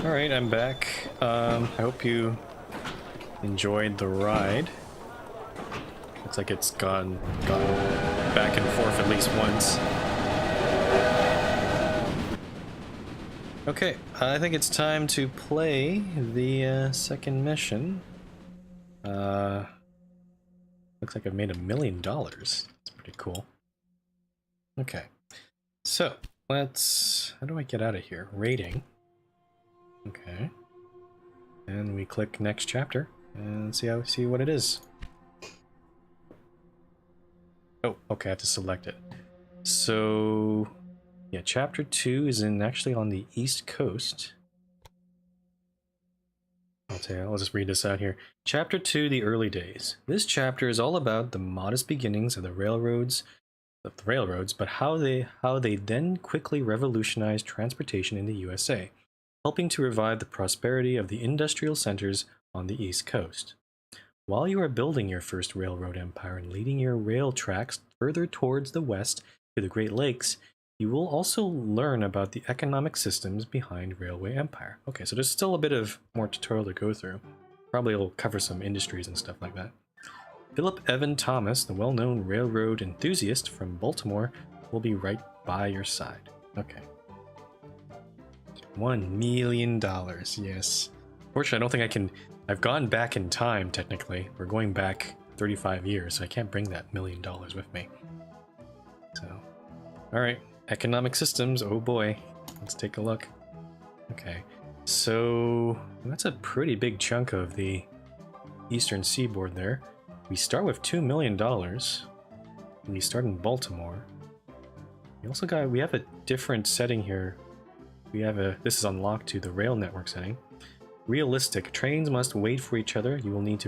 Alright, I'm back. I hope you enjoyed the ride. Looks like it's gone back and forth at least once. Okay, I think it's time to play the second mission. Looks like I've made $1 million. That's pretty cool. Okay, so let's... how do I get out of here? Rating. Okay. And we click next chapter and see what it is. Oh, okay, I have to select it. So yeah, chapter 2 is actually on the East Coast. I'll just read this out here. Chapter 2, the early days. This chapter is all about the modest beginnings of the railroads, but how they then quickly revolutionized transportation in the USA, helping to revive the prosperity of the industrial centers on the East Coast. While you are building your first railroad empire and leading your rail tracks further towards the west to the Great Lakes, you will also learn about the economic systems behind railway empire. Okay, so there's still a bit of more tutorial to go through. Probably it'll cover some industries and stuff like that. Philip Evan Thomas, the well-known railroad enthusiast from Baltimore, will be right by your side. Okay. $1 million, yes. Fortunately, I don't think I can... I've gone back in time, technically. We're going back 35 years, so I can't bring that $1 million with me. So, alright. Economic systems, oh boy. Let's take a look. Okay, so that's a pretty big chunk of the eastern seaboard there. We start with $2 million. We start in Baltimore. We have a different setting here. This is unlocked to the rail network setting. Realistic. Trains must wait for each other. You will need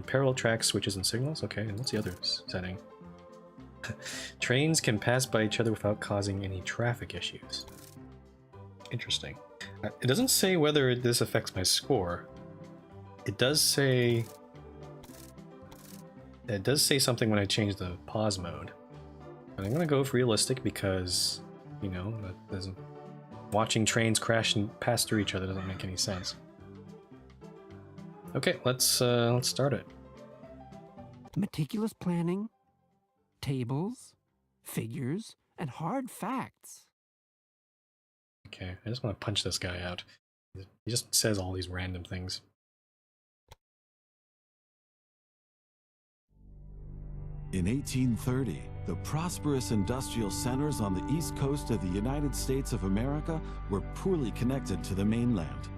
parallel tracks, switches, and signals. Okay, and what's the other setting? Trains can pass by each other without causing any traffic issues. Interesting. It doesn't say whether this affects my score. It does say something when I change the pause mode. But I'm gonna go with realistic because, you know, that doesn't... watching trains crash and pass through each other doesn't make any sense. Okay, let's start it. Meticulous planning, tables, figures, and hard facts. Okay, I just want to punch this guy out. He just says all these random things. In 1830, the prosperous industrial centers on the east coast of the United States of America were poorly connected to the mainland.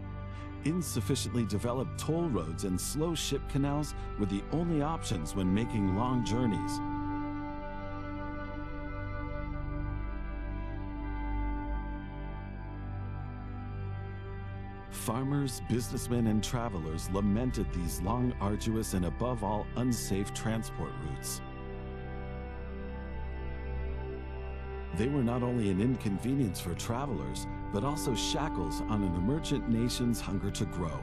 Insufficiently developed toll roads and slow ship canals were the only options when making long journeys. Farmers, businessmen, and travelers lamented these long, arduous, and above all, unsafe transport routes. They were not only an inconvenience for travelers, but also shackles on an emergent nation's hunger to grow.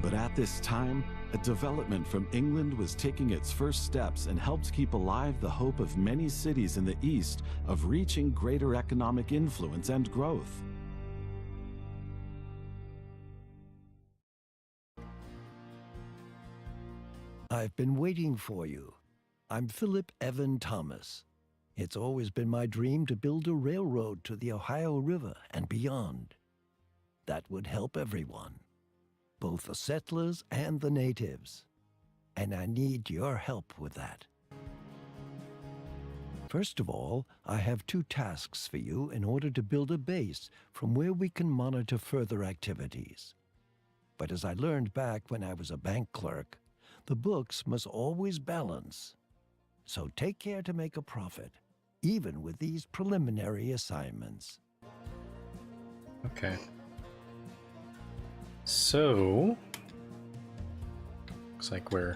But at this time, a development from England was taking its first steps and helped keep alive the hope of many cities in the East of reaching greater economic influence and growth. I've been waiting for you. I'm Philip Evan Thomas. It's always been my dream to build a railroad to the Ohio River and beyond. That would help everyone, both the settlers and the natives. And I need your help with that. First of all, I have 2 tasks for you in order to build a base from where we can monitor further activities. But as I learned back when I was a bank clerk, the books must always balance. So take care to make a profit, even with these preliminary assignments. Okay. So, looks like we're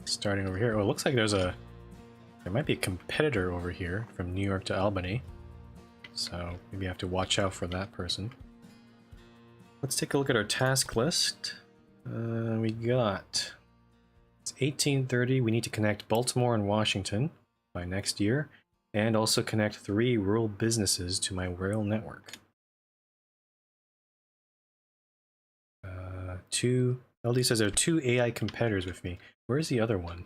starting over here. Oh, it looks like there might be a competitor over here from New York to Albany. So maybe I have to watch out for that person. Let's take a look at our task list. We got... It's 1830. We need to connect Baltimore and Washington by next year. And also connect 3 rural businesses to my rail network. 2. LD says there are 2 AI competitors with me. Where's the other one?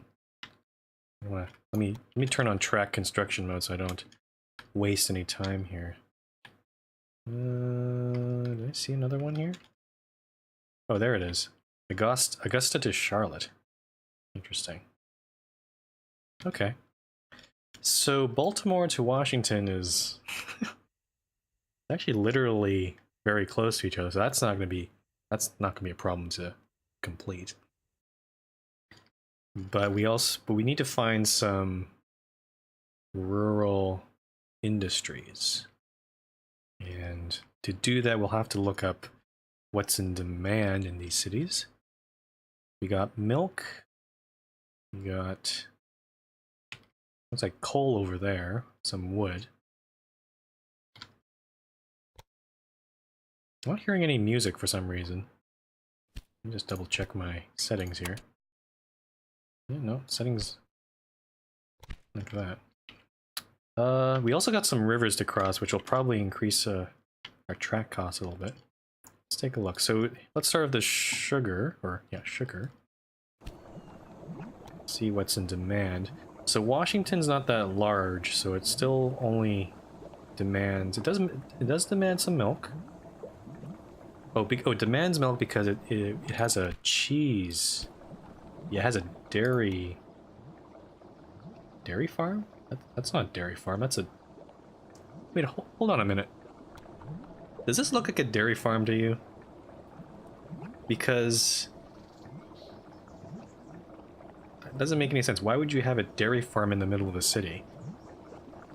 Let me turn on track construction mode so I don't waste any time here. Did I see another one here? Oh, there it is. Augusta to Charlotte. Interesting. Okay. So Baltimore to Washington is actually literally very close to each other. So that's not going to be a problem to complete. But we need to find some rural industries. And to do that, we'll have to look up what's in demand in these cities. We got milk. We got, looks like coal over there, some wood. I'm not hearing any music for some reason. Let me just double check my settings here. Yeah, no, settings like that. We also got some rivers to cross, which will probably increase our track costs a little bit. Let's take a look. So let's start with the sugar, sugar. See what's in demand. So Washington's not that large, so it still only demands. It does demand some milk. It demands milk because it has a cheese. Yeah, it has a dairy farm. That's not a dairy farm. That's a. Wait, hold on a minute. Does this look like a dairy farm to you? Because it doesn't make any sense. Why would you have a dairy farm in the middle of the city?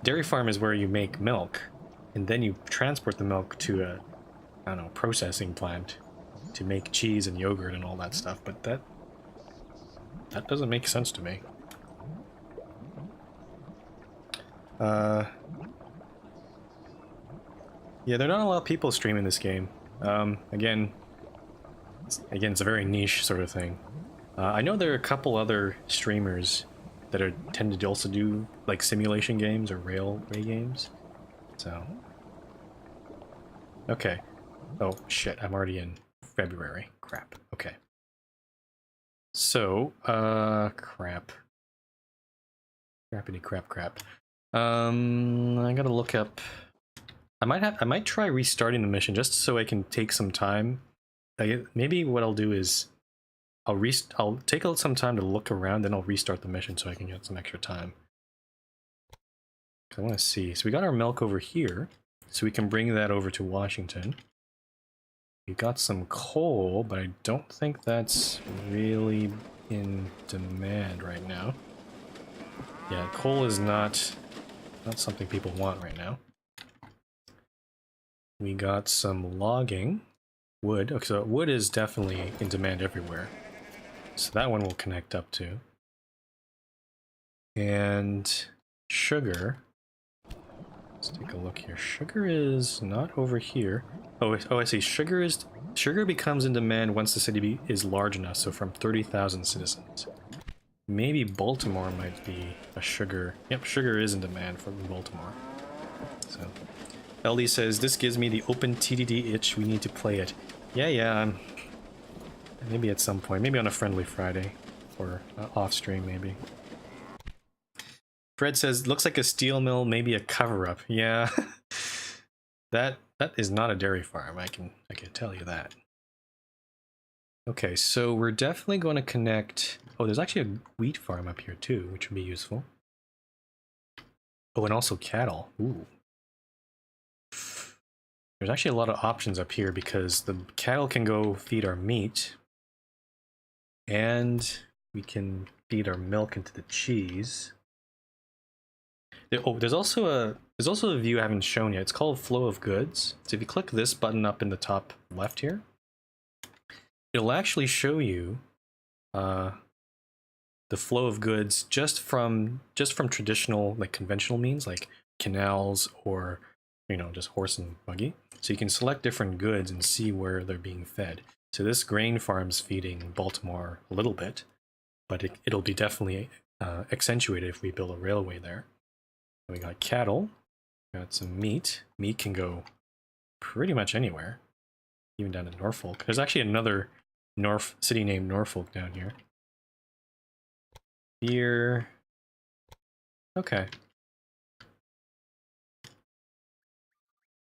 Dairy farm is where you make milk, and then you transport the milk to a, I don't know, processing plant to make cheese and yogurt and all that stuff. But that doesn't make sense to me. Yeah, there are not a lot of people streaming this game. Again, it's a very niche sort of thing. I know there are a couple other streamers that tend to also do like simulation games or railway games. So, okay. Oh shit, I'm already in February. Crap. Okay. So, crap. Crappity crap. I gotta look up. I might try restarting the mission just so I can take some time. Maybe what I'll do is I'll take some time to look around, then I'll restart the mission so I can get some extra time. I want to see. So we got our milk over here, so we can bring that over to Washington. We got some coal, but I don't think that's really in demand right now. Yeah, coal is not something people want right now. We got some logging. Wood. Okay, so wood is definitely in demand everywhere. So that one will connect up to. And sugar. Let's take a look here. Sugar is not over here. Oh, I see. Sugar becomes in demand once the city is large enough, so from 30,000 citizens. Maybe Baltimore might be a sugar. Yep, sugar is in demand from Baltimore. So LD says, this gives me the open TDD itch, we need to play it. Yeah, maybe at some point, maybe on a friendly Friday, or off stream maybe. Fred says, looks like a steel mill, maybe a cover-up. Yeah, that is not a dairy farm, I can tell you that. Okay, so we're definitely going to connect. Oh, there's actually a wheat farm up here too, which would be useful. Oh, and also cattle. Ooh. There's actually a lot of options up here because the cattle can go feed our meat, and we can feed our milk into the cheese. There's also a view I haven't shown yet. It's called Flow of Goods. So if you click this button up in the top left here, it'll actually show you the flow of goods just from traditional, like conventional means, like canals or just horse and buggy. So you can select different goods and see where they're being fed. So this grain farm's feeding Baltimore a little bit, but it'll be definitely accentuated if we build a railway there. We got cattle. Got some meat. Meat can go pretty much anywhere, even down to Norfolk. There's actually another city named Norfolk down here. Beer. Okay.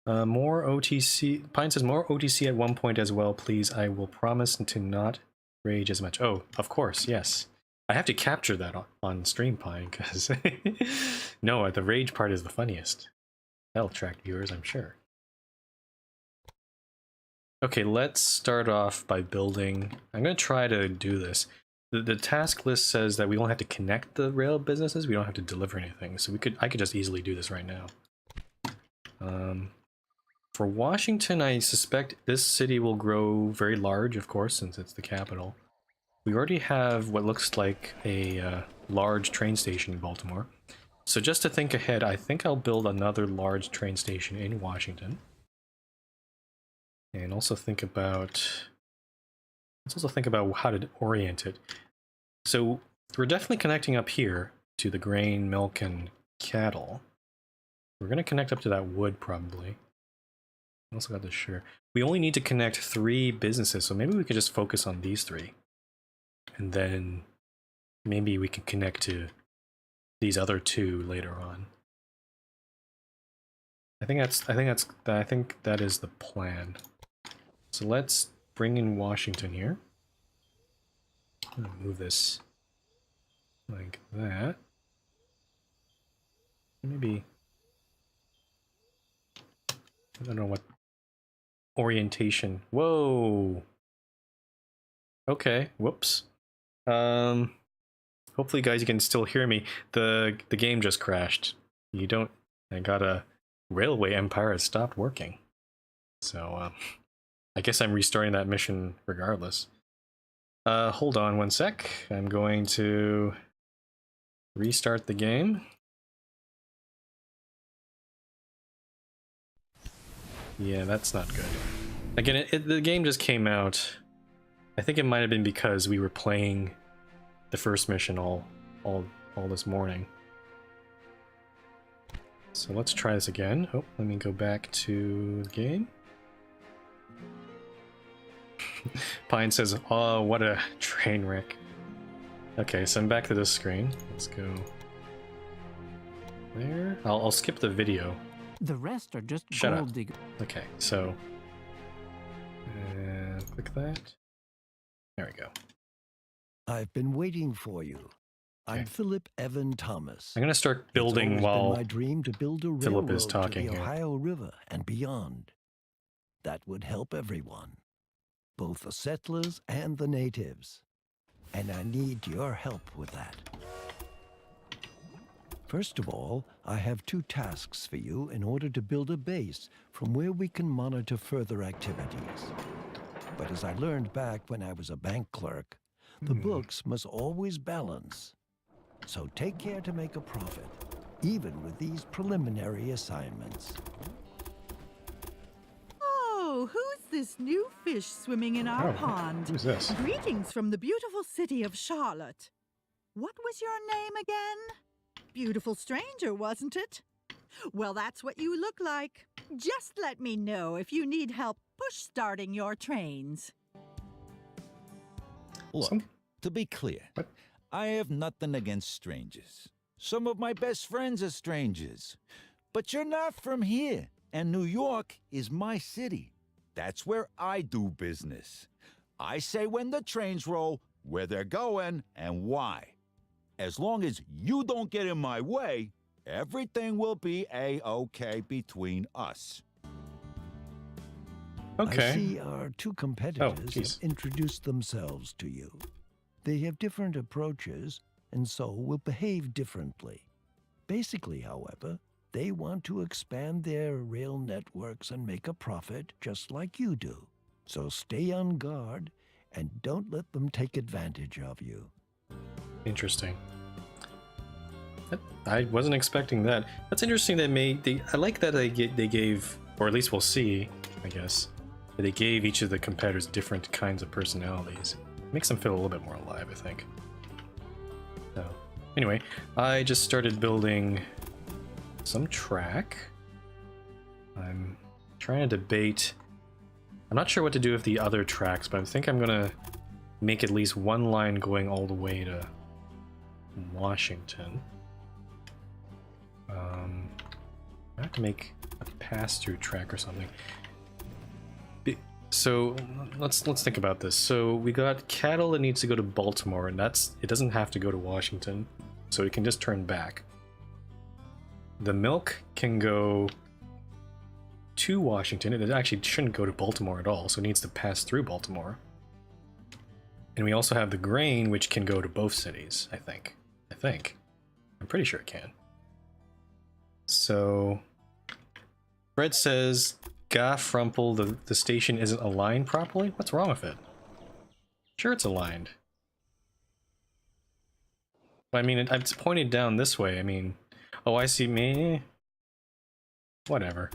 More OTC. Pine says more OTC at one point as well, please. I will promise to not rage as much. Oh, of course, yes. I have to capture that on stream, Pine, because no, the rage part is the funniest. That'll attract viewers, I'm sure. Okay, let's start off by building. I'm going to try to do this. The task list says that we don't have to connect the rail businesses. We don't have to deliver anything. So I could just easily do this right now. For Washington, I suspect this city will grow very large, of course, since it's the capital. We already have what looks like a large train station in Baltimore. So just to think ahead, I think I'll build another large train station in Washington. And also think about... Let's also think about how to orient it. So we're definitely connecting up here to the grain, milk, and cattle. We're going to connect up to that wood, probably. Also got this sugar. We only need to connect 3 businesses, so maybe we could just focus on these 3. And then maybe we can connect to these other 2 later on. I think that is the plan. So let's bring in Washington here. I'm gonna move this like that. Maybe I don't know what orientation. Whoa. Okay. Whoops. Hopefully, guys, you can still hear me. The game just crashed. You don't. I got a railway empire has stopped working. So I guess I'm restarting that mission regardless. Hold on one sec. I'm going to restart the game. Yeah, that's not good. Again, the game just came out. I think it might have been because we were playing the first mission all this morning. So let's try this again. Oh, let me go back to the game. Pine says, "Oh, what a train wreck." Okay, so I'm back to this screen. Let's go there. I'll skip the video. The rest are just Shut gold up. diggers. Okay, so click that. There we go. I've been waiting for you. I'm Okay. Philip Evan Thomas. I'm gonna start It's building always while been my dream to build a Philip is railroad talking to the here. Ohio River and beyond. That would help everyone, both the settlers and the natives. And I need your help with that. First of all, I have 2 tasks for you in order to build a base from where we can monitor further activities. But as I learned back when I was a bank clerk, the books must always balance. So take care to make a profit, even with these preliminary assignments. Oh, who's this new fish swimming in our Oh, pond? who's this? Greetings from the beautiful city of Charlotte. What was your name again? Beautiful stranger, wasn't it? Well, that's what you look like. Just let me know if you need help push-starting your trains. Look, Some- to be clear, What? I have nothing against strangers. Some of my best friends are strangers. But you're not from here, and New York is my city. That's where I do business. I say when the trains roll, where they're going, and why. As long as you don't get in my way, everything will be A-okay between us. Okay. I see our 2 competitors geez. have introduced themselves to you. They have different approaches and so will behave differently. Basically, however, they want to expand their rail networks and make a profit just like you do. So stay on guard and don't let them take advantage of you. Interesting. I wasn't expecting that. That's interesting. I like that they gave, or at least we'll see, I guess, that they gave each of the competitors different kinds of personalities. Makes them feel a little bit more alive, I think. So, anyway, I just started building some track. I'm trying to debate. I'm not sure what to do with the other tracks, but I think I'm gonna make at least one line going all the way to Washington. I have to make a pass-through track or something. So let's think about this. So we got cattle that needs to go to Baltimore, and it doesn't have to go to Washington, so it can just turn back. The milk can go to Washington. It actually shouldn't go to Baltimore at all, so it needs to pass through Baltimore. And we also have the grain, which can go to both cities, I think. I'm pretty sure it can. So Fred says, "Gah Frumple, the station isn't aligned properly." What's wrong with it? Sure, it's aligned. But I mean, it's pointed down this way. I mean, oh, I see. Me. Whatever.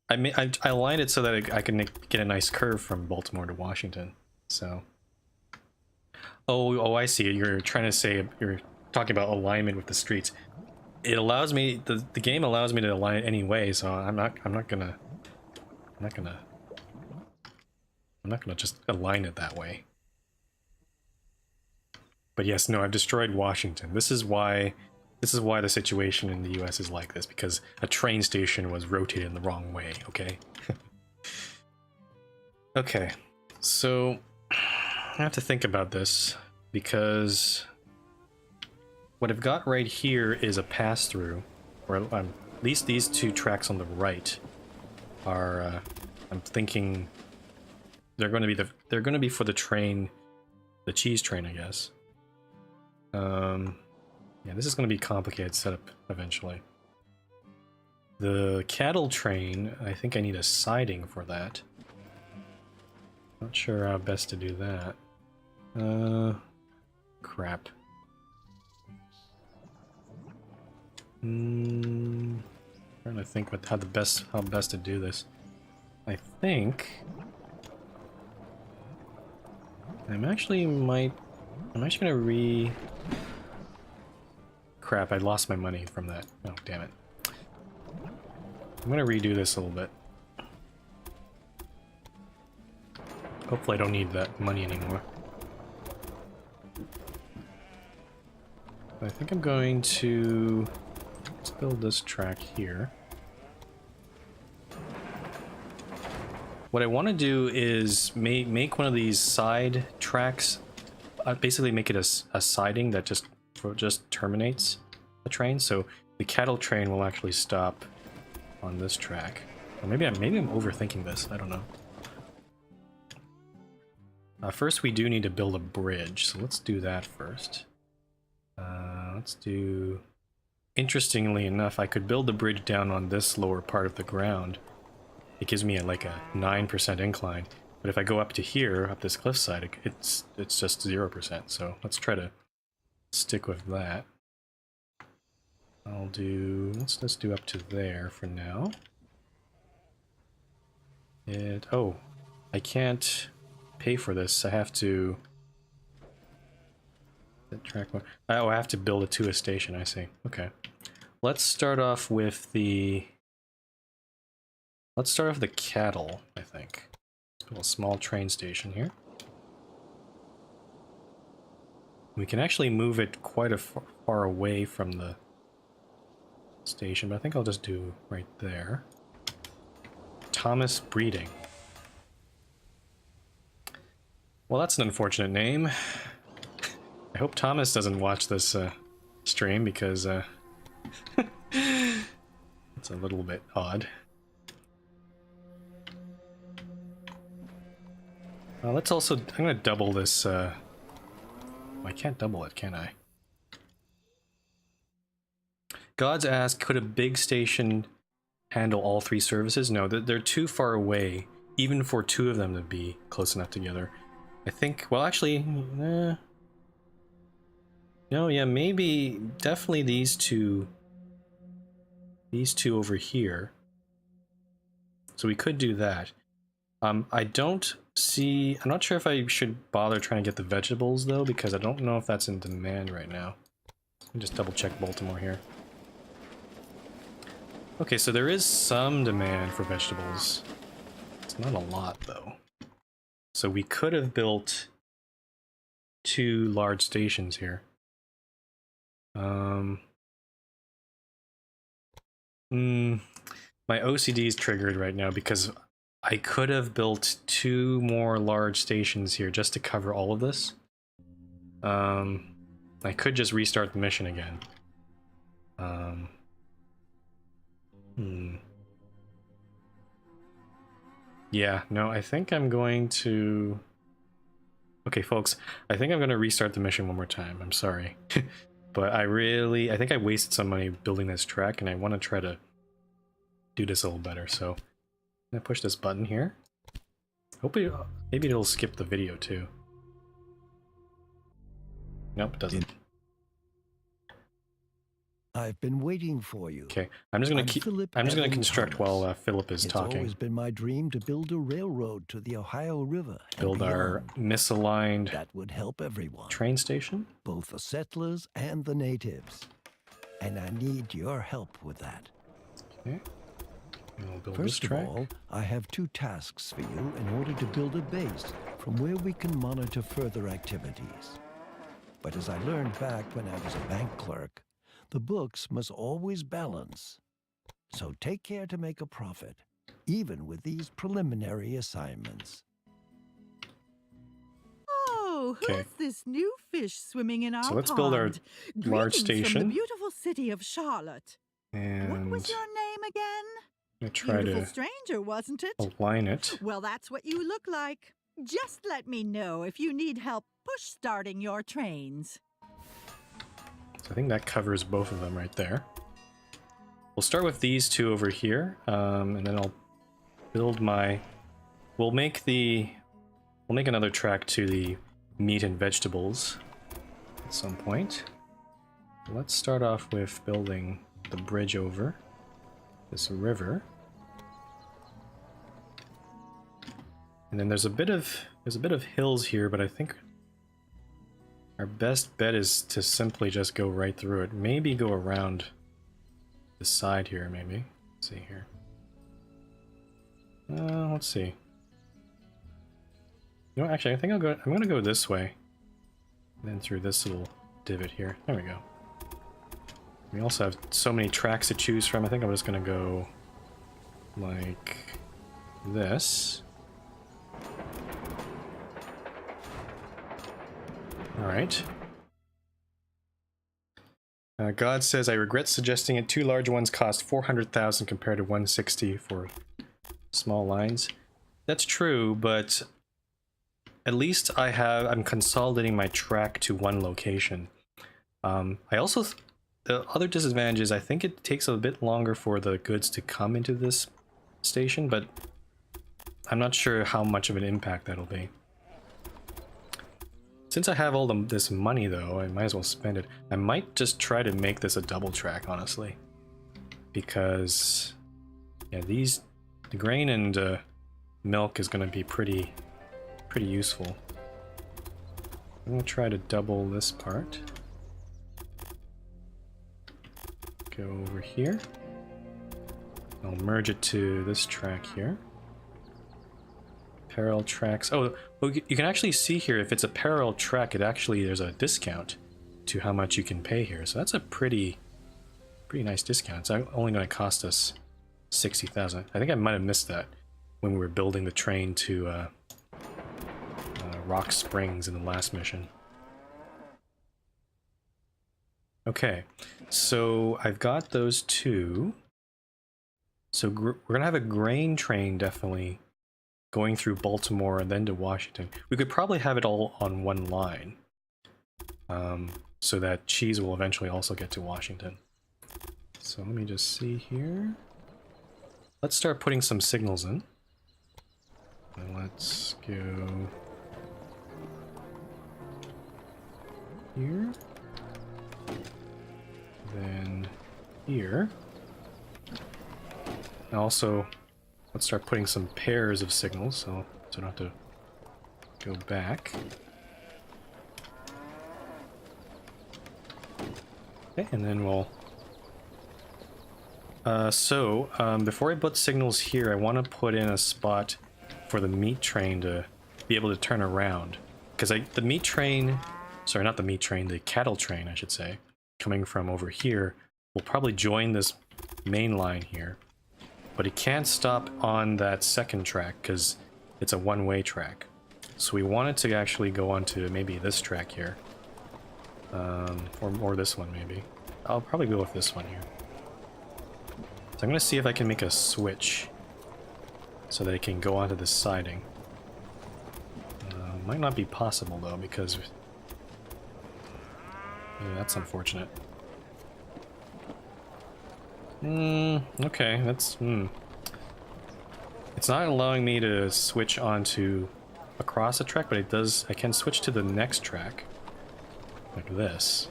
I aligned it so that I can get a nice curve from Baltimore to Washington. So. Oh, I see. You're trying to say you're talking about alignment with the streets. It allows me. The game allows me to align it anyway. So I'm not gonna just align it that way. But yes, no, I've destroyed Washington. This is why the situation in the US is like this, because a train station was rotated in the wrong way, okay? Okay, so I have to think about this, because what I've got right here is a pass-through, or at least these two tracks on the right are, I'm thinking they're going to be for the train, the cheese train, I guess. Yeah, this is going to be a complicated setup eventually. The cattle train, I think I need a siding for that. Not sure how best to do that. Crap. Trying to think how best to do this. I think I'm actually gonna Crap, I lost my money from that. Oh, damn it. I'm gonna redo this a little bit. Hopefully I don't need that money anymore. I think I'm going to... Let's build this track here. What I want to do is make one of these side tracks, basically make it a siding that just terminates the train, so the cattle train will actually stop on this track. Or maybe I'm overthinking this, I don't know. First we do need to build a bridge, so let's do that first. Let's do... Interestingly enough, I could build the bridge down on this lower part of the ground. It gives me like a 9% incline, but if I go up to here, up this cliffside, it's just 0%, so let's try to stick with that. Let's do up to there for now. Oh, I can't pay for this. I have to oh, I have to build it to a station, I see. Okay. Let's start off with the cattle, I think. Let's build a small train station here. We can actually move it quite far away from the station, but I think I'll just do right there. Thomas Breeding. Well, that's an unfortunate name. I hope Thomas doesn't watch this stream, because it's a little bit odd. Let's also... I'm going to double this... I can't double it, can I? Gods ask, could a big station handle all three services? No, they're too far away, even for two of them to be close enough together. I think... Well, actually... No, yeah, maybe... Definitely these two... These two over here. So we could do that. I don't see... I'm not sure if I should bother trying to get the vegetables, though, because I don't know if that's in demand right now. Let me just double check Baltimore here. Okay, so there is some demand for vegetables. It's not a lot, though. So we could have built 2 large stations here. My OCD is triggered right now because I could have built 2 more large stations here just to cover all of this. I could just restart the mission again. Yeah, no, I think I'm going to... Okay, folks, I think I'm going to restart the mission one more time. I'm sorry. But I think I wasted some money building this track, and I want to try to do this a little better, so... I'm going to push this button here. Hopefully, maybe it'll skip the video, too. Nope, it doesn't. I've been waiting for you. Okay, I'm just going to construct while Philip is talking. It's always been my dream to build a railroad to the Ohio River. Build our misaligned that would help everyone. Train station? Both the settlers and the natives. And I need your help with that. Okay. And we'll build First this of track. all, I have 2 tasks for you in order to build a base from where we can monitor further activities. But as I learned back when I was a bank clerk, the books must always balance. So take care to make a profit, even with these preliminary assignments. Oh, who's this new fish swimming in our pond? So let's build our large Greetings station. from the beautiful city of Charlotte. And What was your name again? I'm going to try Beautiful to stranger, wasn't it? align it. Well, that's what you look like. Just let me know if you need help push-starting your trains. So I think that covers both of them right there. We'll start with these 2 over here, and then I'll build my... We'll make another track to the meat and vegetables at some point. Let's start off with building the bridge over this river. And then there's a bit of hills here, but I think our best bet is to simply just go right through it. Maybe go around the side here, maybe. Let's see here. Let's see. You know, actually, I think I'm gonna go this way. And then through this little divot here. There we go. We also have so many tracks to choose from. I think I'm just gonna go like this. Alright. God says, I regret suggesting it. 2 large ones cost 400,000 compared to 160 for small lines. That's true, but at least I'm consolidating my track to 1 location. I also, the other disadvantage is I think it takes a bit longer for the goods to come into this station, but I'm not sure how much of an impact that'll be. Since I have all this money, though, I might as well spend it. I might just try to make this a double track, honestly. Because, yeah, the grain and milk is going to be pretty useful. I'm going to try to double this part. Go over here. I'll merge it to this track here. Parallel tracks. Oh, well, you can actually see here if it's a parallel track, there's a discount to how much you can pay here. So that's a pretty nice discount. It's only going to cost us 60,000. I think I might have missed that when we were building the train to Rock Springs in the last mission. Okay, so I've got those 2. So we're going to have a grain train definitely going through Baltimore and then to Washington. We could probably have it all on 1 line, so that cheese will eventually also get to Washington. So let me just see here. Let's start putting some signals in. And let's go here, then here. And also, let's start putting some pairs of signals, so I don't have to go back. Okay, and then we'll... Before I put signals here, I want to put in a spot for the meat train to be able to turn around. Because the meat train, sorry, not the meat train, the cattle train, I should say, coming from over here, will probably join this main line here. But it can't stop on that second track because it's a one-way track. So we want it to actually go onto maybe this track here. Or this one maybe. I'll probably go with this one here. So I'm going to see if I can make a switch so that it can go onto this siding. Might not be possible though, because yeah, that's unfortunate. Okay, that's It's not allowing me to switch onto across a track, but it does. I can switch to the next track like this.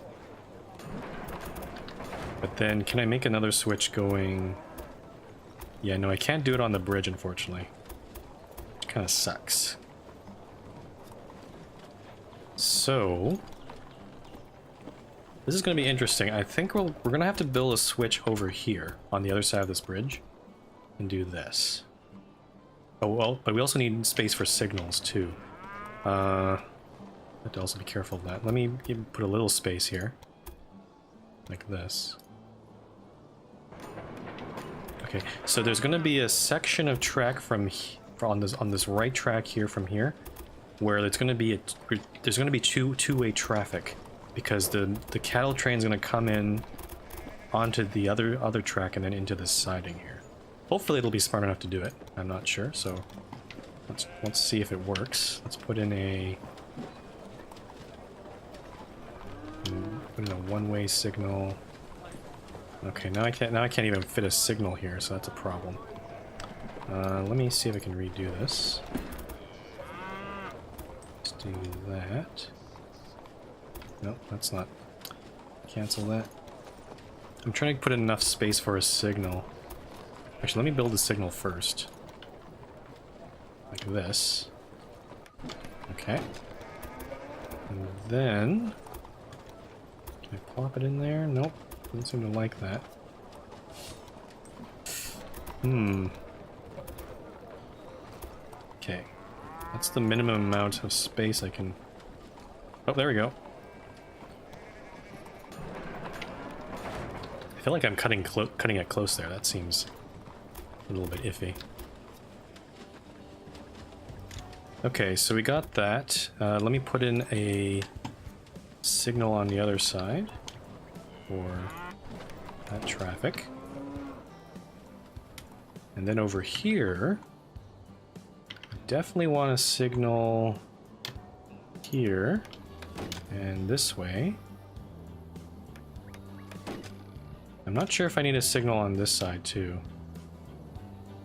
But then, can I make another switch going... Yeah, no, I can't do it on the bridge, unfortunately. Which kind of sucks. So... This is going to be interesting. I think we're going to have to build a switch over here on the other side of this bridge. And do this. Oh, well, but we also need space for signals, too. Have to also be careful of that. Let me put a little space here. Like this. Okay, so there's going to be a section of track on this right track here from here, where it's going to be there's going to be two-way traffic, because the cattle train's going to come in onto the other track and then into this siding here. Hopefully it'll be smart enough to do it. I'm not sure, so let's see if it works. Let's put in a one-way signal. Okay, now I can't even fit a signal here, so that's a problem. Let me see if I can redo this. Let's do that. Nope, that's not. Cancel that. I'm trying to put in enough space for a signal. Actually, let me build a signal first. Like this. Okay. And then... Can I plop it in there? Nope. Doesn't seem to like that. Okay. That's the minimum amount of space I can... Oh, there we go. I feel like I'm cutting it close there. That seems a little bit iffy. Okay, so we got that. Let me put in a signal on the other side for that traffic. And then over here, I definitely want a signal here and this way. I'm not sure if I need a signal on this side too,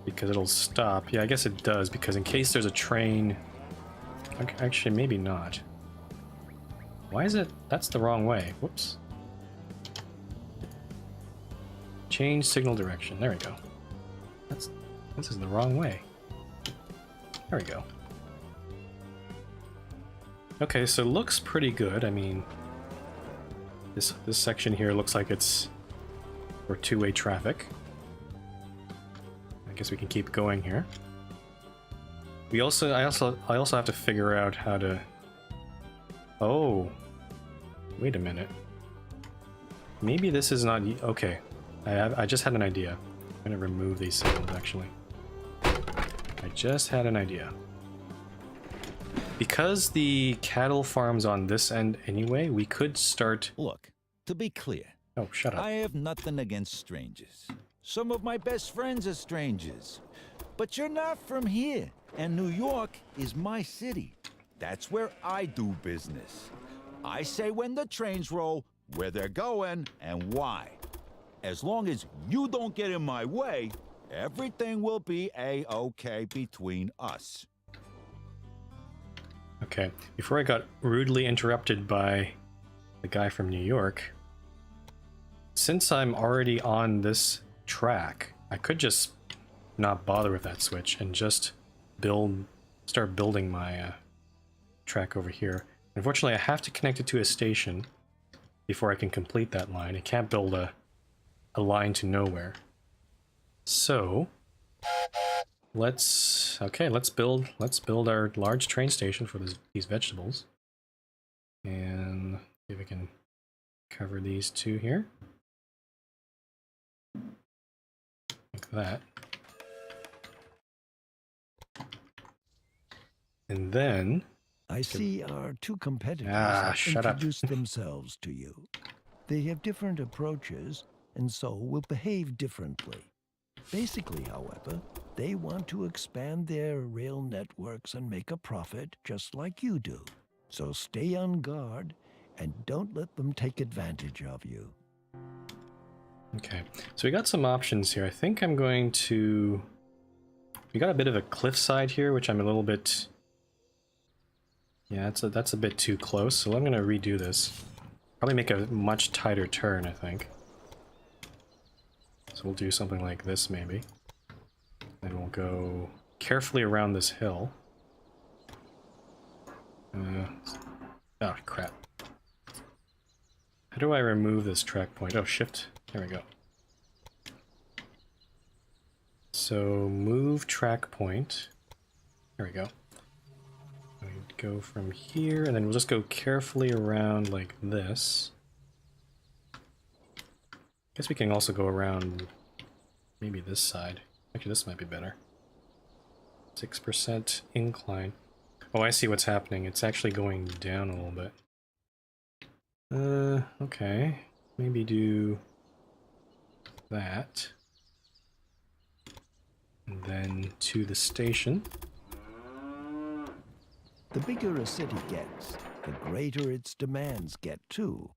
because it'll stop. Yeah, I guess it does, because in case there's a train... Actually, maybe not. Why is it... That's the wrong way. Whoops. Change signal direction. There we go. This is the wrong way. There we go. Okay, so it looks pretty good. I mean, this section here looks like it's for two-way traffic. I guess we can keep going here. I also have to figure out how to... Oh, wait a minute. Maybe this is not... Okay, I just had an idea. I'm gonna remove these signals, actually. I just had an idea. Because the cattle farm's on this end anyway, we could start... Look, to be clear... Oh, shut up. I have nothing against strangers. Some of my best friends are strangers. But you're not from here, and New York is my city. That's where I do business. I say when the trains roll, where they're going, and why. As long as you don't get in my way, everything will be A-okay between us. Okay, before I got rudely interrupted by the guy from New York, since I'm already on this track, I could just not bother with that switch and just start building my track over here. Unfortunately, I have to connect it to a station before I can complete that line. I can't build a line to nowhere. So let's build our large train station for these vegetables, and see if we can cover these two here like that, and then I see our two competitors Ah, have shut up. introduced themselves to you. They have different approaches and so will behave differently. Basically, however, they want to expand their rail networks and make a profit just like you do. So stay on guard and don't let them take advantage of you. Okay, so we got some options here. I think I'm going to... We got a bit of a cliffside here, which I'm a little bit... Yeah, that's a bit too close, so I'm going to redo this. Probably make a much tighter turn, I think. So we'll do something like this, maybe. Then we'll go carefully around this hill. Oh, crap. How do I remove this track point? Oh, shift. There we go. So, move track point. There we go. We go from here, and then we'll just go carefully around like this. Guess we can also go around maybe this side. Actually, this might be better. 6% incline. Oh, I see what's happening. It's actually going down a little bit. Okay. Maybe do that. And then to the station. The bigger a city gets, the greater its demands get too.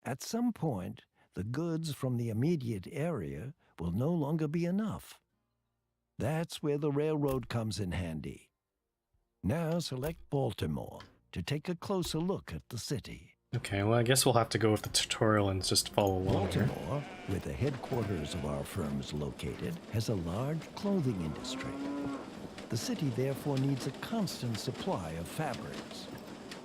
At some point, the goods from the immediate area will no longer be enough. That's where the railroad comes in handy. Now select Baltimore to take a closer look at the city. Okay, well, I guess we'll have to go with the tutorial and just follow along here. Baltimore, where the headquarters of our firm is located, has a large clothing industry. The city therefore needs a constant supply of fabrics.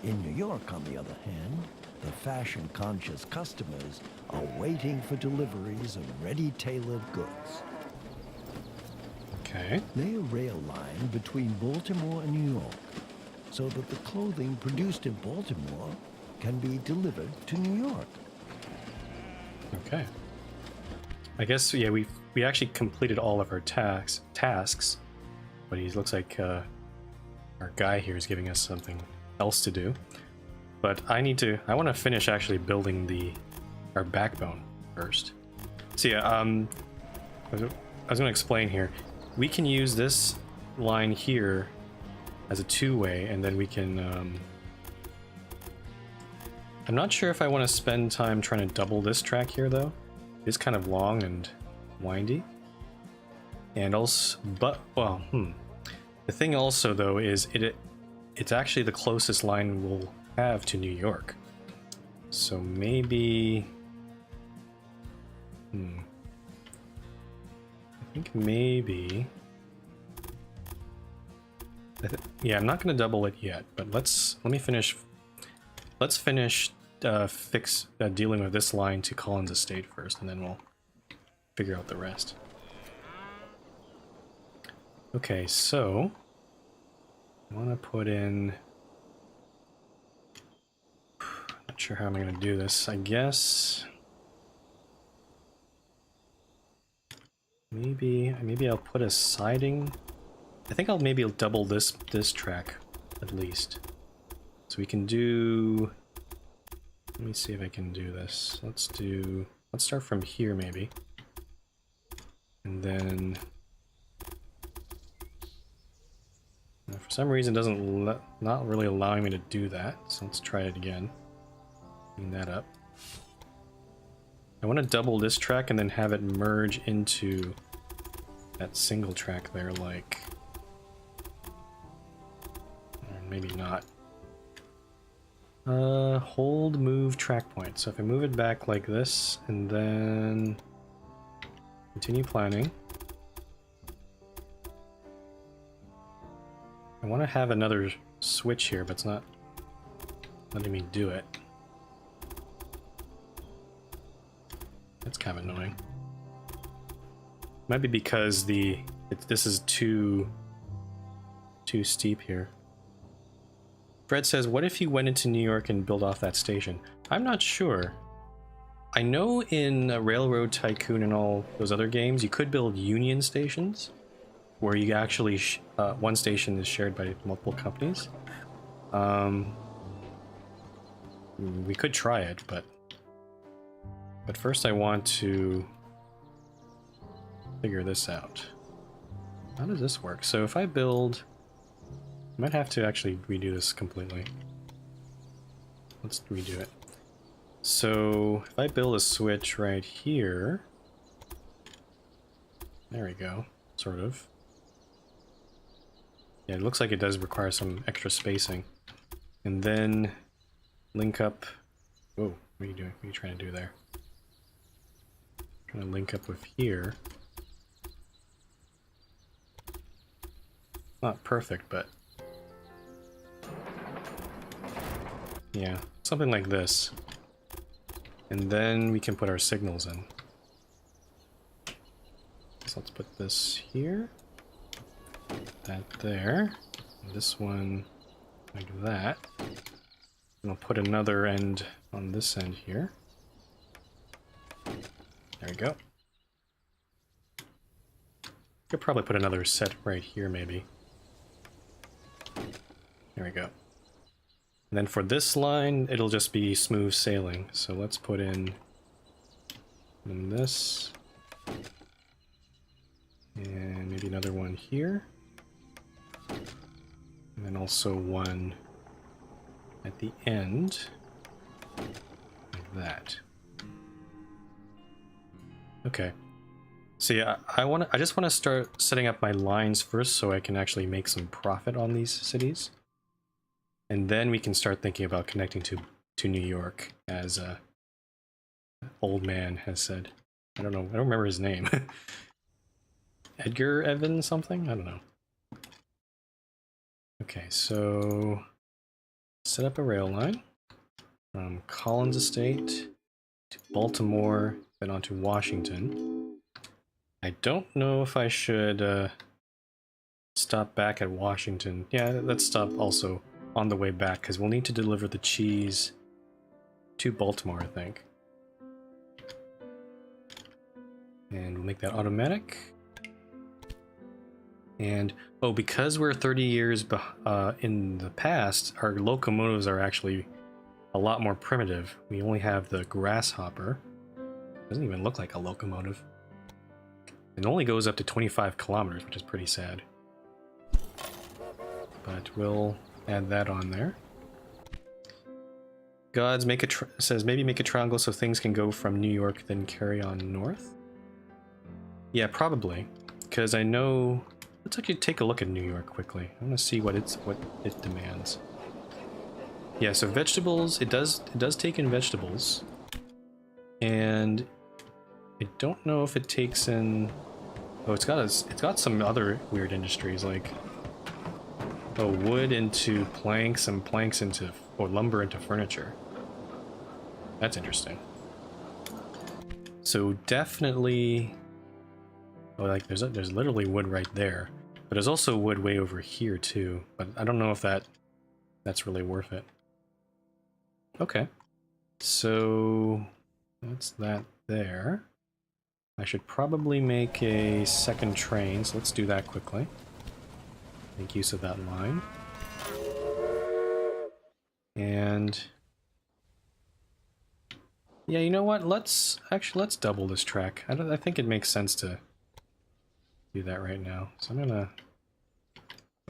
In New York, on the other hand, the fashion-conscious customers are waiting for deliveries of ready-tailored goods. Okay. Lay a rail line between Baltimore and New York so that the clothing produced in Baltimore can be delivered to New York. Okay. I guess, yeah, we actually completed all of our tasks, but he looks like our guy here is giving us something else to do. But I want to finish actually building our backbone first. So yeah, I was going to explain here. We can use this line here as a two-way, and then we can... I'm not sure if I want to spend time trying to double this track here, though. It's kind of long and windy. And also, well, The thing also, though, is it's actually the closest line we'll have to New York. So maybe... I think maybe... yeah, I'm not going to double it yet, but let me finish... Let's finish dealing with this line to Collins Estate first, and then we'll figure out the rest. Okay, so I want to put in... Not sure how I'm going to do this. I guess maybe I'll put a siding. I think I'll maybe double this track at least, so we can do... Let me see if I can do this. Let's start from here maybe. And then... For some reason it doesn't not really allowing me to do that, so let's try it again. Clean that up. I want to double this track and then have it merge into that single track there, like... Or maybe not. Hold move track point. So if I move it back like this, and then continue planning. I want to have another switch here, but it's not letting me do it. That's kind of annoying. Might be because this is too steep here. Fred says, what if you went into New York and built off that station? I'm not sure. I know in Railroad Tycoon and all those other games, you could build union stations, where you actually, one station is shared by multiple companies. We could try it, but first I want to figure this out. How does this work? So if I build... I might have to actually redo this completely. Let's redo it. So if I build a switch right here... There we go, sort of. Yeah, it looks like it does require some extra spacing. And then link up... Whoa, what are you doing? What are you trying to do there? Trying to link up with here. Not perfect, but... yeah, something like this. And then we can put our signals in. So let's put this here. That there. And this one like that. And I'll put another end on this end here. There we go. Could probably put another set right here, maybe. There we go. And then for this line, it'll just be smooth sailing. So let's put in this. And maybe another one here. And then also one at the end. Like that. Okay. So yeah, I just want to start setting up my lines first so I can actually make some profit on these cities. And then we can start thinking about connecting to New York, as old man has said. I don't know, I don't remember his name. Edgar Evan something? I don't know. Okay, so set up a rail line from Collins Estate to Baltimore, then on to Washington. I don't know if I should stop back at Washington. Yeah, let's stop also on the way back, because we'll need to deliver the cheese to Baltimore, I think. And we'll make that automatic. And, oh, because we're 30 years in the past, our locomotives are actually a lot more primitive. We only have the grasshopper. Doesn't even look like a locomotive. It only goes up to 25 kilometers, which is pretty sad. But we'll add that on there. Gods make a says maybe make a triangle so things can go from New York then carry on north. Yeah, probably, because I know. Let's actually take a look at New York quickly. I want to see what it demands. Yeah, so vegetables. It does take in vegetables, and I don't know if it takes in. Oh, it's got some other weird industries like. Oh, wood into planks and planks into, or lumber into furniture. That's interesting. So definitely, oh, like there's literally wood right there, but there's also wood way over here too. But I don't know if that's really worth it. Okay, so that's that there. I should probably make a second train, so let's do that quickly. Make use of that line. And yeah, you know what? Let's double this track. I think it makes sense to do that right now. So I'm gonna.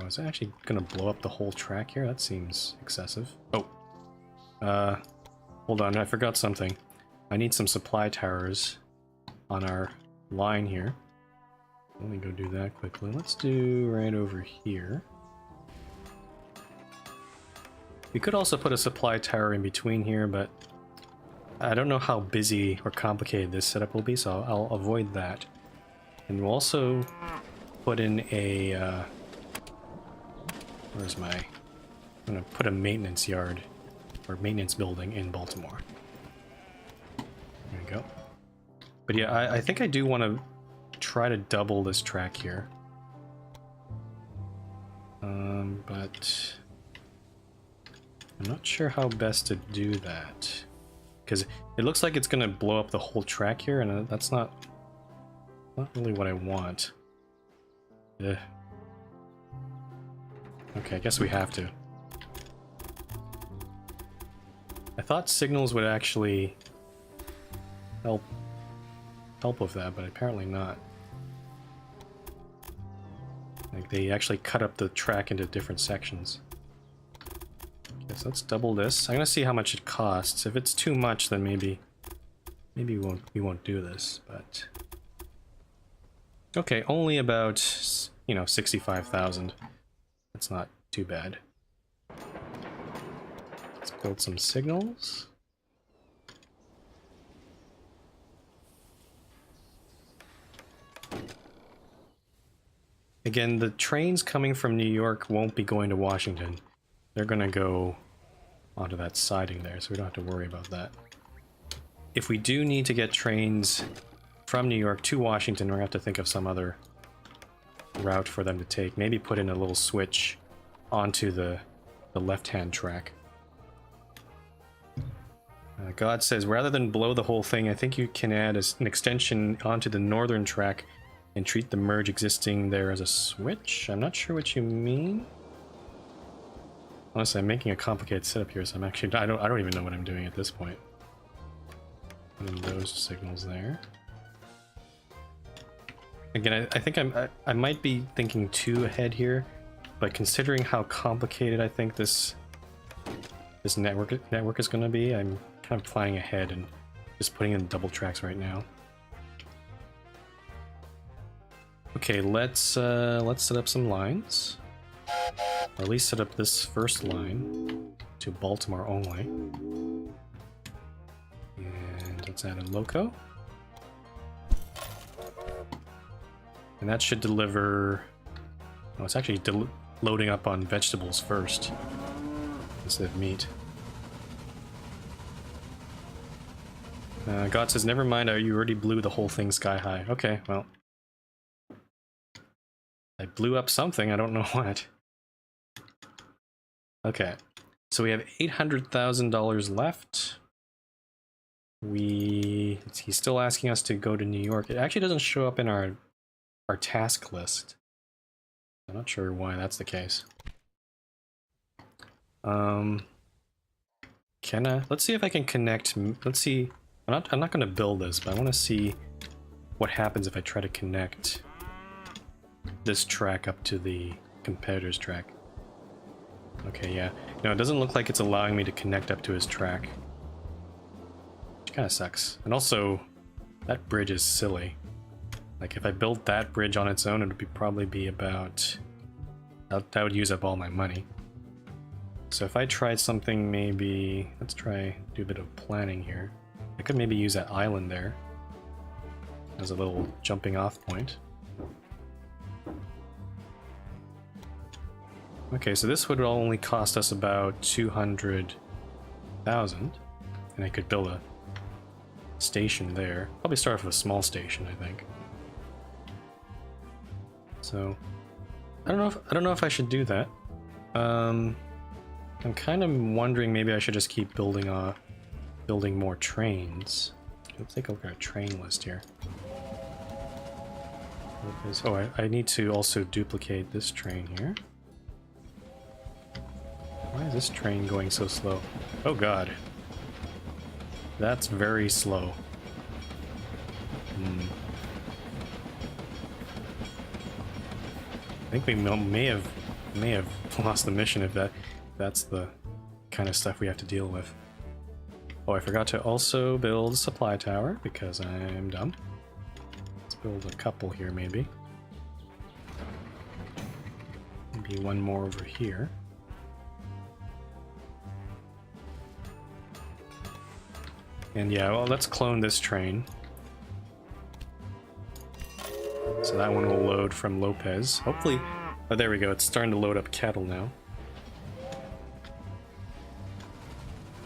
Oh, is it actually gonna blow up the whole track here? That seems excessive. Oh, hold on. I forgot something. I need some supply towers on our line here. Let me go do that quickly. Let's do right over here. We could also put a supply tower in between here, but I don't know how busy or complicated this setup will be, so I'll avoid that. And we'll also put in a... where's my... I'm gonna put a maintenance yard, or maintenance building in Baltimore. There we go. But yeah, I think I do want to try to double this track here. But I'm not sure how best to do that. Because it looks like it's going to blow up the whole track here, and that's not really what I want. Ugh. Okay, I guess we have to. I thought signals would actually help with that, but apparently not. Like, they actually cut up the track into different sections. Okay, so let's double this. I'm gonna see how much it costs. If it's too much, then maybe we won't do this, but... Okay, only about, you know, 65,000. That's not too bad. Let's build some signals. Again, the trains coming from New York won't be going to Washington. They're gonna go onto that siding there, so we don't have to worry about that. If we do need to get trains from New York to Washington, we're gonna have to think of some other route for them to take. Maybe put in a little switch onto the left-hand track. God says, rather than blow the whole thing, I think you can add an extension onto the northern track and treat the merge existing there as a switch. I'm not sure what you mean. Honestly, I'm making a complicated setup here, so I'm actually I don't even know what I'm doing at this point. Put in those signals there. Again, I think I might be thinking too ahead here, but considering how complicated I think this network is going to be, I'm kind of planning ahead and just putting in double tracks right now. Okay, let's set up some lines, or at least set up this first line to Baltimore only, and let's add a loco, and that should deliver. Oh, it's actually loading up on vegetables first instead of meat. God says, never mind, you already blew the whole thing sky high. Okay, well. I blew up something, I don't know what. Okay, so we have $800,000 left. He's still asking us to go to New York. It actually doesn't show up in our task list. I'm not sure why that's the case. Let's see if I can connect. Let's see. I'm not going to build this, but I want to see what happens if I try to connect this track up to the competitor's track. Okay, yeah. No, it doesn't look like it's allowing me to connect up to his track. Which kind of sucks. And also, that bridge is silly. Like, if I built that bridge on its own, it would probably be about... That would use up all my money. So if I tried something, maybe... Let's do a bit of planning here. I could maybe use that island there as a little jumping off point. Okay, so this would only cost us about 200,000, and I could build a station there. Probably start off with a small station, I think. So I don't know if I should do that. I'm kind of wondering maybe I should just keep building more trains. Let's take a look at our train list here. Oh, I need to also duplicate this train here. Why is this train going so slow? Oh god. That's very slow. I think we may have lost the mission if that's the kind of stuff we have to deal with. Oh, I forgot to also build a supply tower because I'm dumb. Let's build a couple here, maybe. Maybe one more over here. And yeah, well, let's clone this train. So that one will load from Lopez. Hopefully... Oh, there we go. It's starting to load up cattle now.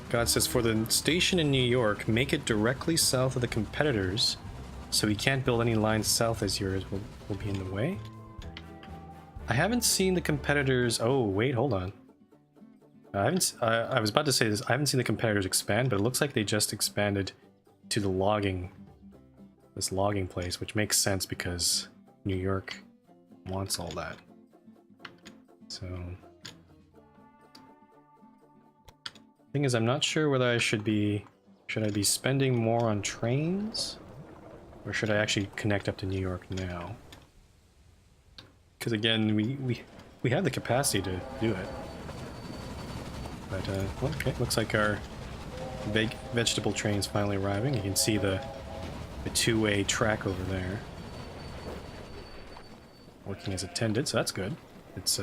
God says, for the station in New York, make it directly south of the competitors So we can't build any lines south as yours will be in the way. I haven't seen the competitors... Oh, wait, hold on. I was about to say this. I haven't seen the competitors expand, but it looks like they just expanded to the logging... This logging place, which makes sense because New York wants all that. So... Thing is, I'm not sure whether I should be... Should I be spending more on trains? Or should I actually connect up to New York now? Because again, we have the capacity to do it. But, okay, looks like our vegetable train's finally arriving. You can see the two-way track over there. Working as intended, so that's good. It's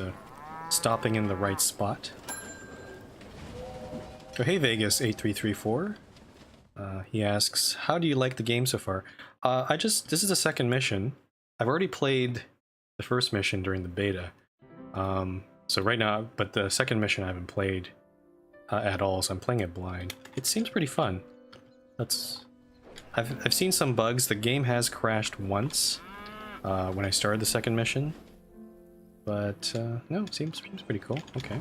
stopping in the right spot. So hey Vegas 8334. He asks, how do you like the game so far? This is the second mission. I've already played the first mission during the beta. So right now, but the second mission I haven't played at all, so I'm playing it blind. It seems pretty fun. I've seen some bugs. The game has crashed once when I started the second mission. But no, it seems pretty cool. Okay.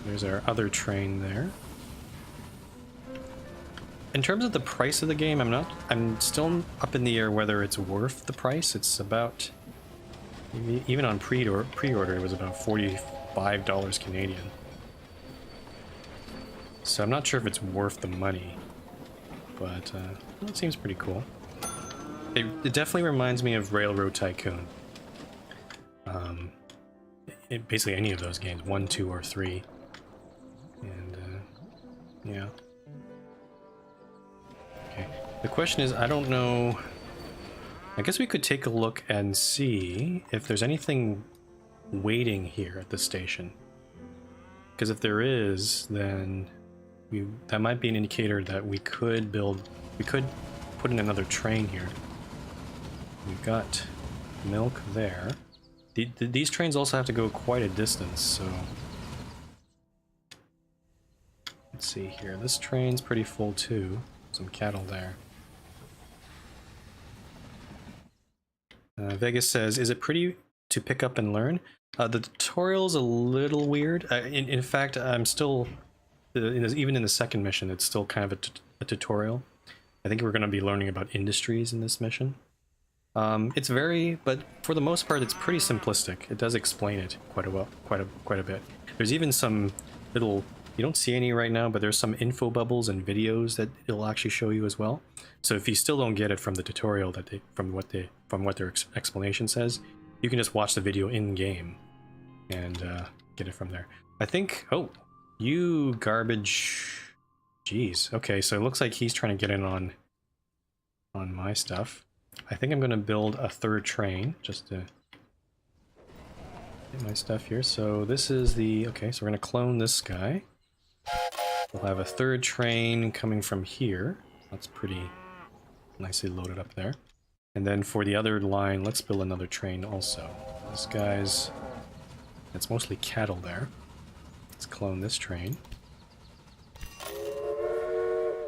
There's our other train there. In terms of the price of the game, I'm still up in the air whether it's worth the price. It's about, even on pre-order, it was about $45 Canadian. So I'm not sure if it's worth the money, but it seems pretty cool. It definitely reminds me of Railroad Tycoon. Basically any of those games, 1, 2, or 3. And yeah. Okay. The question is, I don't know... I guess we could take a look and see if there's anything waiting here at the station. Because if there is, then that might be an indicator that we could put in another train here. We've got milk there. These trains also have to go quite a distance, so... Let's see here. This train's pretty full too. Some cattle there. Vegas says, is it pretty to pick up and learn? The tutorial's a little weird. In fact, I'm still... even in the second mission, it's still kind of a tutorial. I think we're going to be learning about industries in this mission. It's but for the most part, it's pretty simplistic. It does explain it quite a bit. There's even some little... You don't see any right now, but there's some info bubbles and videos that it'll actually show you as well. So if you still don't get it from the tutorial from what their explanation says, you can just watch the video in game and get it from there. I think. Oh, you garbage. Jeez. Okay, so it looks like he's trying to get in on my stuff. I think I'm gonna build a third train just to get my stuff here. So this is the okay. So we're gonna clone this guy. We'll have a third train coming from here. That's pretty nicely loaded up there. And then for the other line, let's build another train also. This guy's... It's mostly cattle there. Let's clone this train.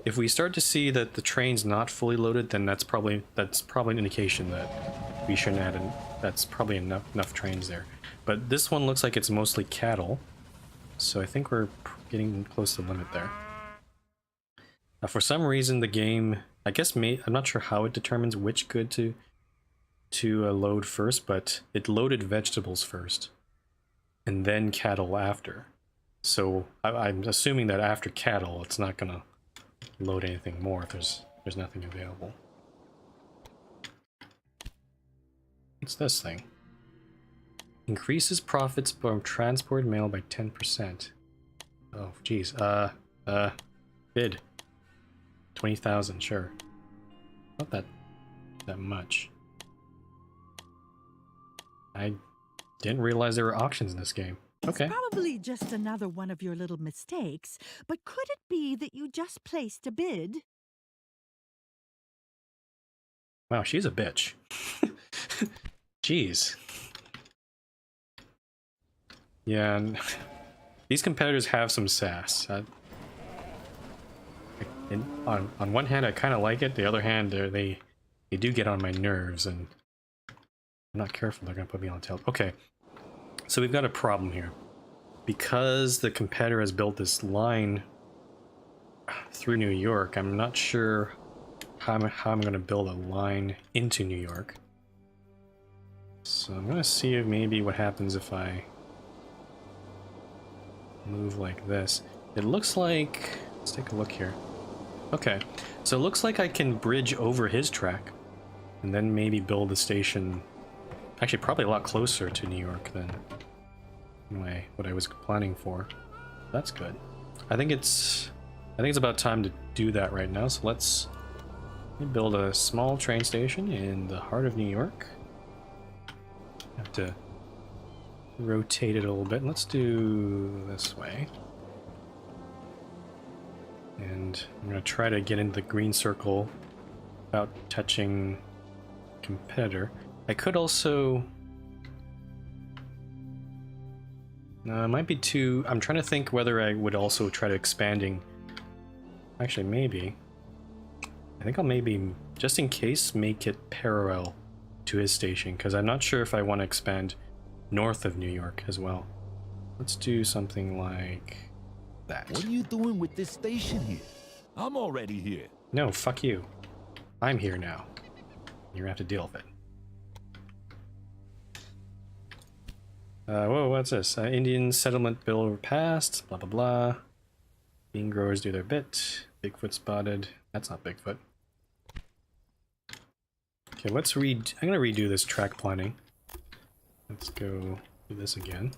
If we start to see that the train's not fully loaded, then that's probably an indication that we shouldn't add in. That's probably enough trains there. But this one looks like it's mostly cattle. So I think we're getting close to the limit there. For some reason, the game, I guess, I'm not sure how it determines which good to load first, but it loaded vegetables first, and then cattle after. So I'm assuming that after cattle, it's not gonna load anything more if there's nothing available. What's this thing? Increases profits from transport mail by 10%. Oh, geez. Bid. 20,000, sure. Not that much. I didn't realize there were auctions in this game. Okay. It's probably just another one of your little mistakes, but could it be that you just placed a bid? Wow, she's a bitch. Jeez. Yeah, and these competitors have some sass. On one hand, I kind of like it. The other hand, they They do get on my nerves, and I'm not careful, they're gonna put me on tail. Okay, so we've got a problem here. Because the competitor has built this line through New York, I'm not sure how I'm gonna build a line into New York. So I'm gonna see if maybe what happens if I move like this. It looks like, let's take a look here. Okay, so it looks like I can bridge over his track and then maybe build a station, actually probably a lot closer to New York than what I was planning for. That's good. I think it's about time to do that right now, so let's build a small train station in the heart of New York. Have to rotate it a little bit. Let's do this way. And I'm going to try to get into the green circle without touching competitor. I could also... No, it might be too... I'm trying to think whether I would also try to expanding... Actually, maybe. I think I'll maybe, just in case, make it parallel to his station, because I'm not sure if I want to expand north of New York as well. Let's do something like that. What are you doing with this station here? I'm already here. No, fuck you. I'm here now. You're gonna have to deal with it. Whoa, what's this? Indian settlement bill passed, blah blah blah. Bean growers do their bit. Bigfoot spotted. That's not Bigfoot. Okay, let's I'm gonna redo this track planning. Let's go do this again.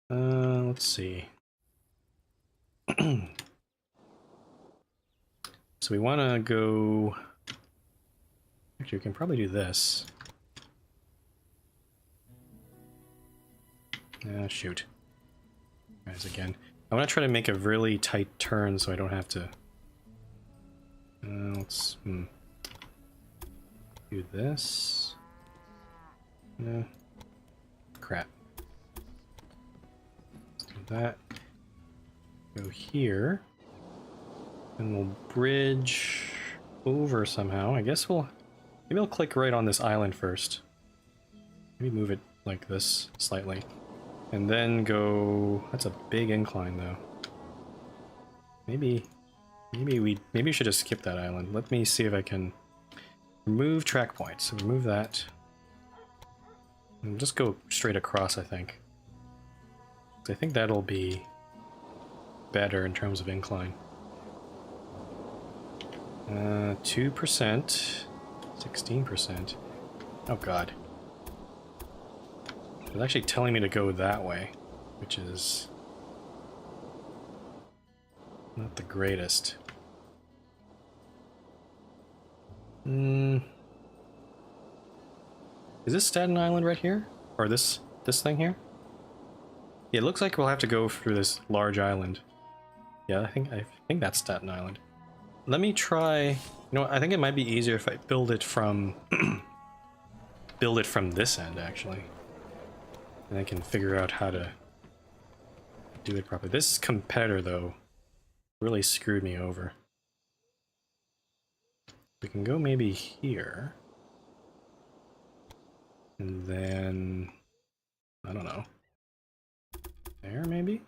Let's see. So we want to go... Actually, we can probably do this. Shoot. Guys, again. I want to try to make a really tight turn so I don't have to... let's... do this. No. Crap. Let's do that. Go here. And we'll bridge over somehow. I guess maybe we'll click right on this island first. Maybe move it like this slightly. And then go... That's a big incline though. Maybe we should just skip that island. Let me see if I can remove track points. So remove that. And just go straight across, I think. I think that'll be better in terms of incline. 2%, 16%. Oh god. It's actually telling me to go that way, which is not the greatest. Is this Staten Island right here? Or this thing here? Yeah, it looks like we'll have to go through this large island. Yeah, I think that's Staten Island. Let me try... You know what, I think it might be easier if I build it from... build it from this end, actually. And I can figure out how to do it properly. This competitor, though, really screwed me over. We can go maybe here. And then... I don't know. There, maybe?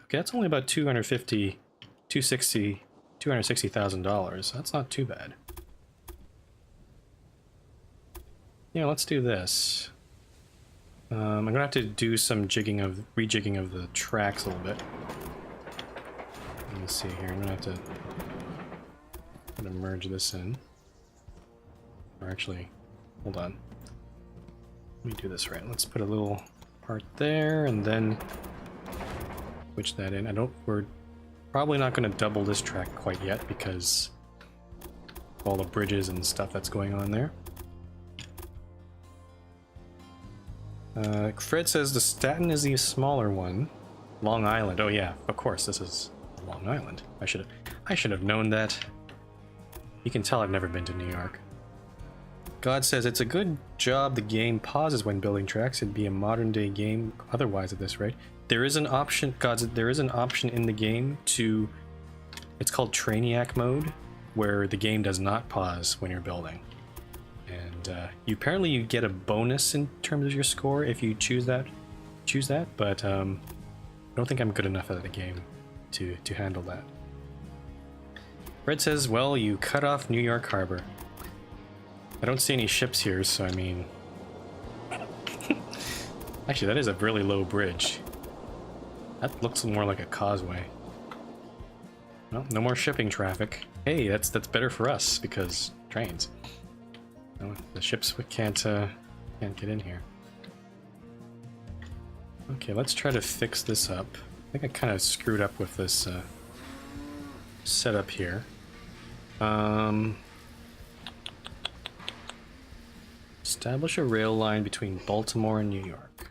Okay, that's only about $260,000. That's not too bad. Yeah, let's do this. I'm gonna have to do some rejigging of the tracks a little bit. Let me see here. I'm gonna have to merge this in. Or actually, hold on. Let me do this right. Let's put a little part there, and then switch that in. We're probably not going to double this track quite yet because of all the bridges and stuff that's going on there. Fred says the Staten is the smaller one. Long Island. Oh yeah, of course, this is Long Island. I should have known that. You can tell I've never been to New York. God says it's a good job the game pauses when building tracks. It'd be a modern day game otherwise at this rate. There is an option, God, there is an option in the game to, it's called Trainiac mode, where the game does not pause when you're building. And you get a bonus in terms of your score if you choose that, but I don't think I'm good enough at the game to handle that. Red says, well, you cut off New York Harbor. I don't see any ships here, so I mean... Actually, that is a really low bridge. That looks more like a causeway. Well, no more shipping traffic. Hey, that's better for us, because trains. No, the ships can't get in here. Okay, let's try to fix this up. I think I kind of screwed up with this setup here. Establish a rail line between Baltimore and New York.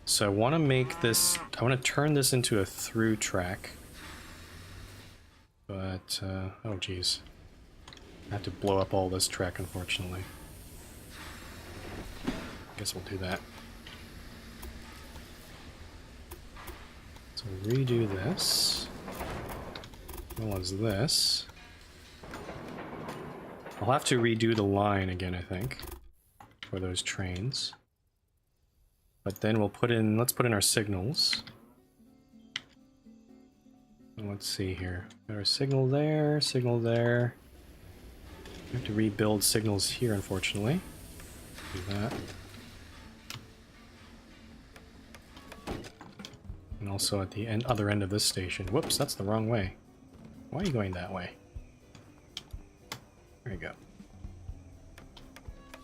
So I want to make this, I want to turn this into a through track. But, oh geez. I have to blow up all this track, unfortunately. Guess we'll do that. So redo this. What was this? I'll have to redo the line again, I think, for those trains. But then we'll put in, let's put in our signals. Let's see here. Got our signal there, signal there. We have to rebuild signals here, unfortunately. Do that. And also at the other end of this station. Whoops, that's the wrong way. Why are you going that way? There you go.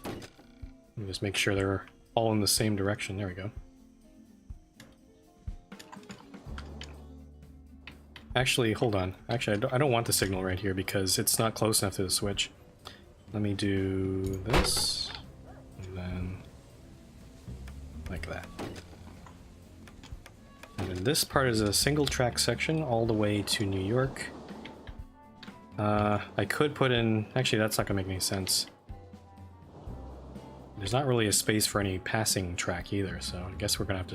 Let me just make sure they're all in the same direction. There we go. Actually, hold on. Actually, I don't want the signal right here because it's not close enough to the switch. Let me do this, and then like that. And then this part is a single track section all the way to New York. I could put in... Actually, that's not gonna make any sense. There's not really a space for any passing track either, so I guess we're gonna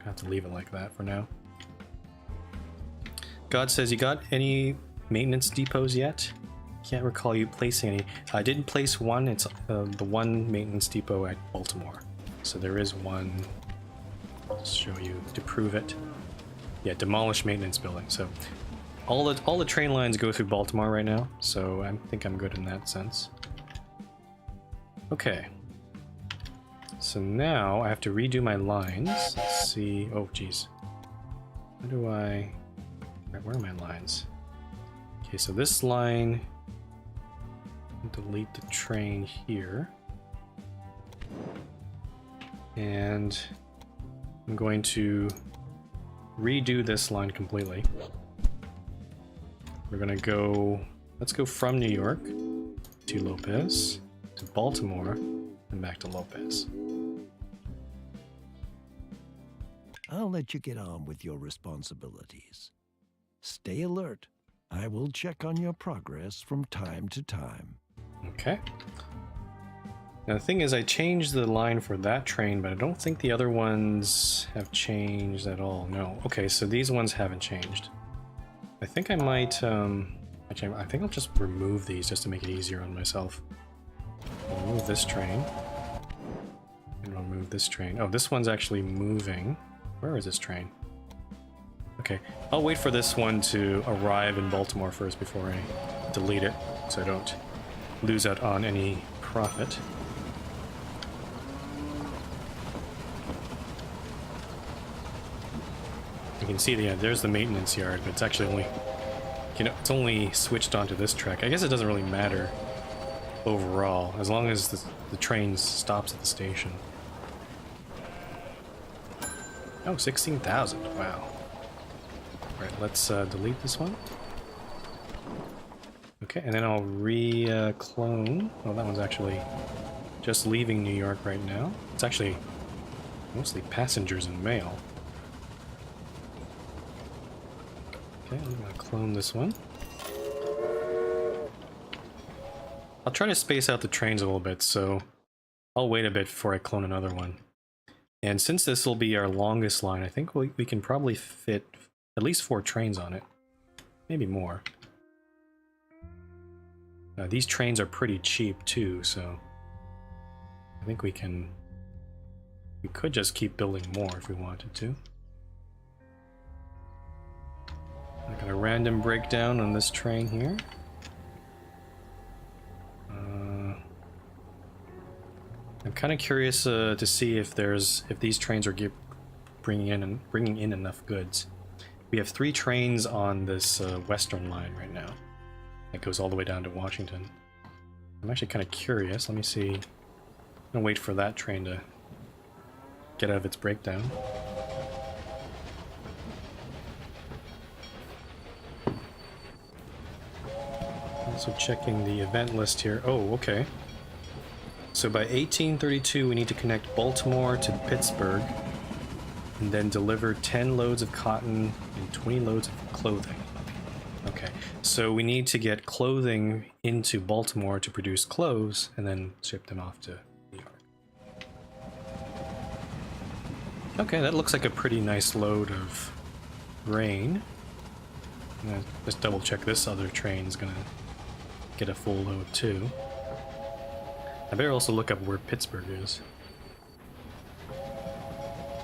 have to leave it like that for now. God says, you got any maintenance depots yet? Can't recall you placing any. I didn't place one. It's the one maintenance depot at Baltimore. So there is one. I'll show you to prove it. Yeah, demolish maintenance building. So all the train lines go through Baltimore right now. So I think I'm good in that sense. Okay. So now I have to redo my lines. Let's see. Oh, geez. How do I... Where are my lines? Okay, so this line, delete the train here. And I'm going to redo this line completely. We're gonna go, let's go from New York to Lopez, to Baltimore, and back to Lopez. I'll let you get on with your responsibilities. Stay alert. I will check on your progress from time to time. Okay. Now the thing is, I changed the line for that train, but I don't think the other ones have changed at all. No. Okay, so these ones haven't changed. I think I might, actually, I think I'll just remove these just to make it easier on myself. I'll remove this train. And I'll move this train. Oh, this one's actually moving. Where is this train? Okay, I'll wait for this one to arrive in Baltimore first before I delete it, so I don't lose out on any profit. You can see there's the maintenance yard, but it's actually only, it's only switched onto this track. I guess it doesn't really matter overall, as long as the train stops at the station. Oh, 16,000, wow. Alright, let's delete this one. Okay, and then I'll clone. Oh, that one's actually just leaving New York right now. It's actually mostly passengers and mail. Okay, I'm gonna clone this one. I'll try to space out the trains a little bit, so I'll wait a bit before I clone another one. And since this will be our longest line, I think we can probably fit at least 4 trains on it. Maybe more. These trains are pretty cheap too, so I think we could just keep building more if we wanted to. I got a random breakdown on this train here. I'm kind of curious to see if these trains are bringing in enough goods. We have 3 trains on this western line right now. It goes all the way down to Washington. I'm actually kind of curious. Let me see. I'm gonna wait for that train to get out of its breakdown. Also checking the event list here. Oh, okay. So by 1832 we need to connect Baltimore to Pittsburgh and then deliver 10 loads of cotton and 20 loads of clothing. Okay, so we need to get clothing into Baltimore to produce clothes and then ship them off to New York. Okay, that looks like a pretty nice load of grain. I'm gonna just double check this other train's gonna get a full load too. I better also look up where Pittsburgh is.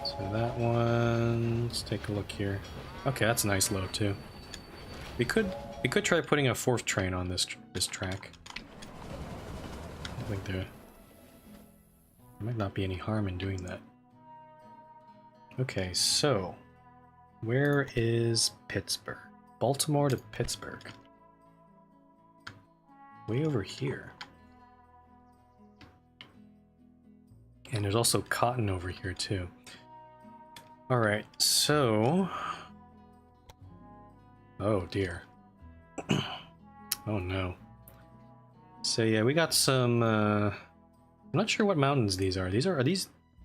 So that one, let's take a look here. Okay, that's a nice load too. We could try putting a 4th train on this track. I think there might not be any harm in doing that. Okay, so where is Pittsburgh? Baltimore to Pittsburgh. Way over here. And there's also cotton over here too. Alright, so... Oh dear. Oh no. So yeah, we got some, I'm not sure what mountains these are. These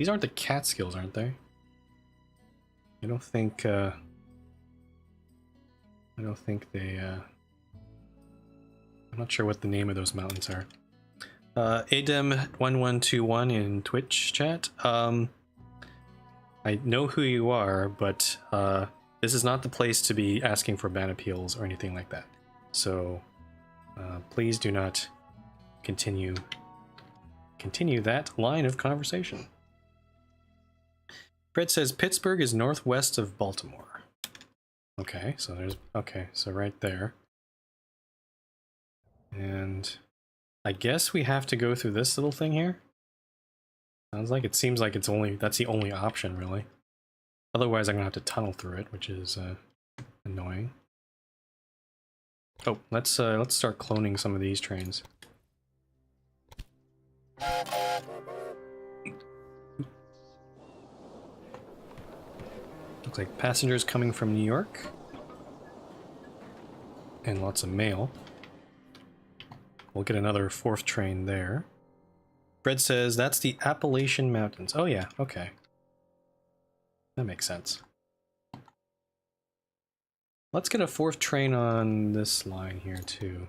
aren't the Catskills, aren't they? I don't think they, I'm not sure what the name of those mountains are. Adem1121 in Twitch chat. I know who you are, but this is not the place to be asking for ban appeals or anything like that. So please do not continue that line of conversation. Fred says Pittsburgh is northwest of Baltimore. Okay, so so right there. And I guess we have to go through this little thing here. Seems like that's the only option really. Otherwise I'm gonna have to tunnel through it, which is annoying. Oh, let's start cloning some of these trains. Looks like passengers coming from New York. And lots of mail. We'll get another 4th train there. Fred says that's the Appalachian Mountains. Oh yeah, okay. That makes sense. Let's get a 4th train on this line here too.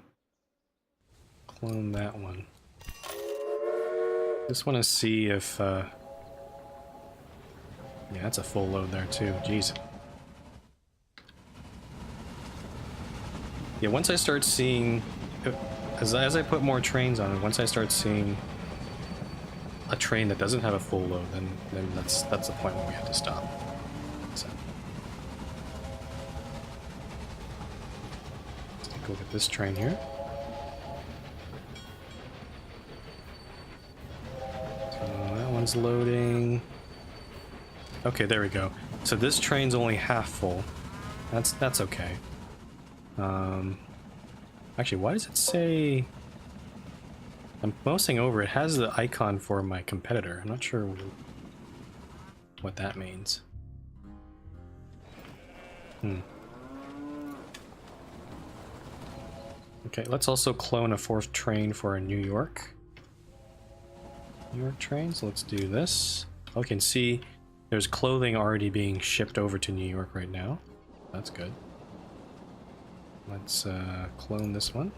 Clone that one. Just want to see if yeah, that's a full load there too. Jeez. Yeah, once I start seeing, as I put more trains on it, once I start seeing a train that doesn't have a full load, then that's the point where we have to stop. So let's take a look at this train here. So that one's loading. Okay, there we go. So this train's only half full. That's okay. Actually, why does it say... I'm mousing over, it has the icon for my competitor. I'm not sure what that means. Okay, let's also clone a 4th train for a New York train, so let's do this. Oh, you can see there's clothing already being shipped over to New York right now. That's good. Let's clone this one.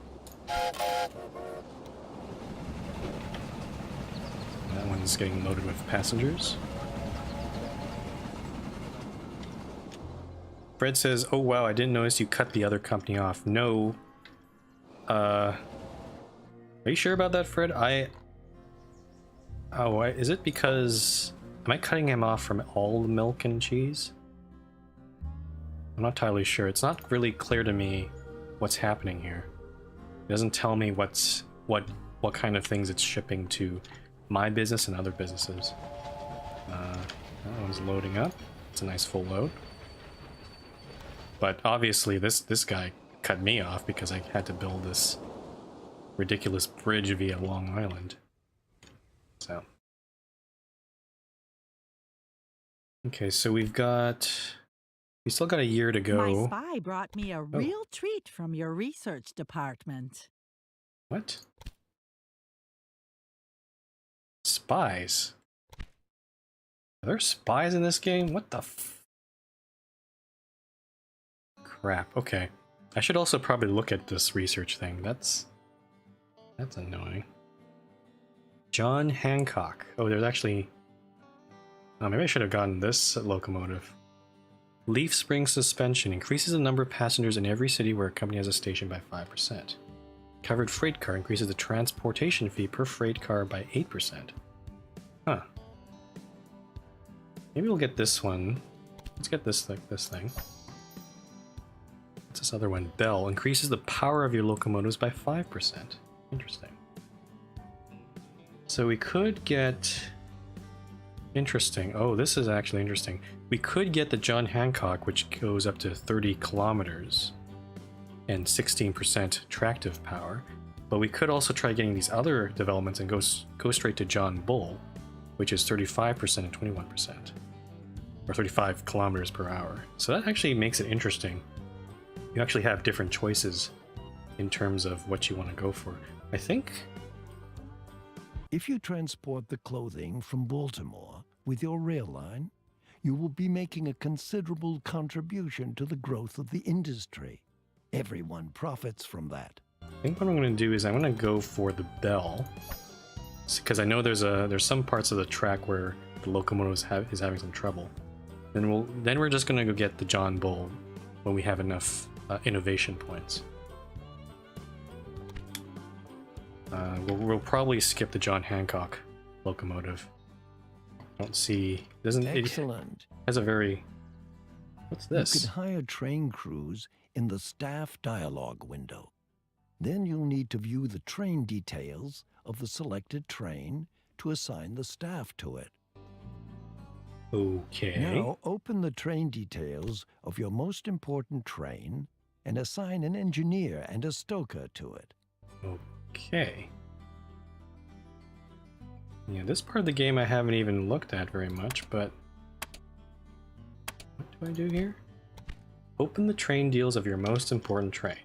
That one's getting loaded with passengers. Fred says, oh wow, I didn't notice you cut the other company off. No, Are you sure about that, Fred? Oh, is it because... Am I cutting him off from all the milk and cheese? I'm not entirely sure. It's not really clear to me what's happening here. It doesn't tell me what kind of things it's shipping to my business and other businesses. That one's loading up. It's a nice full load. But obviously this guy cut me off because I had to build this ridiculous bridge via Long Island. So. Okay, so we still got a year to go. My spy brought me a real treat from your research department. What? Spies? Are there spies in this game? What the crap. Okay. I should also probably look at this research thing. That's annoying. John Hancock. Oh, there's actually... Oh, maybe I should have gotten this locomotive. Leaf spring suspension increases the number of passengers in every city where a company has a station by 5%. Covered freight car increases the transportation fee per freight car by 8%. Huh. Maybe we'll get this one. Let's get this thing. What's this other one? Bell increases the power of your locomotives by 5%. Interesting. So we could get... Interesting. Oh, this is actually interesting. We could get the John Hancock, which goes up to 30 kilometers and 16% tractive power. But we could also try getting these other developments and go straight to John Bull, which is 35% and 21%. Or 35 kilometers per hour. So that actually makes it interesting. You actually have different choices in terms of what you want to go for. I think... If you transport the clothing from Baltimore with your rail line, you will be making a considerable contribution to the growth of the industry. Everyone profits from that. I think what I'm going to do is I'm going to go for the Bell, because I know there's some parts of the track where the locomotive is having some trouble. Then we're just going to go get the John Bull when we have enough innovation points. We'll probably skip the John Hancock locomotive. Don't see... Excellent. It has a very... What's this? You could hire train crews in the staff dialogue window. Then you'll need to view the train details of the selected train to assign the staff to it. Okay. Now open the train details of your most important train and assign an engineer and a stoker to it. Okay. Yeah, this part of the game I haven't even looked at very much, but... What do I do here? Open the train deals of your most important train.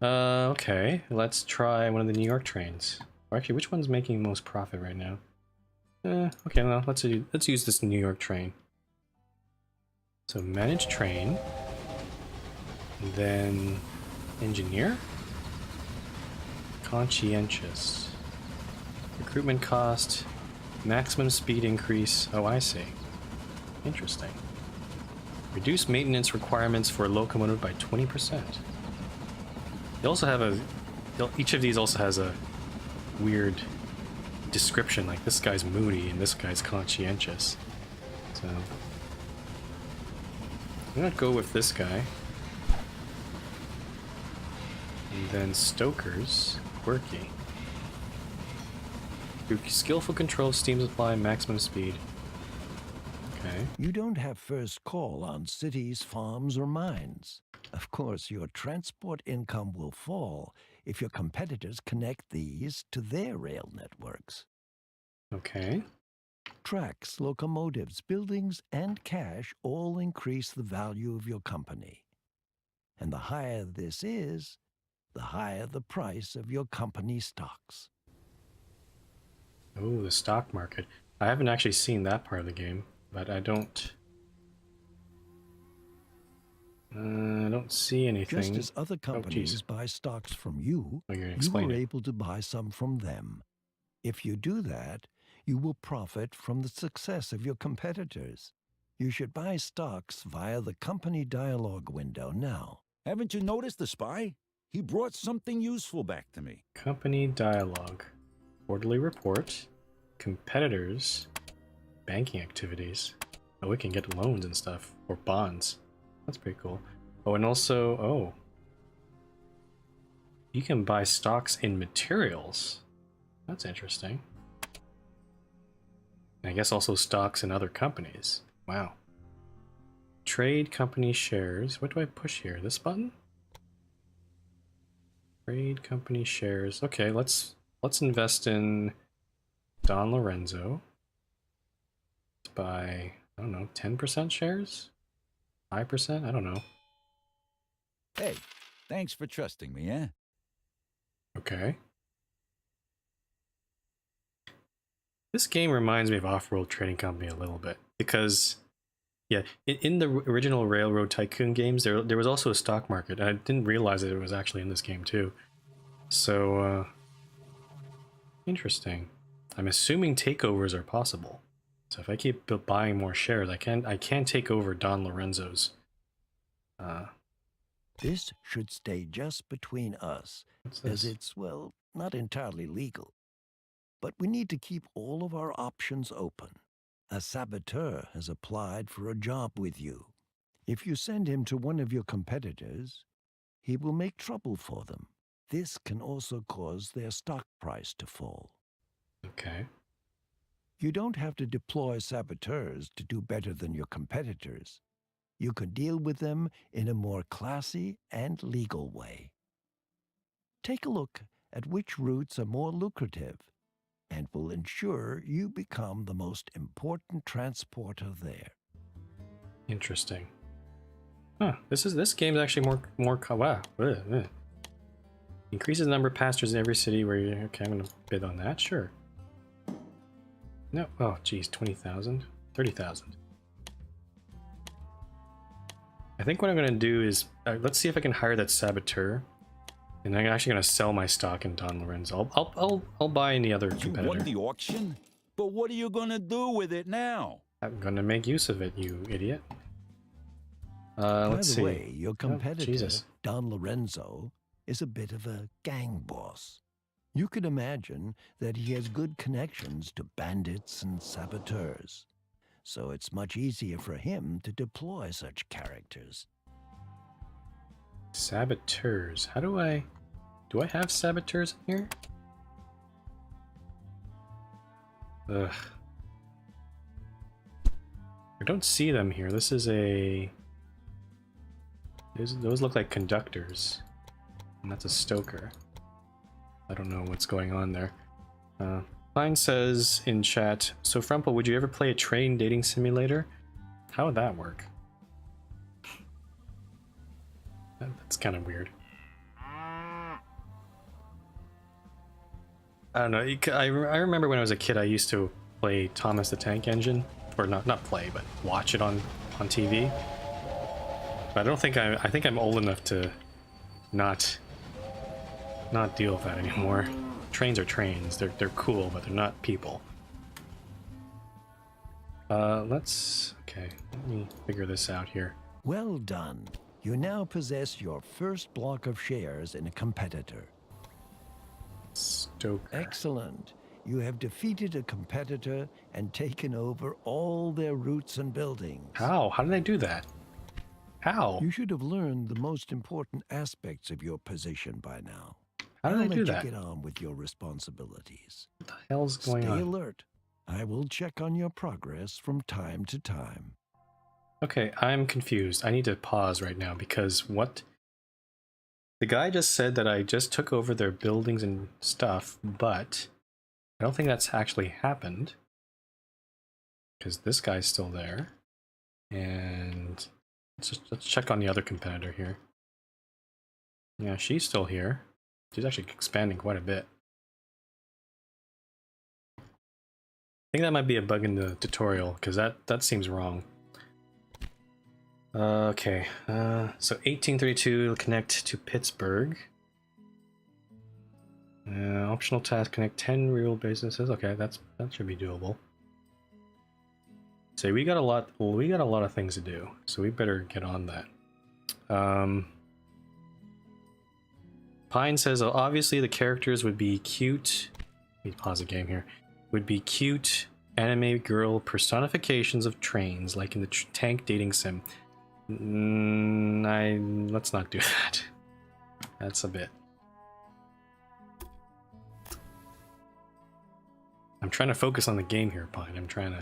Okay. Let's try one of the New York trains. Or actually, which one's making most profit right now? Okay, well, let's use this New York train. So manage train. And then engineer? Conscientious. Recruitment cost. Maximum speed increase. Oh, I see. Interesting. Reduce maintenance requirements for a locomotive by 20%. They also have each of these also has a weird description, like this guy's moody and this guy's conscientious. So I'm gonna go with this guy. And then Stoker's quirky. Through skillful control of steam supply, maximum speed. Okay. You don't have first call on cities, farms, or mines. Of course, your transport income will fall if your competitors connect these to their rail networks. Okay. Tracks, locomotives, buildings, and cash all increase the value of your company. And the higher this is, the higher the price of your company stocks. Oh, the stock market. I haven't actually seen that part of the game, but I don't see anything. Just as other companies buy stocks from you, you are able to buy some from them. If you do that, you will profit from the success of your competitors. You should buy stocks via the company dialogue window now. Haven't you noticed the spy? He brought something useful back to me. Company dialogue. Quarterly report. Competitors. Banking activities. Oh, we can get loans and stuff. Or bonds. That's pretty cool. Oh, and also... Oh. You can buy stocks in materials. That's interesting. And I guess also stocks in other companies. Wow. Trade company shares. What do I push here? This button? Trade company shares. Okay, let's invest in Don Lorenzo. Let's buy, I don't know, 10% shares? 5%? I don't know. Hey, thanks for trusting me, eh? Okay. This game reminds me of Off-World Trading Company a little bit because, yeah, in the original Railroad Tycoon games, there was also a stock market. And I didn't realize that it was actually in this game too. So, interesting. I'm assuming takeovers are possible. So if I keep buying more shares, I can take over Don Lorenzo's. This should stay just between us, What's this? as it's, well, not entirely legal. But we need to keep all of our options open. A saboteur has applied for a job with you. If you send him to one of your competitors, he will make trouble for them. This can also cause their stock price to fall. Okay. You don't have to deploy saboteurs to do better than your competitors. You can deal with them in a more classy and legal way. Take a look at which routes are more lucrative and will ensure you become the most important transporter there. Interesting. Huh. This game is actually more wow. Increases the number of passengers in every city where you... Okay, I'm gonna bid on that. Sure. No. Oh, geez, 20,000, 30,000. I think what I'm gonna do is let's see if I can hire that saboteur, and I'm actually gonna sell my stock in Don Lorenzo. I'll buy any other You competitor. won the auction? But what are you gonna do with it now? I'm gonna make use of it, you idiot. By Let's the see. way, your competitor, Jesus. Don Lorenzo, is a bit of a gang boss. You can imagine that he has good connections to bandits and saboteurs. So it's much easier for him to deploy such characters. Saboteurs. How do I have saboteurs in here? Ugh. I don't see them here. This is a... Those look like conductors. And that's a stoker. I don't know what's going on there. Klein says in chat, so Frumple, would you ever play a train dating simulator? How would that work? That's kind of weird. I don't know. I remember when I was a kid, I used to play Thomas the Tank Engine, or not play, but watch it on TV. But I don't think I think I'm old enough to not deal with that anymore. Trains are trains. They're cool, but they're not people. Okay, let me figure this out here. Well done. You now possess your first block of shares in a competitor. Stoker. Excellent. You have defeated a competitor and taken over all their routes and buildings. How? How did I do that? How? You should have learned the most important aspects of your position by now. How did I do I'll that? let you get on with your responsibilities. What the hell's going Stay on? alert. I will check on your progress from time to time. Okay, I'm confused. I need to pause right now because what? The guy just said that I just took over their buildings and stuff, but I don't think that's actually happened because this guy's still there. And let's check on the other competitor here. Yeah, she's still here. She's actually expanding quite a bit. I think that might be a bug in the tutorial because that seems wrong. Okay, so 1832 connect to Pittsburgh. Optional task: connect 10 real businesses. Okay, that should be doable. So we got a lot of things to do, so we better get on that. Pine says, obviously the characters would be cute. Let me pause the game here. Would be cute anime girl personifications of trains, like in the tank dating sim. Let's not do that. That's a bit. I'm trying to focus on the game here, Pine. I'm trying to.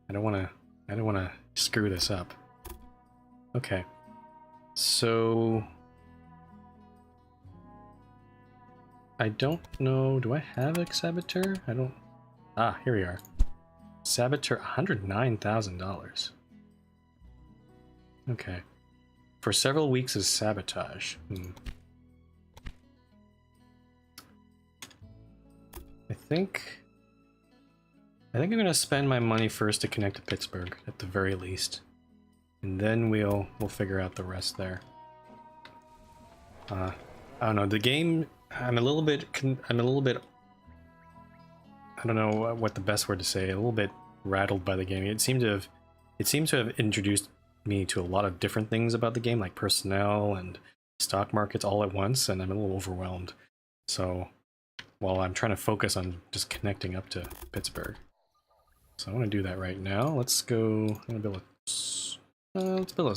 I don't want to screw this up. Okay. So I don't know. Do I have a saboteur? I don't. Ah, here we are. Saboteur, $109,000. Okay. For several weeks is sabotage. I think I'm gonna spend my money first to connect to Pittsburgh at the very least, and then we'll figure out the rest there. I don't know. The game. I'm a little bit. I don't know what the best word to say. A little bit rattled by the game. It seemed to have introduced me to a lot of different things about the game, like personnel and stock markets all at once, and I'm a little overwhelmed. So while I'm trying to focus on just connecting up to Pittsburgh, so I want to do that right now. Let's go. I'm gonna let's build a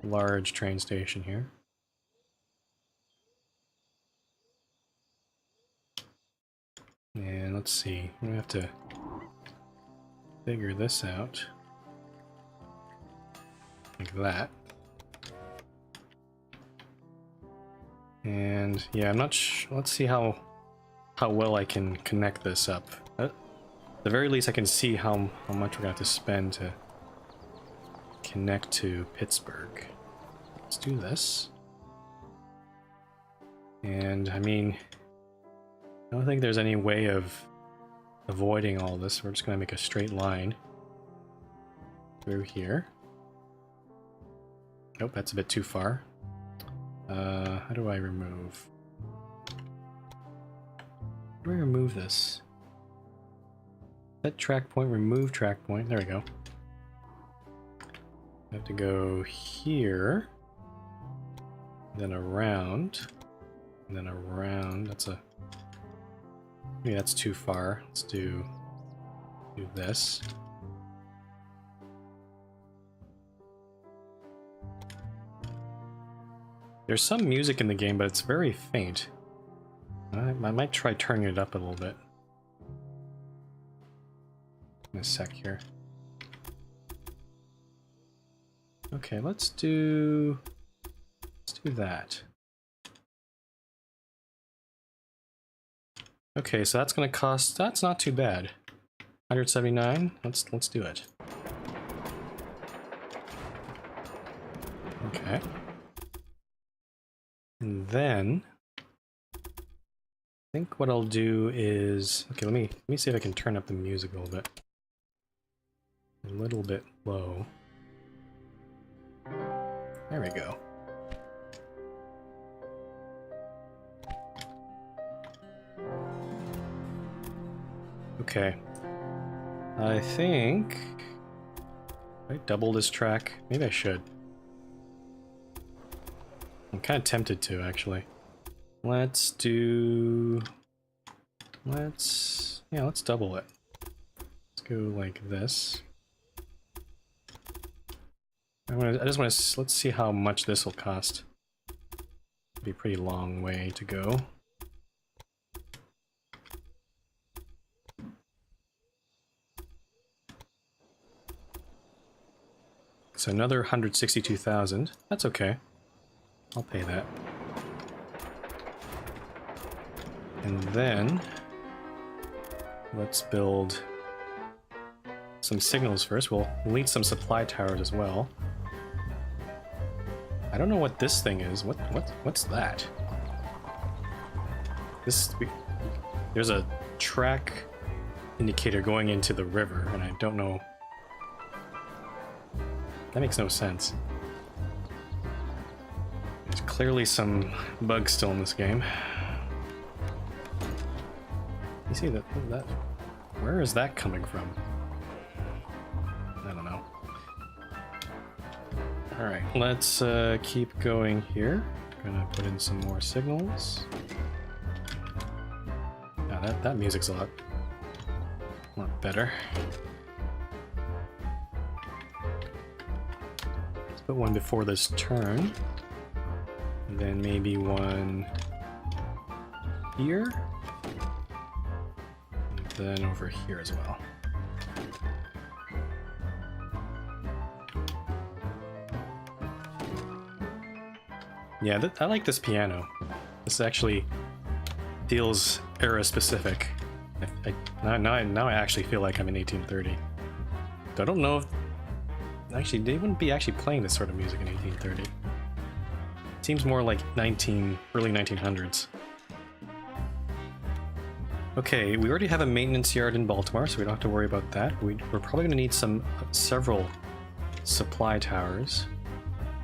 large train station here. And let's see. I'm gonna have to figure this out. Like that. And yeah, I'm not let's see how well I can connect this up. At the very least I can see how much we're gonna have to spend to connect to Pittsburgh. Let's do this. And I mean, I don't think there's any way of avoiding all this. We're just gonna make a straight line through here. Nope, that's a bit too far. How do I remove? How do I remove this? Set track point, remove track point. There we go. I have to go here, then around, and then around. Maybe that's too far. Let's do this. There's some music in the game, but it's very faint. I might try turning it up a little bit. In a sec here. Okay, let's do that. Okay, so that's gonna cost. That's not too bad. 179. Let's do it. Okay. And then I think what I'll do is, okay, let me see if I can turn up the music a little bit. A little bit low. There we go. Okay. I think I double this track. Maybe I should. I'm kind of tempted to, actually. Let's double it. Let's go like this. Let's see how much this will cost. It'll be a pretty long way to go. So another 162,000. That's okay. I'll pay that. And then let's build some signals first. We'll need some supply towers as well. I don't know what this thing is. What's that? There's a track indicator going into the river, and I don't know. That makes no sense. There's clearly some bugs still in this game. You see that? Where is that coming from? I don't know. Alright, let's keep going here. gonna put in some more signals. Yeah, that music's a lot better. Let's put one before this turn. And then maybe one here. And then over here as well. Yeah, I like this piano. This actually feels era specific. Now I actually feel like I'm in 1830. I don't know if... Actually, they wouldn't be actually playing this sort of music in 1830. It seems more like early 1900s. Okay, we already have a maintenance yard in Baltimore, so we don't have to worry about that. We're probably going to need several supply towers.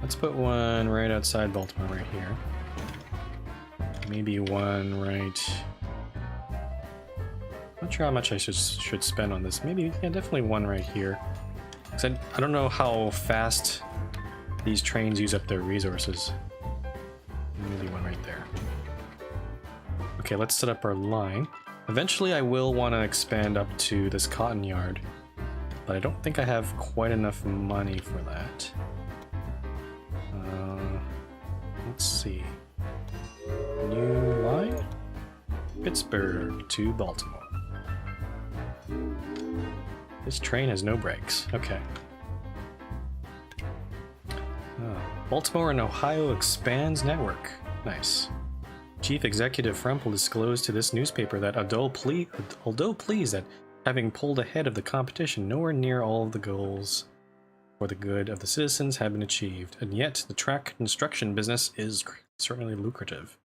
Let's put one right outside Baltimore right here. Maybe one right... Not sure how much I should spend on this. Maybe, yeah, definitely one right here. Because I don't know how fast these trains use up their resources. Maybe one right there. Okay, let's set up our line. Eventually I will want to expand up to this cotton yard, but I don't think I have quite enough money for that. Let's see. New line? Pittsburgh to Baltimore. This train has no brakes. Okay. Baltimore and Ohio expands network. Nice. Chief Executive Frump will disclose to this newspaper that although pleased that having pulled ahead of the competition, nowhere near all of the goals for the good of the citizens have been achieved, and yet the track construction business is certainly lucrative.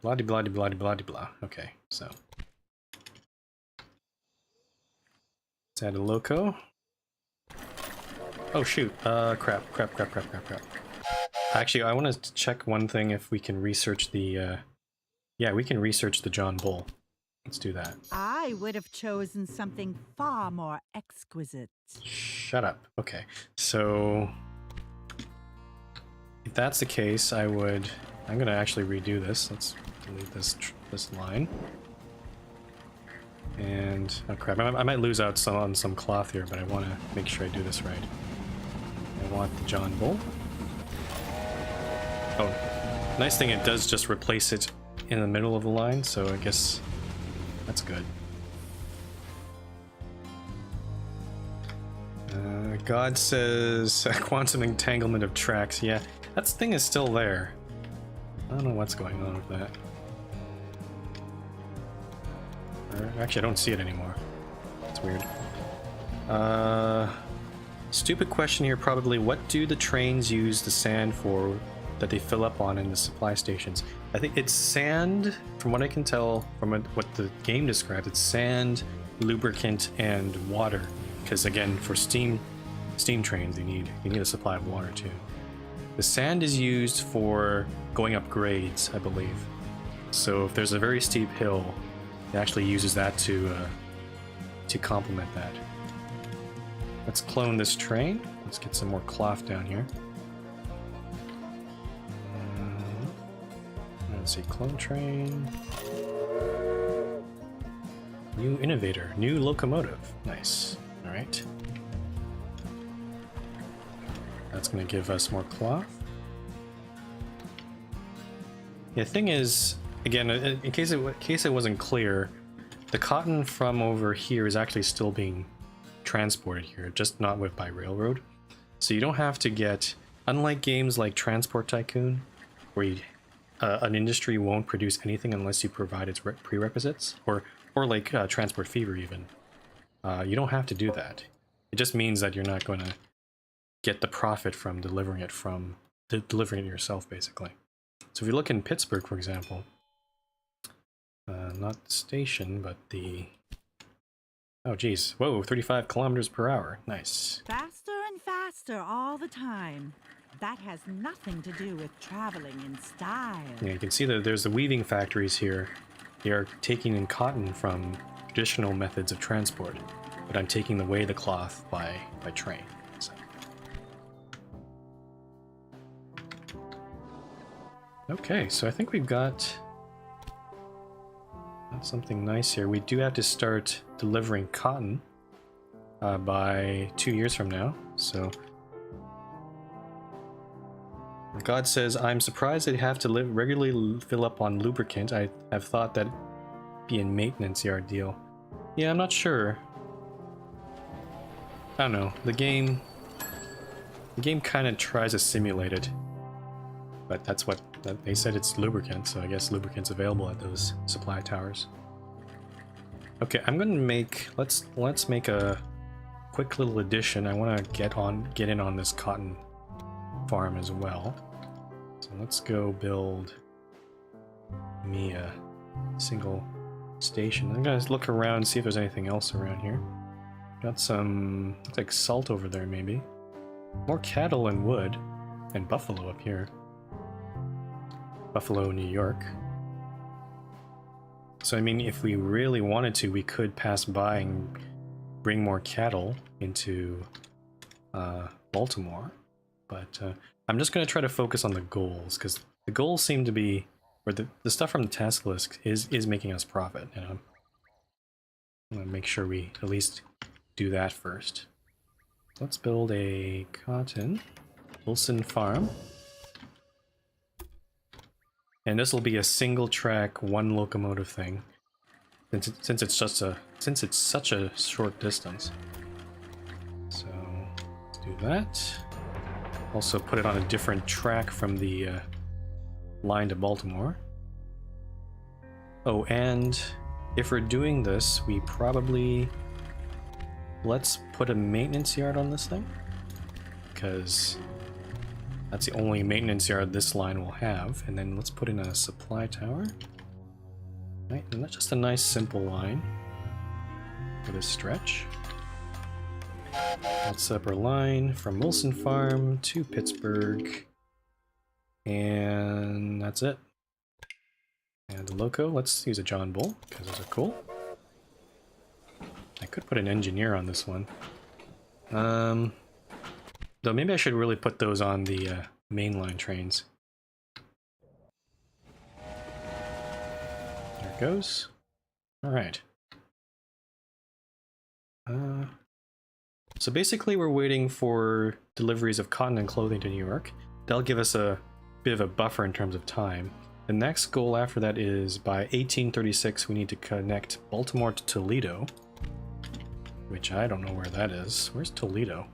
Blah de blah de blah de blah de blah. Okay, so let's add a loco. Oh shoot! Crap. Actually, I want to check one thing if we can research the. Yeah, we can research the John Bull. Let's do that. I would have chosen something far more exquisite. Shut up. Okay, so if that's the case, I'm gonna actually redo this. Let's delete this line. And oh crap, I might lose out on some cloth here, but I want to make sure I do this right. I want the John Bull. Oh, nice thing, it does just replace it in the middle of the line, so I guess that's good. God says quantum entanglement of tracks. Yeah, that thing is still there. I don't know what's going on with that. Actually, I don't see it anymore. That's weird. Stupid question here, probably. What do the trains use the sand for that they fill up on in the supply stations? I think it's sand, from what I can tell from what the game described. It's sand, lubricant, and water. Because again, for steam trains, you need a supply of water too. The sand is used for going up grades, I believe. So if there's a very steep hill, it actually uses that to complement that. Let's clone this train. Let's get some more cloth down here. Let's see, clone train. New innovator, new locomotive. Nice. All right. That's going to give us more cloth. The thing is, again, in case it wasn't clear, the cotton from over here is actually still being transported here, just not by railroad. So you don't have to get, unlike games like Transport Tycoon, where an industry won't produce anything unless you provide its prerequisites, or like Transport Fever even. You don't have to do that. It just means that you're not going to get the profit from delivering it yourself, basically. So if you look in Pittsburgh, for example, not the station, but the... Oh geez, whoa, 35 kilometers per hour. Nice. Faster and faster all the time. That has nothing to do with traveling in style. Yeah, you can see that there's the weaving factories here. They are taking in cotton from traditional methods of transport, but I'm taking away the cloth by train. So. Okay, so I think we've got something nice here. We do have to start delivering cotton by 2 years from now, so... God says, I'm surprised they have to regularly fill up on lubricant. I have thought that'd be a maintenance yard deal. Yeah, I'm not sure. I don't know. The game kind of tries to simulate it. But that's what... They said it's lubricant, so I guess lubricant's available at those supply towers. Okay, I'm gonna make... Let's make a quick little addition. I want to get in on this cotton farm as well. So let's go build me a single station. I'm gonna look around and see if there's anything else around here. Got some, looks like salt over there maybe. More cattle and wood. And buffalo up here. Buffalo, New York. So I mean, if we really wanted to, we could pass by and bring more cattle into Baltimore. But I'm just going to try to focus on the goals, because the goals seem to be, or the stuff from the task list is making us profit, you know? I'm going to make sure we at least do that first. Let's build a cotton Wilson farm. And this will be a single track, one locomotive thing. Since it's such a short distance. So let's do that. Also put it on a different track from the line to Baltimore. Oh, and if we're doing this, we probably... Let's put a maintenance yard on this thing. Because that's the only maintenance yard this line will have. And then let's put in a supply tower. Right, and that's just a nice simple line for this stretch. Let's set up our line from Wilson Farm to Pittsburgh. And that's it. And the loco, let's use a John Bull, because those are cool. I could put an engineer on this one. Though maybe I should really put those on the mainline trains. There it goes. Alright. So basically we're waiting for deliveries of cotton and clothing to New York. That'll give us a bit of a buffer in terms of time. The next goal after that is by 1836 we need to connect Baltimore to Toledo. Which I don't know where that is. Where's Toledo?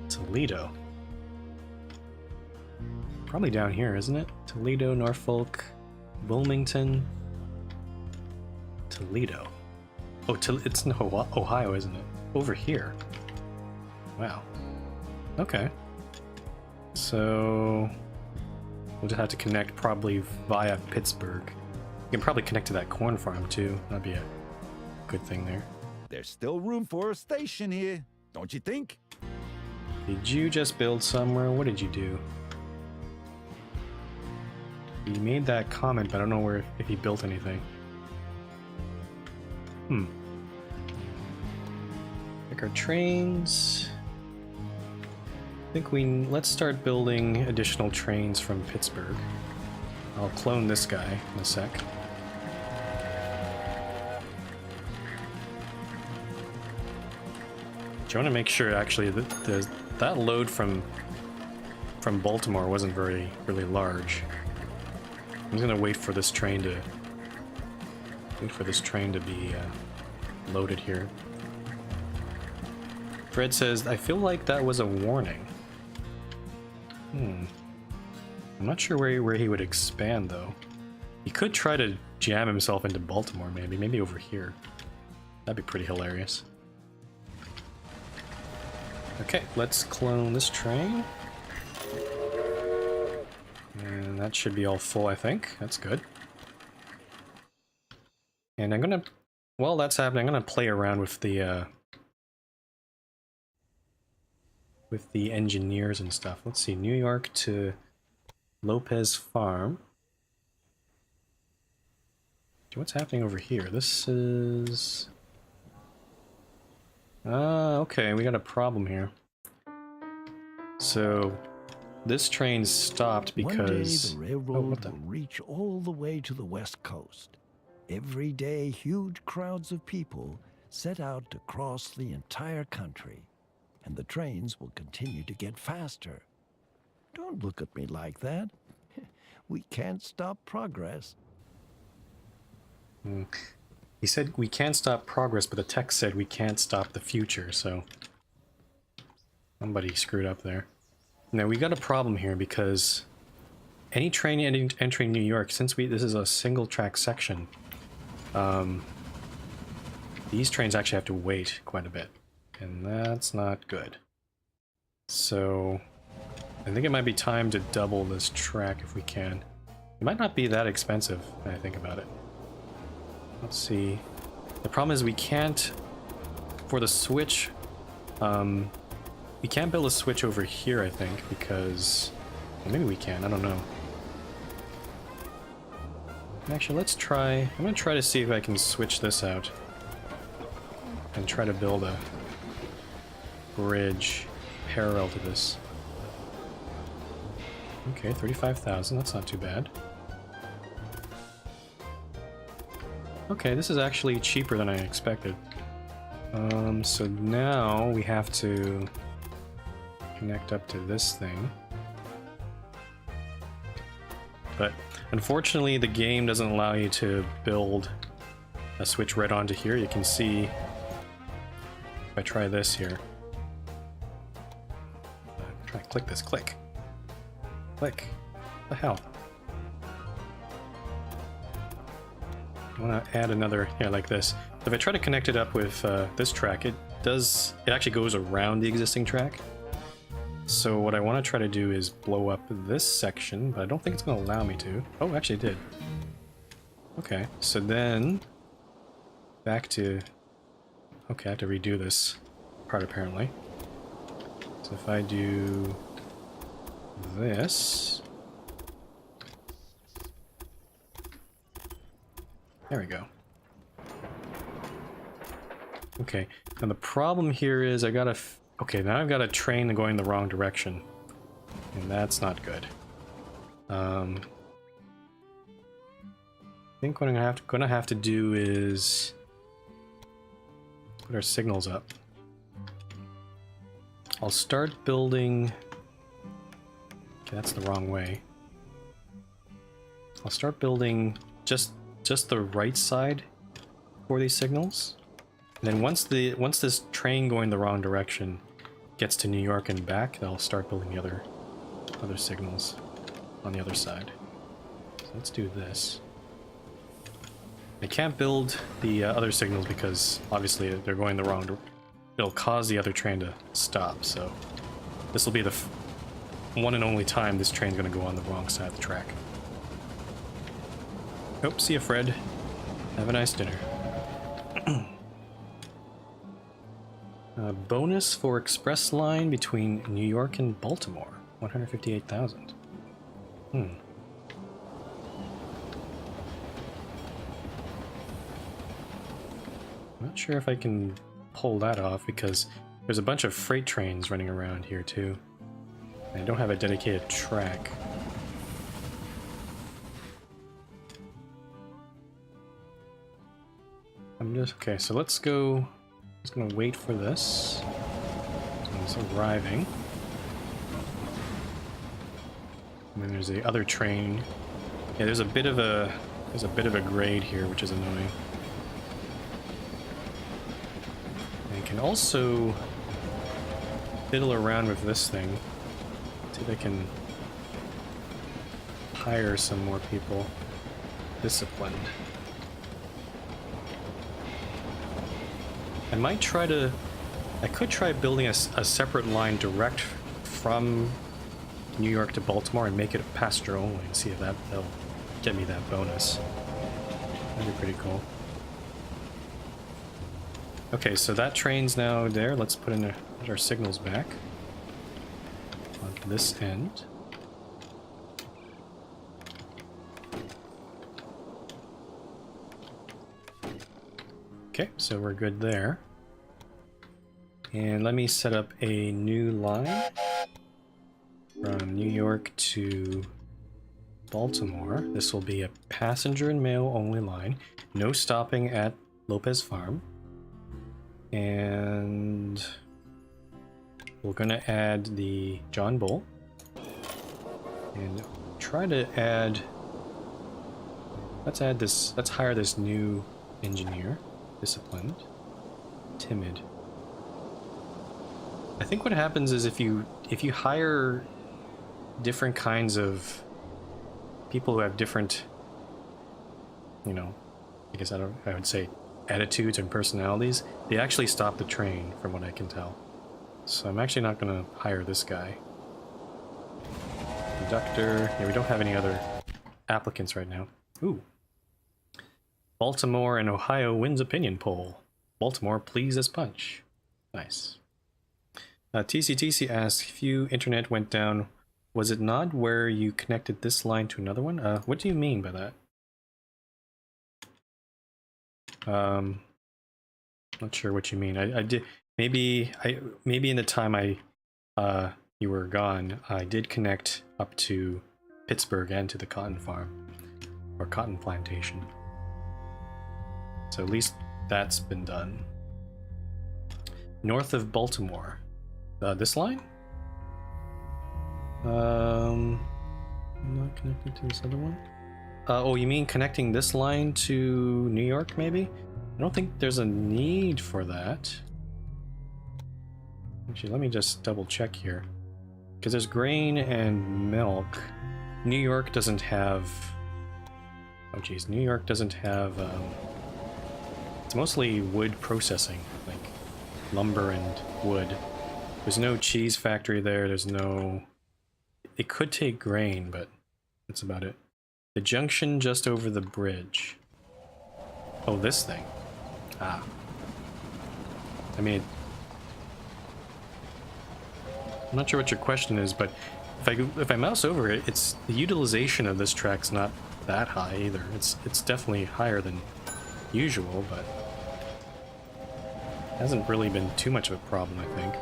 Toledo. Probably down here, isn't it? Toledo, Norfolk, Wilmington, Toledo. Oh, it's in Ohio, isn't it? Over here. Wow. Okay. So we'll just have to connect probably via Pittsburgh. You can probably connect to that corn farm too. That'd be a good thing there. There's still room for a station here, don't you think? Did you just build somewhere? What did you do? He made that comment, but I don't know if he built anything. Like our trains. I think let's start building additional trains from Pittsburgh. I'll clone this guy in a sec. Do you want to make sure actually that that load from Baltimore wasn't really large. I'm just gonna wait for this train to be loaded here. Fred says, I feel like that was a warning. I'm not sure where he would expand though. He could try to jam himself into Baltimore maybe over here. That'd be pretty hilarious. Okay, let's clone this train. And that should be all full, I think. That's good. And I'm gonna, while that's happening, I'm gonna play around with the engineers and stuff. Let's see, New York to Lopez Farm. What's happening over here? This is... okay, we got a problem here. So, this train stopped because... One day, the railroad will reach all the way to the West Coast. Every day, huge crowds of people set out to cross the entire country, and the trains will continue to get faster. Don't look at me like that. We can't stop progress. He said we can't stop progress, but the text said we can't stop the future, so... Somebody screwed up there. Now, we got a problem here because any train entering New York, since this is a single-track section, these trains actually have to wait quite a bit, and that's not good. So, I think it might be time to double this track if we can. It might not be that expensive, when I think about it. Let's see. The problem is we can't, for the switch, we can't build a switch over here, I think, because... Well, maybe we can, I don't know. Actually, let's try... I'm gonna try to see if I can switch this out. And try to build a bridge parallel to this. Okay, 35,000, that's not too bad. Okay, this is actually cheaper than I expected. So now we have to connect up to this thing. But unfortunately, the game doesn't allow you to build a switch right onto here. You can see if I try this here. Try to click this. Click. Click. What the hell? I want to add another, yeah, like this. If I try to connect it up with this track, it actually goes around the existing track. So what I want to try to do is blow up this section, but I don't think it's going to allow me to. Oh, actually it did. Okay, so then back to... Okay, I have to redo this part apparently. So if I do this... There we go. Okay, and the problem here is I gotta... Okay, now I've got a train going the wrong direction. And that's not good. I think what I'm gonna have to do is put our signals up. I'll start building... Okay, that's the wrong way. I'll start building just the right side for these signals. And then once this train going the wrong direction gets to New York and back, they'll start building the other signals on the other side. So let's do this. I can't build the other signals because obviously they're going the wrong direction. It'll cause the other train to stop, so this will be the one and only time this train's going to go on the wrong side of the track. Oh, see ya, Fred. Have a nice dinner. Bonus for express line between New York and Baltimore. 158,000. Not sure if I can pull that off because there's a bunch of freight trains running around here too. I don't have a dedicated track. Okay, so let's go. I'm just gonna wait for this. It's arriving. And then there's the other train. Yeah, there's a bit of a grade here, which is annoying. And I can also fiddle around with this thing. See if I can hire some more people. Disciplined. I could try building a separate line direct from New York to Baltimore and make it a passenger only and see if that'll get me that bonus. That'd be pretty cool. Okay, so that train's now there. Let's put our signals back on this end. Okay, so we're good there. And let me set up a new line from New York to Baltimore. This will be a passenger and mail only line. No stopping at Lopez Farm. And we're gonna add the John Bull. And try to add... Let's hire this new engineer. Disciplined. Timid. I think what happens is if you hire different kinds of people who have different, you know, I guess I would say attitudes and personalities, they actually stop the train from what I can tell. So I'm actually not gonna hire this guy. Conductor. Yeah, we don't have any other applicants right now. Ooh. Baltimore and Ohio wins opinion poll. Baltimore pleased as punch. Nice. TCTC asks, if your internet went down, was it not where you connected this line to another one? What do you mean by that? Not sure what you mean. I did maybe in the time you were gone, I did connect up to Pittsburgh and to the cotton farm or cotton plantation. So at least that's been done. North of Baltimore. This line? I'm not connected to this other one. Oh, you mean connecting this line to New York, maybe? I don't think there's a need for that. Actually, let me just double check here. Because there's grain and milk. New York doesn't have... Oh geez, New York doesn't have... It's mostly wood processing, like lumber and wood. There's no cheese factory there, there's no... It could take grain, but that's about it. The junction just over the bridge. Oh, this thing. Ah. I mean... I'm not sure what your question is, but if I mouse over it, it's the utilization of this track's not that high either. It's definitely higher than usual, but hasn't really been too much of a problem, I think.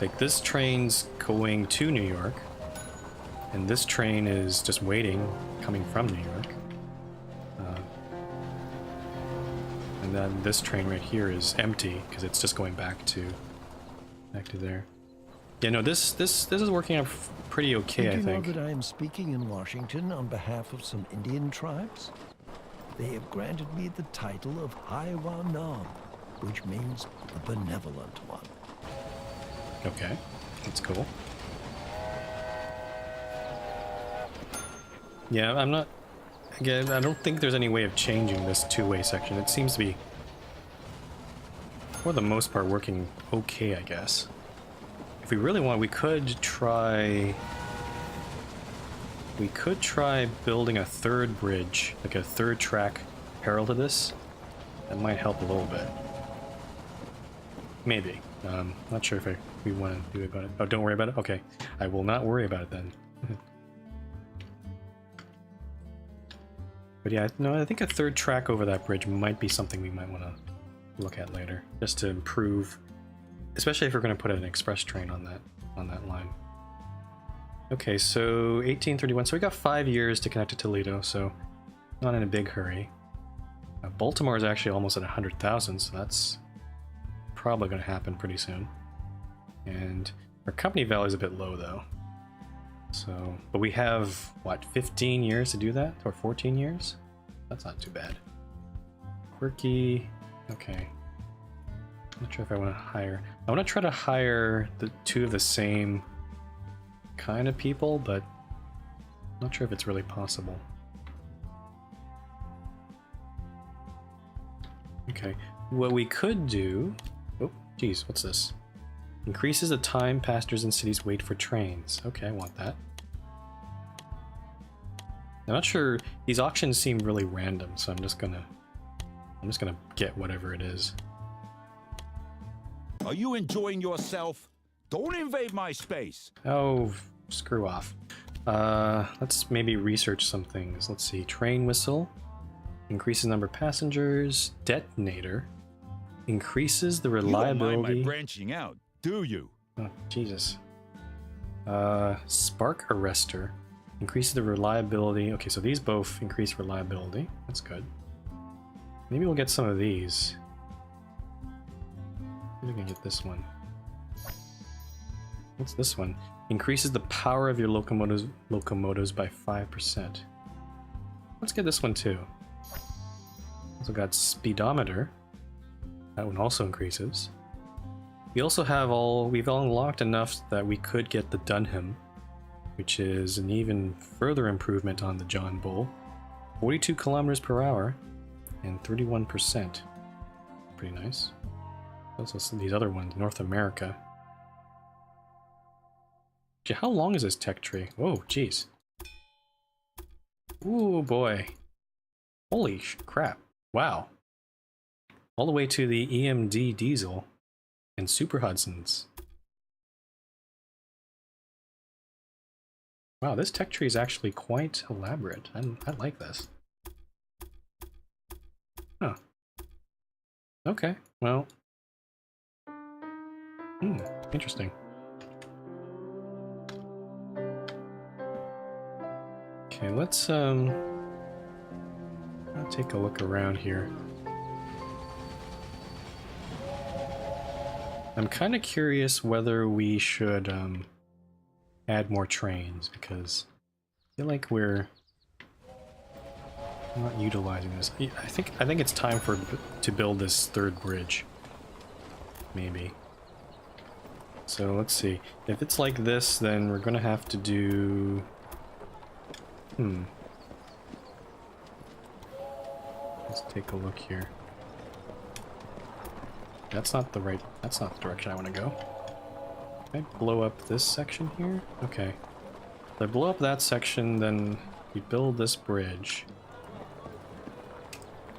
Like, this train's going to New York, and this train is just waiting, coming from New York. And then this train right here is empty, because it's just going back to there. Yeah, no, this is working out pretty okay, I think. Did you know that I am speaking in Washington on behalf of some Indian tribes? They have granted me the title of Haiwa Nam, which means the benevolent one. Okay, that's cool. Yeah, I'm not... Again, I don't think there's any way of changing this two-way section. It seems to be, for the most part, working okay, I guess. If we really want, we could try building a third bridge, like a third track parallel to this. That might help a little bit. Maybe. Not sure if we want to do about it. Oh, don't worry about it? Okay. I will not worry about it then. But yeah, no, I think a third track over that bridge might be something we might want to look at later, just to improve, especially if we're going to put an express train on that line. Okay, so 1831. So we got 5 years to connect to Toledo, so not in a big hurry. Baltimore is actually almost at 100,000, so that's probably going to happen pretty soon. And our company value is a bit low though. So, but we have, what, 15 years to do that? Or 14 years? That's not too bad. Quirky, okay. I'm not sure if I want to hire... I want to try to hire the two of the same kind of people, but I'm not sure if it's really possible. Okay, what we could do... Oh, geez, what's this? Increases the time passengers in cities wait for trains. Okay, I want that. I'm not sure, these auctions seem really random, so I'm just gonna get whatever it is. Are you enjoying yourself? Don't invade my space. Oh, screw off. Let's maybe research some things. Let's see, train whistle. Increases number of passengers. Detonator. Increases the reliability. You don't mind my branching out, do you? Oh, Jesus. Spark Arrestor. Increases the reliability. Okay, so these both increase reliability. That's good. Maybe we'll get some of these. Maybe we can get this one. What's this one? Increases the power of your locomotives by 5%. Let's get this one too. Also got speedometer. That one also increases. We also have we've unlocked enough that we could get the Dunham, which is an even further improvement on the John Bull. 42 kilometers per hour and 31%. Pretty nice. Also some of these other ones, North America. Gee, how long is this tech tree? Whoa, jeez. Ooh, boy. Holy crap. Wow. All the way to the EMD diesel and Super Hudsons. Wow, this tech tree is actually quite elaborate. I like this. Huh. Okay, well. Interesting. Okay, let's I'll take a look around here. I'm kind of curious whether we should add more trains, because I feel like we're not utilizing this. I think it's time to build this third bridge. Maybe. So let's see. If it's like this, then we're gonna have to do... Let's take a look here. That's not the direction I want to go. Can I blow up this section here? Okay. If I blow up that section, then we build this bridge.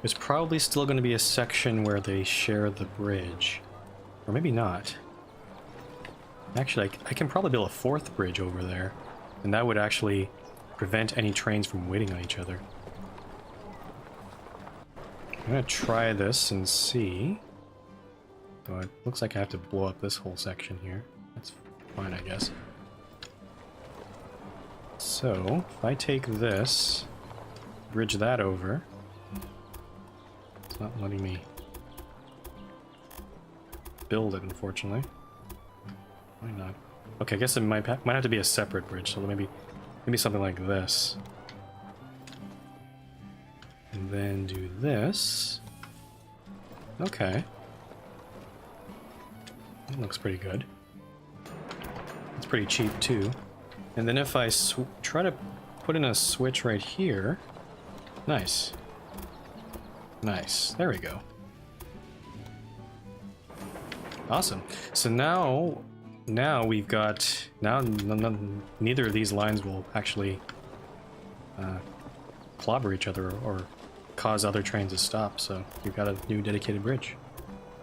There's probably still going to be a section where they share the bridge. Or maybe not. Actually, I can probably build a fourth bridge over there. And that would actually prevent any trains from waiting on each other. I'm going to try this and see. So it looks like I have to blow up this whole section here. That's fine, I guess. So, if I take this, bridge that over. It's not letting me build it, unfortunately. Why not? Okay, I guess it might have to be a separate bridge, so maybe something like this. And then do this. Okay. That looks pretty good. It's pretty cheap too. And then if I try to put in a switch right here. Nice. Nice. There we go. Awesome. So now we've got... neither of these lines will actually clobber each other or cause other trains to stop, so we've got a new dedicated bridge.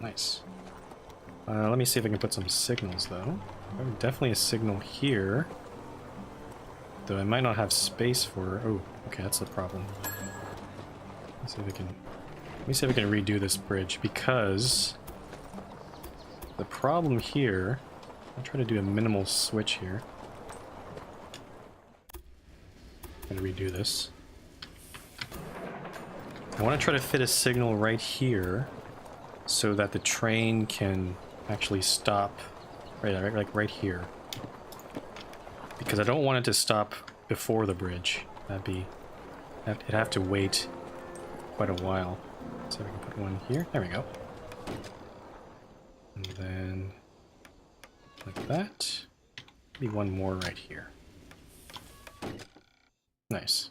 Nice. Let me see if I can put some signals, though. Definitely a signal here. Though I might not have space for... Oh, okay, that's the problem. Let me see if I can redo this bridge, because... the problem here... I'll try to do a minimal switch here. I'm gonna redo this. I want to try to fit a signal right here, so that the train can actually stop right here. Because I don't want it to stop before the bridge. It'd have to wait quite a while. So we can put one here. There we go. And then like that. Maybe one more right here. Nice.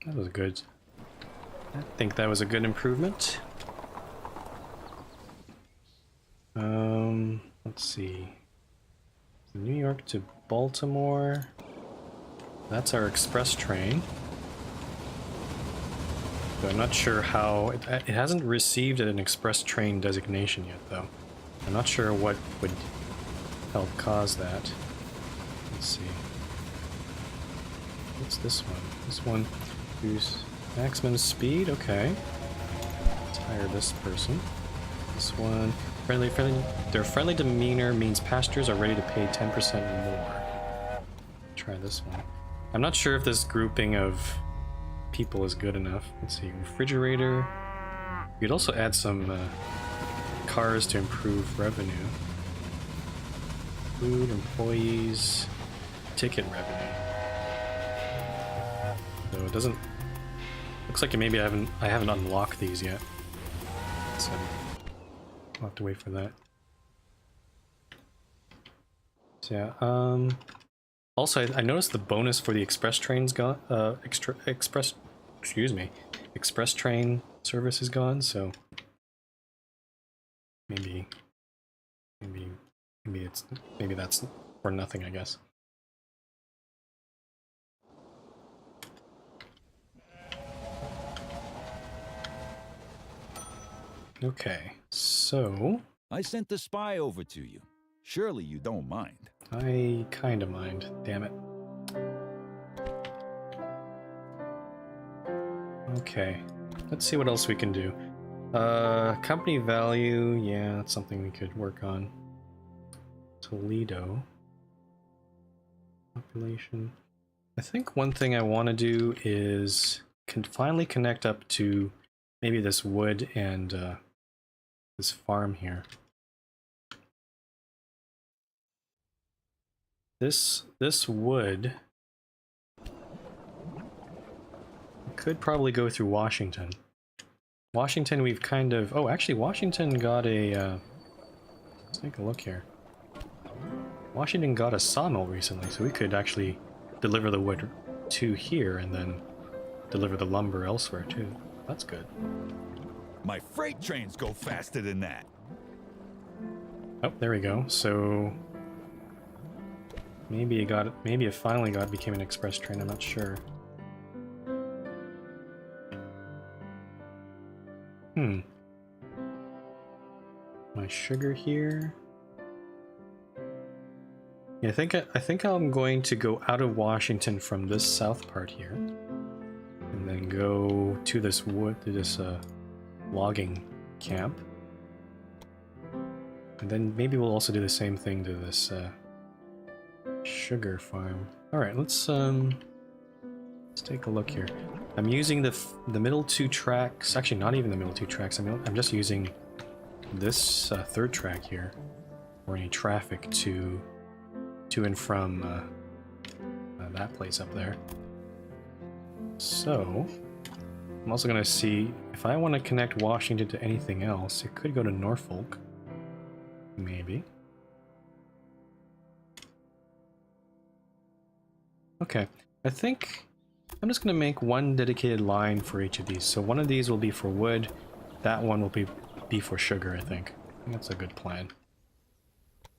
That was good. I think that was a good improvement. Let's see. New York to Baltimore. That's our express train. But I'm not sure how... It hasn't received an express train designation yet, though. I'm not sure what would help cause that. Let's see. What's this one? This one... Use maximum speed? Okay. Let's hire this person. This one... Their friendly demeanor means passengers are ready to pay 10% more. Try this one. I'm not sure if this grouping of people is good enough. Let's see, refrigerator. We could also add some cars to improve revenue. Food, employees, ticket revenue. So it doesn't. Looks like maybe I haven't unlocked these yet. So I'll have to wait for that. So yeah. Also, I noticed the bonus for the express trains gone. Express train service is gone. So maybe that's for nothing, I guess. Okay, so I sent the spy over to you. Surely you don't mind. I kinda mind, damn it. Okay, let's see what else we can do. Company value, yeah, that's something we could work on. Toledo. Population. I think one thing I want to do is finally connect up to maybe this wood and this farm here. This wood could probably go through Washington. Washington, we've kind of... Oh, actually, Washington got a... let's take a look here. Washington got a sawmill recently, so we could actually deliver the wood to here and then deliver the lumber elsewhere, too. That's good. My freight trains go faster than that. Oh, there we go. So... maybe it finally became an express train, I'm not sure. My sugar here. Yeah, I think I'm going to go out of Washington from this south part here, and then go to this logging camp, and then maybe we'll also do the same thing to this sugar farm. All right, let's take a look here. I'm using the middle two tracks. Actually, not even the middle two tracks. I'm just using this third track here for any traffic to and from that place up there. So I'm also gonna see if I want to connect Washington to anything else. It could go to Norfolk, maybe. Okay, I think I'm just gonna make one dedicated line for each of these. So one of these will be for wood, that one will be for sugar, I think. That's a good plan.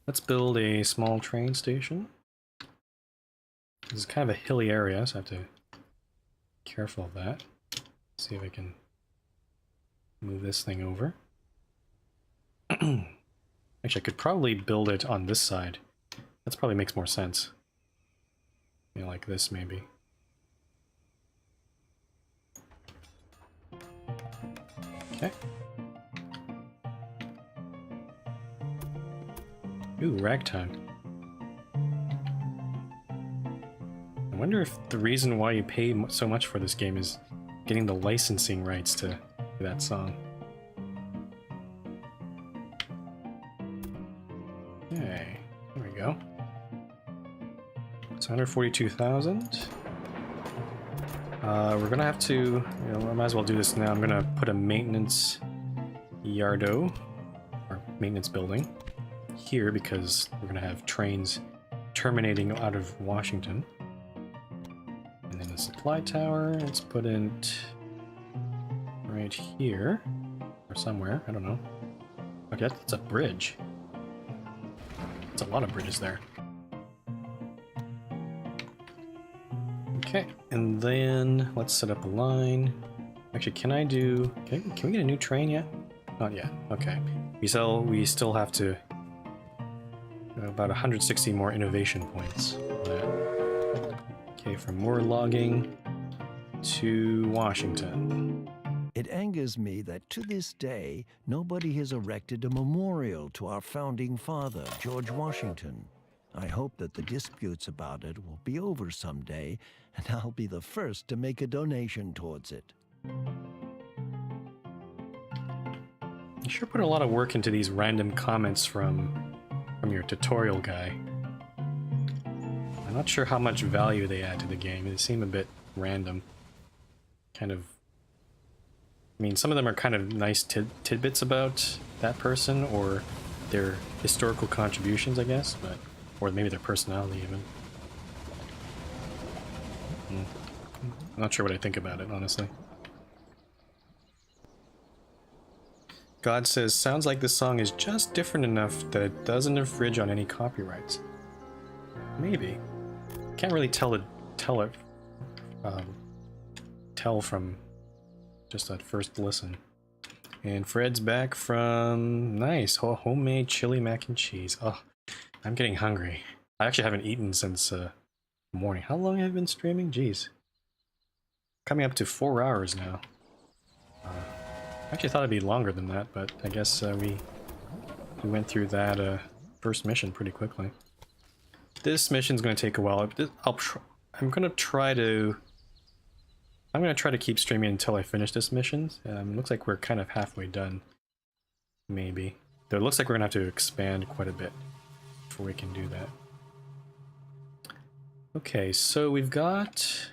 Let's build a small train station. This is kind of a hilly area, so I have to be careful of that. See if I can move this thing over. Actually, I could probably build it on this side. That probably makes more sense. You know, like this, maybe. Okay. Ooh, ragtime. I wonder if the reason why you pay so much for this game is getting the licensing rights to that song. Okay, there we go. It's 142,000. We're gonna have to, you know, I might as well do this now. I'm gonna put a maintenance yardo, or maintenance building, here because we're gonna have trains terminating out of Washington. And then a supply tower, let's put it right here, or somewhere, I don't know. Okay, that's a bridge. That's a lot of bridges there. Okay, and then let's set up a line. Actually, can we get a new train yet? Not yet. Okay. We still have to about 160 more innovation points. Okay, from more logging to Washington. It angers me that to this day, nobody has erected a memorial to our founding father, George Washington. I hope that the disputes about it will be over someday, and I'll be the first to make a donation towards it. You sure put a lot of work into these random comments from your tutorial guy. I'm not sure how much value they add to the game. They seem a bit random. Kind of... I mean, some of them are kind of nice tidbits about that person, or their historical contributions, I guess, but... or maybe their personality, even. I'm not sure what I think about it, honestly. God says, sounds like this song is just different enough that it doesn't infringe on any copyrights. Maybe. Can't really tell from just that first listen. And Fred's back from... nice, homemade chili mac and cheese. Oh, I'm getting hungry. I actually haven't eaten since morning. How long have I been streaming? Jeez. Coming up to 4 hours now. I actually thought it'd be longer than that, but I guess we went through that first mission pretty quickly. This mission's going to take a while. I'm going to try to keep streaming until I finish this mission. Looks like we're kind of halfway done. Maybe. Though it looks like we're going to have to expand quite a bit before we can do that. Okay, so we've got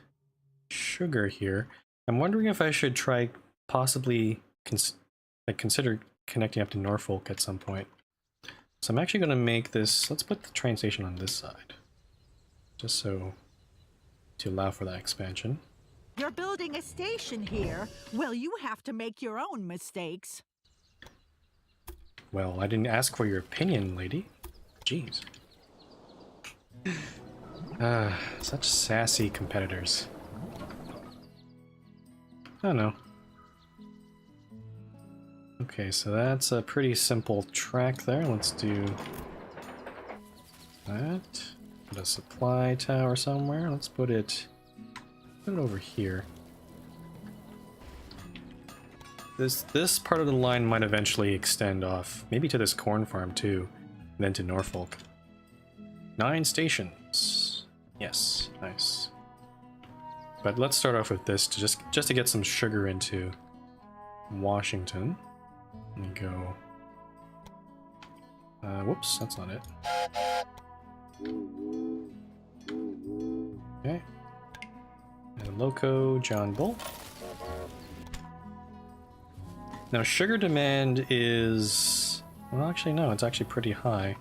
sugar here. I'm wondering if I should try possibly consider connecting up to Norfolk at some point. So I'm actually going to make this... let's put the train station on this side. Just so... to allow for that expansion. You're building a station here. Well, you have to make your own mistakes. Well, I didn't ask for your opinion, lady. Jeez. Such sassy competitors. I don't know. Okay, so that's a pretty simple track there. Let's do that. Put a supply tower somewhere. Let's put it over here. This part of the line might eventually extend off, maybe to this corn farm too, and then to Norfolk. 9 stations. Yes, nice. But let's start off with this to just to get some sugar into Washington. Let me go. Whoops, that's not it. Okay. And Loco, John Bull. Now sugar demand is... well, actually no, it's actually pretty high.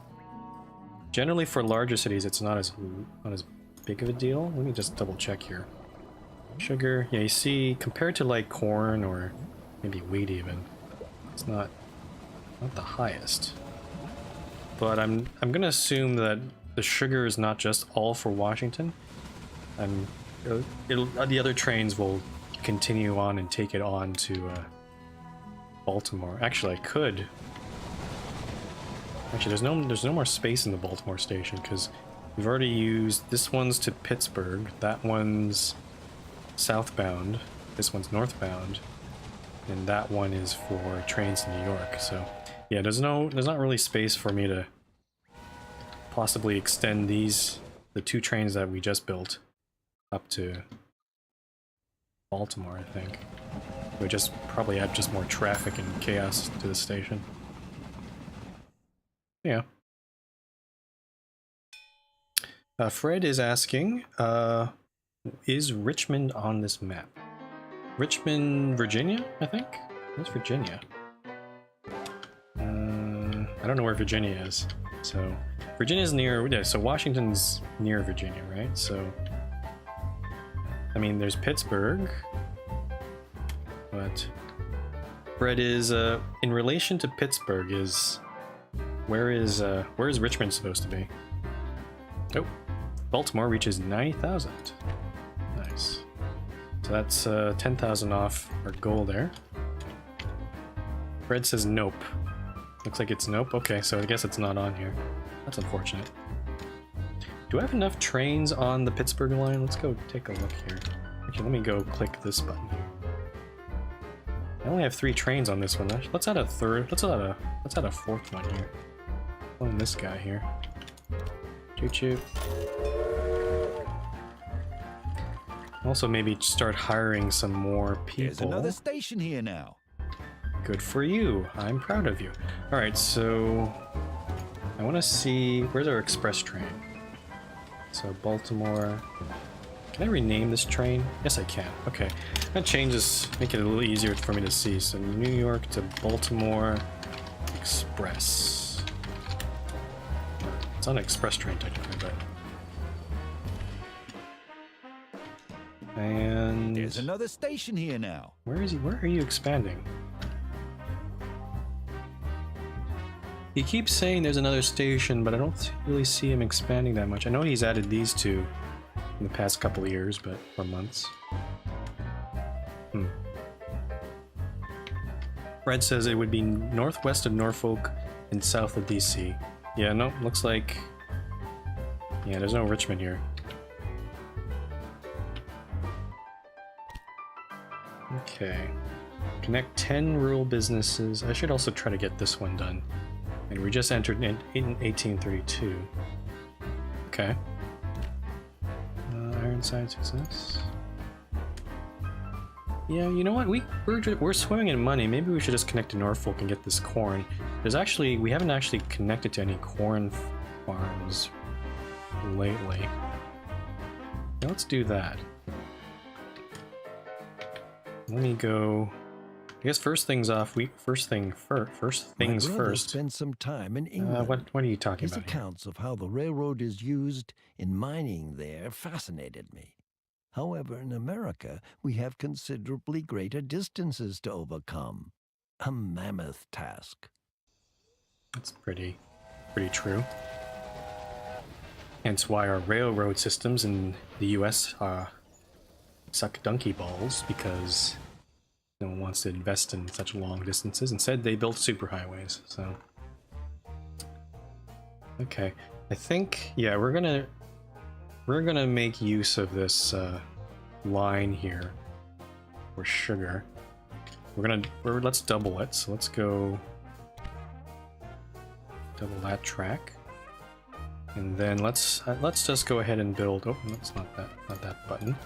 Generally for larger cities it's not as big of a deal. Let me just double check here. Sugar, yeah, you see, compared to like corn or maybe wheat even, it's not the highest. But I'm gonna assume that the sugar is not just all for Washington. The other trains will continue on and take it on to Baltimore. Actually, I could. Actually, there's no more space in the Baltimore station because we've already used this one's to Pittsburgh. That one's southbound. This one's northbound, and that one is for trains to New York. So, yeah, there's not really space for me to possibly extend the 2 trains that we just built up to Baltimore, I think. We just probably add just more traffic and chaos to the station. Yeah. Fred is asking, is Richmond on this map? Richmond, Virginia, I think? Where's Virginia? I don't know where Virginia is. So, Virginia's near... yeah, so Washington's near Virginia, right? So, I mean, there's Pittsburgh, but Fred is, in relation to Pittsburgh is... where is Richmond supposed to be? Oh, Baltimore reaches 90,000. Nice. So that's 10,000 off our goal there. Fred says nope. Looks like it's nope. Okay, so I guess it's not on here. That's unfortunate. Do I have enough trains on the Pittsburgh line? Let's go take a look here. Actually, let me go click this button here. I only have 3 trains on this one. Let's add a third. Let's add a 4th one here. Clone this guy here. Choo choo. Also, maybe start hiring some more people. There's another station here now. Good for you. I'm proud of you. All right, so I want to see where's our express train. So Baltimore. Can I rename this train? Yes, I can. Okay. I'm gonna change this, make it a little easier for me to see. So New York to Baltimore Express. It's on an express train technically, but. And There's another station here now. where is he? Where are you expanding? He keeps saying there's another station, but I don't really see him expanding that much. I know he's added these two in the past couple of years, but or months. Fred says it would be northwest of Norfolk and south of DC. Yeah, no, looks like... Yeah, there's no Richmond here. Okay. Connect 10 rural businesses. I should also try to get this one done. And we just entered in 1832. Okay. Ironside success. Yeah, you know what? We're swimming in money. Maybe we should just connect to Norfolk and get this corn. We haven't actually connected to any corn farms lately. Yeah, let's do that. Let me go. I guess first things first things My brother first. spent some time in England. What are you talking His about here? accounts of how the railroad is used in mining there fascinated me. However, in America, we have considerably greater distances to overcome. A mammoth task. That's pretty true. Hence why our railroad systems in the US suck donkey balls, because no one wants to invest in such long distances. Instead, they built superhighways. So, okay, I think we're gonna make use of this line here for sugar. Let's double it. So let's go double that track, and then let's just go ahead and build. Oh, that's not that button.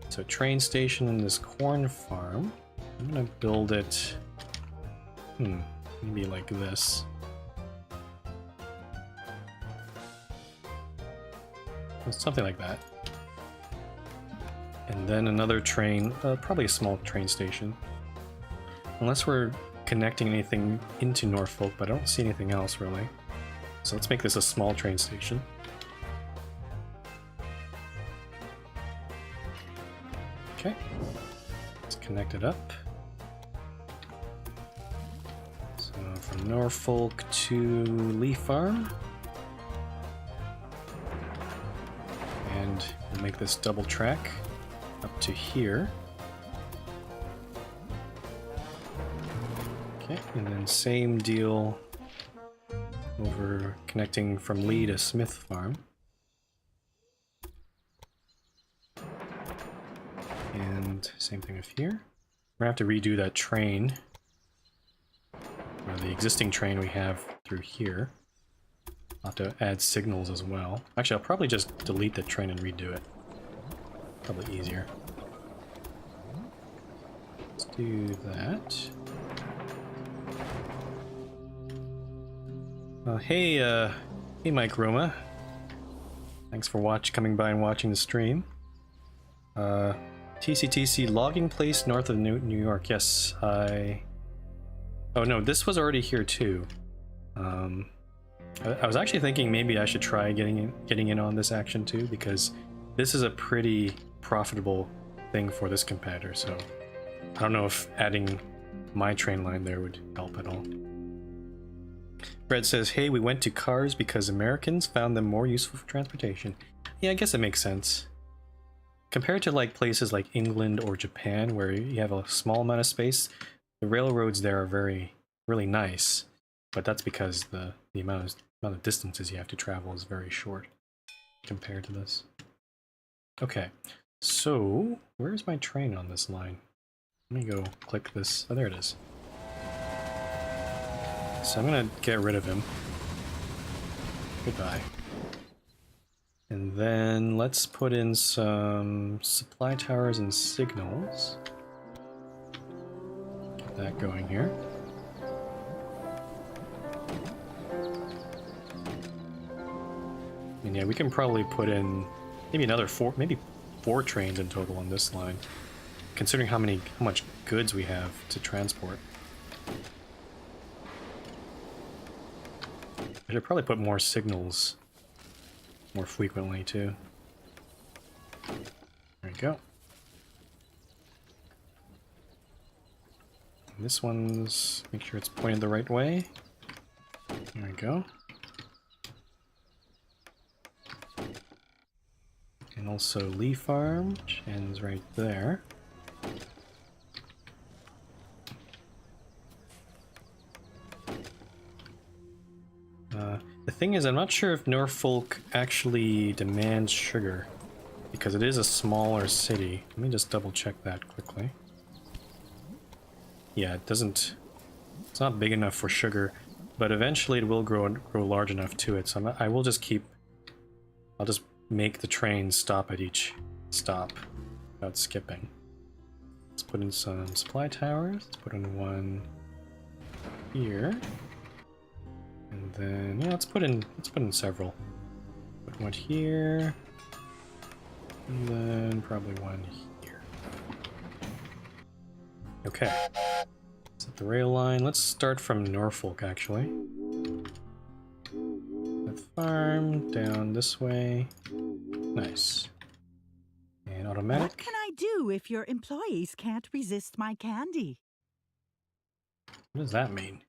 So train station in this corn farm. I'm gonna build it, maybe like this. Something like that. And then another train, probably a small train station. Unless we're connecting anything into Norfolk, but I don't see anything else really. So let's make this a small train station. Okay, let's connect it up. So from Norfolk to Lee Farm. And we'll make this double track up to here. Okay, and then same deal over connecting from Lee to Smith Farm. And same thing with here. We're gonna have to redo that train, or the existing train we have through here. I'll have to add signals as well. Actually, I'll probably just delete the train and redo it. Probably easier. Let's do that. Hey Mike Roma. Thanks for coming by and watching the stream. TCTC logging place north of New York. Yes, Oh no, this was already here too. I was actually thinking maybe I should try getting in on this action too, because this is a pretty profitable thing for this competitor, so I don't know if adding my train line there would help at all. Fred says, hey, we went to cars because Americans found them more useful for transportation. Yeah, I guess it makes sense. Compared to like places like England or Japan, where you have a small amount of space, the railroads there are really nice, but that's because the amount of distances you have to travel is very short compared to this. Okay, so where's my train on this line? Let me go click this. Oh, there it is. So I'm gonna get rid of him. Goodbye. And then let's put in some supply towers and signals. Get that going here. And yeah, we can probably put in maybe another maybe four trains in total on this line, considering how much goods we have to transport. I should probably put more signals more frequently too. There we go. And this one's, make sure it's pointed the right way. There we go. And also Lee Farm, which ends right there. The thing is, I'm not sure if Norfolk actually demands sugar, because it is a smaller city. Let me just double check that quickly. Yeah, it doesn't, it's not big enough for sugar, but eventually it will grow large enough to it, so I will just I'll just make the train stop at each stop without skipping. Let's put in some supply towers. Let's put in one here. And then, yeah, let's put in several. Put one here. And then probably one here. Okay. Set the rail line. Let's start from Norfolk, actually. The farm down this way. Nice. And automatic. What can I do if your employees can't resist my candy? What does that mean?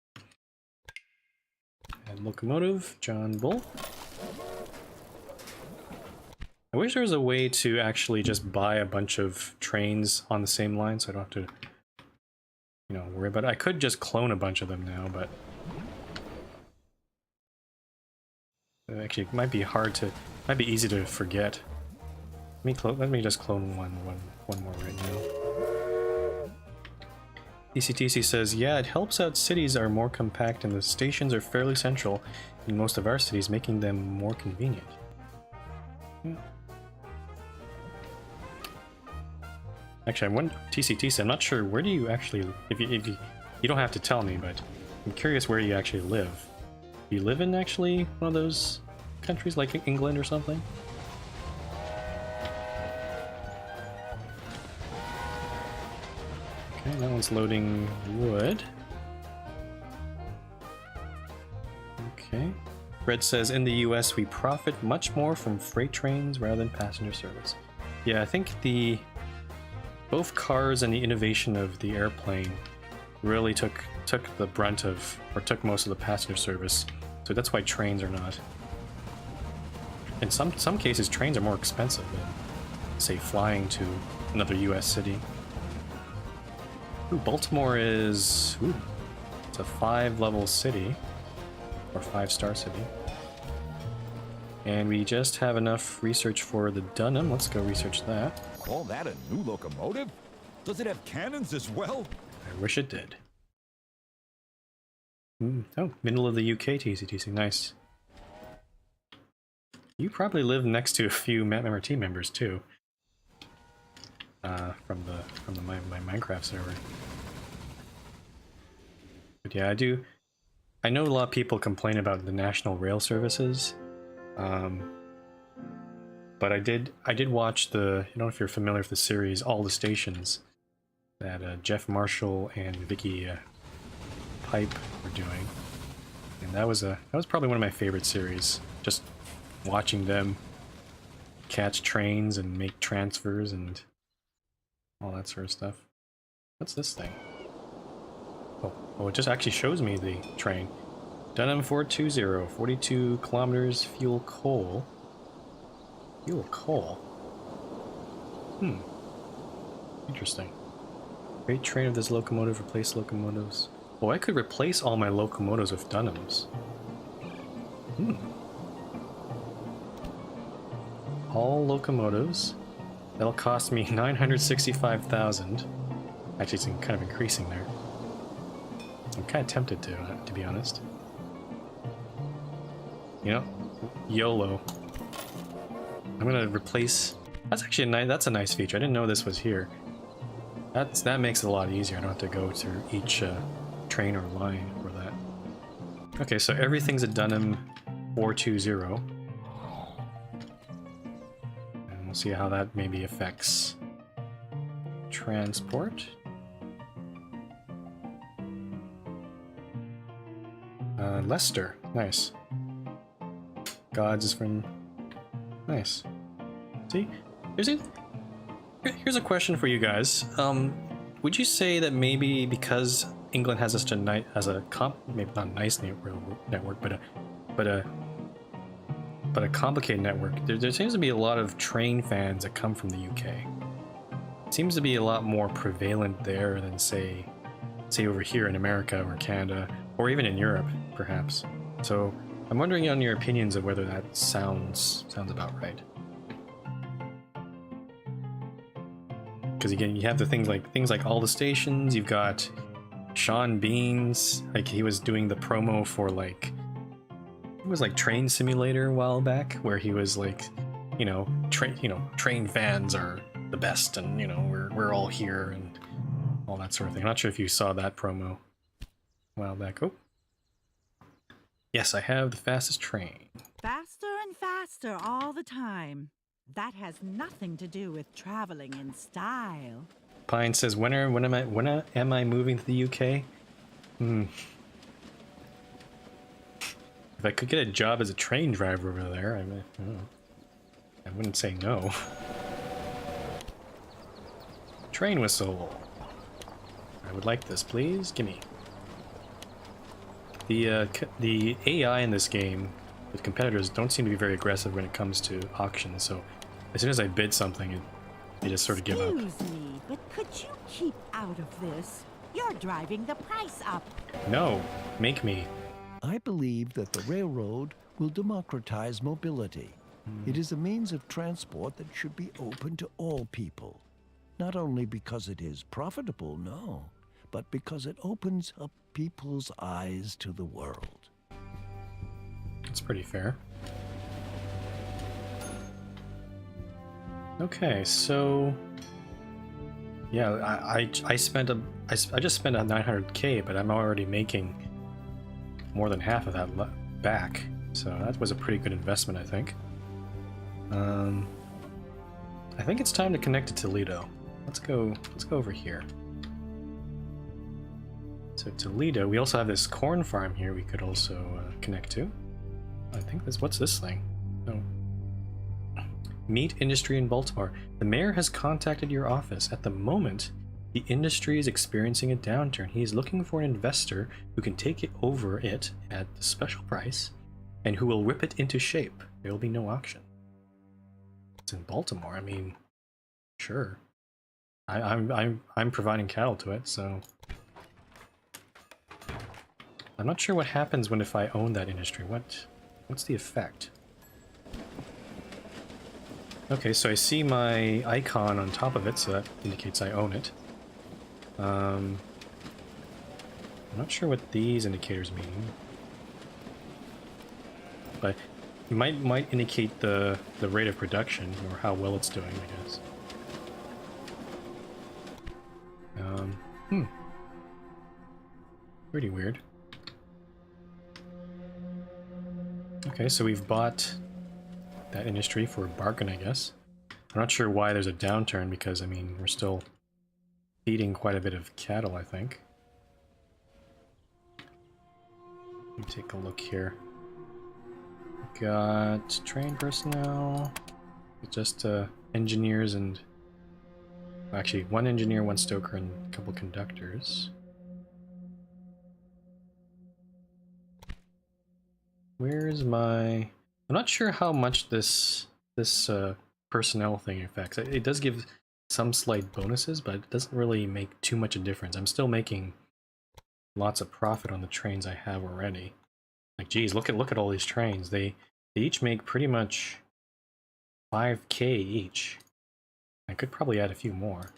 And locomotive, John Bull. I wish there was a way to actually just buy a bunch of trains on the same line, so I don't have to, you know, worry about it. I could just clone a bunch of them now, but actually it might be might be easy to forget. Let me just clone one more right now. TCTC says, yeah, it helps out cities are more compact and the stations are fairly central in most of our cities, making them more convenient. Yeah. Actually, TCTC, I'm not sure, where do you actually, if you don't have to tell me, but I'm curious where you actually live. Do you live in actually one of those countries like England or something? Okay, that one's loading wood. Okay. Red says, in the US we profit much more from freight trains rather than passenger service. Yeah, I think both cars and the innovation of the airplane really took the brunt of, or took most of the passenger service. So that's why trains are not. In some cases, trains are more expensive than, say, flying to another US city. Ooh, Baltimore is, it's a 5-level city, or 5-star city. And we just have enough research for the Dunham. Let's go research that. Call that a new locomotive? Does it have cannons as well? I wish it did. Oh, middle of the UK, TCTC, nice. You probably live next to a few MMRT members too. From my Minecraft server. But yeah, I know a lot of people complain about the national rail services. But I did watch I don't know if you're familiar with the series All the Stations that Jeff Marshall and Vicky Pipe were doing. And that was probably one of my favorite series. Just watching them catch trains and make transfers and all that sort of stuff. What's this thing? Oh, it just actually shows me the train. Dunham 420, 42 kilometers, fuel coal. Fuel coal? Interesting. Great train of this locomotive, replace locomotives. Oh, I could replace all my locomotives with Dunhams. All locomotives. That'll cost me 965,000. Actually, it's kind of increasing there. I'm kind of tempted to be honest. You know, YOLO. I'm gonna replace. That's actually a nice. That's a nice feature. I didn't know this was here. That makes it a lot easier. I don't have to go through each train or line for that. Okay, so everything's a Dunham 420. And we'll see how that maybe affects transport. Leicester, nice. Gods is from... Nice. See? Here's a question for you guys. Would you say that maybe because England has such a maybe not a nice network, but a complicated network, there seems to be a lot of train fans that come from the UK. It seems to be a lot more prevalent there than say over here in America or Canada, or even in Europe, perhaps. So I'm wondering on your opinions of whether that sounds about right. Because again, you have the things like all the stations. You've got Sean Beans, like he was doing the promo for like it was like Train Simulator a while back, where he was like, train fans are the best, and we're all here and all that sort of thing. I'm not sure if you saw that promo a while back. Oh, yes, I have the fastest train. Faster and faster all the time. That has nothing to do with traveling in style. Pine says, when am I moving to the UK? If I could get a job as a train driver over there, I wouldn't say no. Train whistle. I would like this, please. Gimme. The AI in this game with competitors don't seem to be very aggressive when it comes to auctions, so as soon as I bid something, they just sort of give up. Excuse me, but could you keep out of this? You're driving the price up. No, make me. I believe that the railroad will democratize mobility. It is a means of transport that should be open to all people. Not only because it is profitable, no, but because it opens up people's eyes to the world. That's pretty fair. Okay, so yeah, I just spent a 900K, but I'm already making more than half of that back, so that was a pretty good investment, I think. I think it's time to connect to Toledo. Let's go over here. So Toledo, we also have this corn farm here we could also connect to. I think what's this thing? No. Meat industry in Baltimore. The mayor has contacted your office. At the moment, the industry is experiencing a downturn. He is looking for an investor who can take it over it at a special price and who will rip it into shape. There will be no auction. It's in Baltimore. I mean, sure. I'm providing cattle to it, so I'm not sure what happens if I own that industry. What's the effect? Okay, so I see my icon on top of it, so that indicates I own it. I'm not sure what these indicators mean, but it might indicate the rate of production or how well it's doing, I guess. Pretty weird. Okay, so we've bought that industry for a bargain, I guess. I'm not sure why there's a downturn, because, I mean, we're still feeding quite a bit of cattle, I think. Let me take a look here. Got trained personnel, just engineers and... Actually, one engineer, one stoker, and a couple conductors. Where's my... I'm not sure how much this personnel thing affects. It does give some slight bonuses, but it doesn't really make too much a difference. I'm still making lots of profit on the trains I have already. Like, geez, look at all these trains. They each make pretty much 5K each. I could probably add a few more.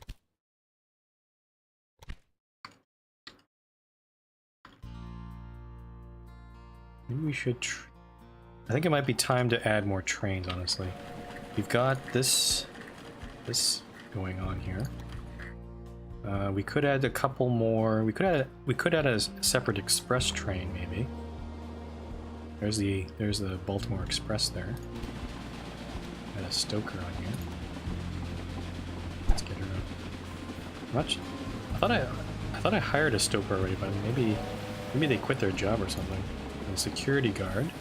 Maybe we should... I think it might be time to add more trains, honestly. We've got this going on here. We could add a couple more. We could add a separate express train, maybe. There's the Baltimore Express there. Add a Stoker on here. Let's get her up. Much. I thought I hired a Stoker already, but maybe they quit their job or something. And security guard.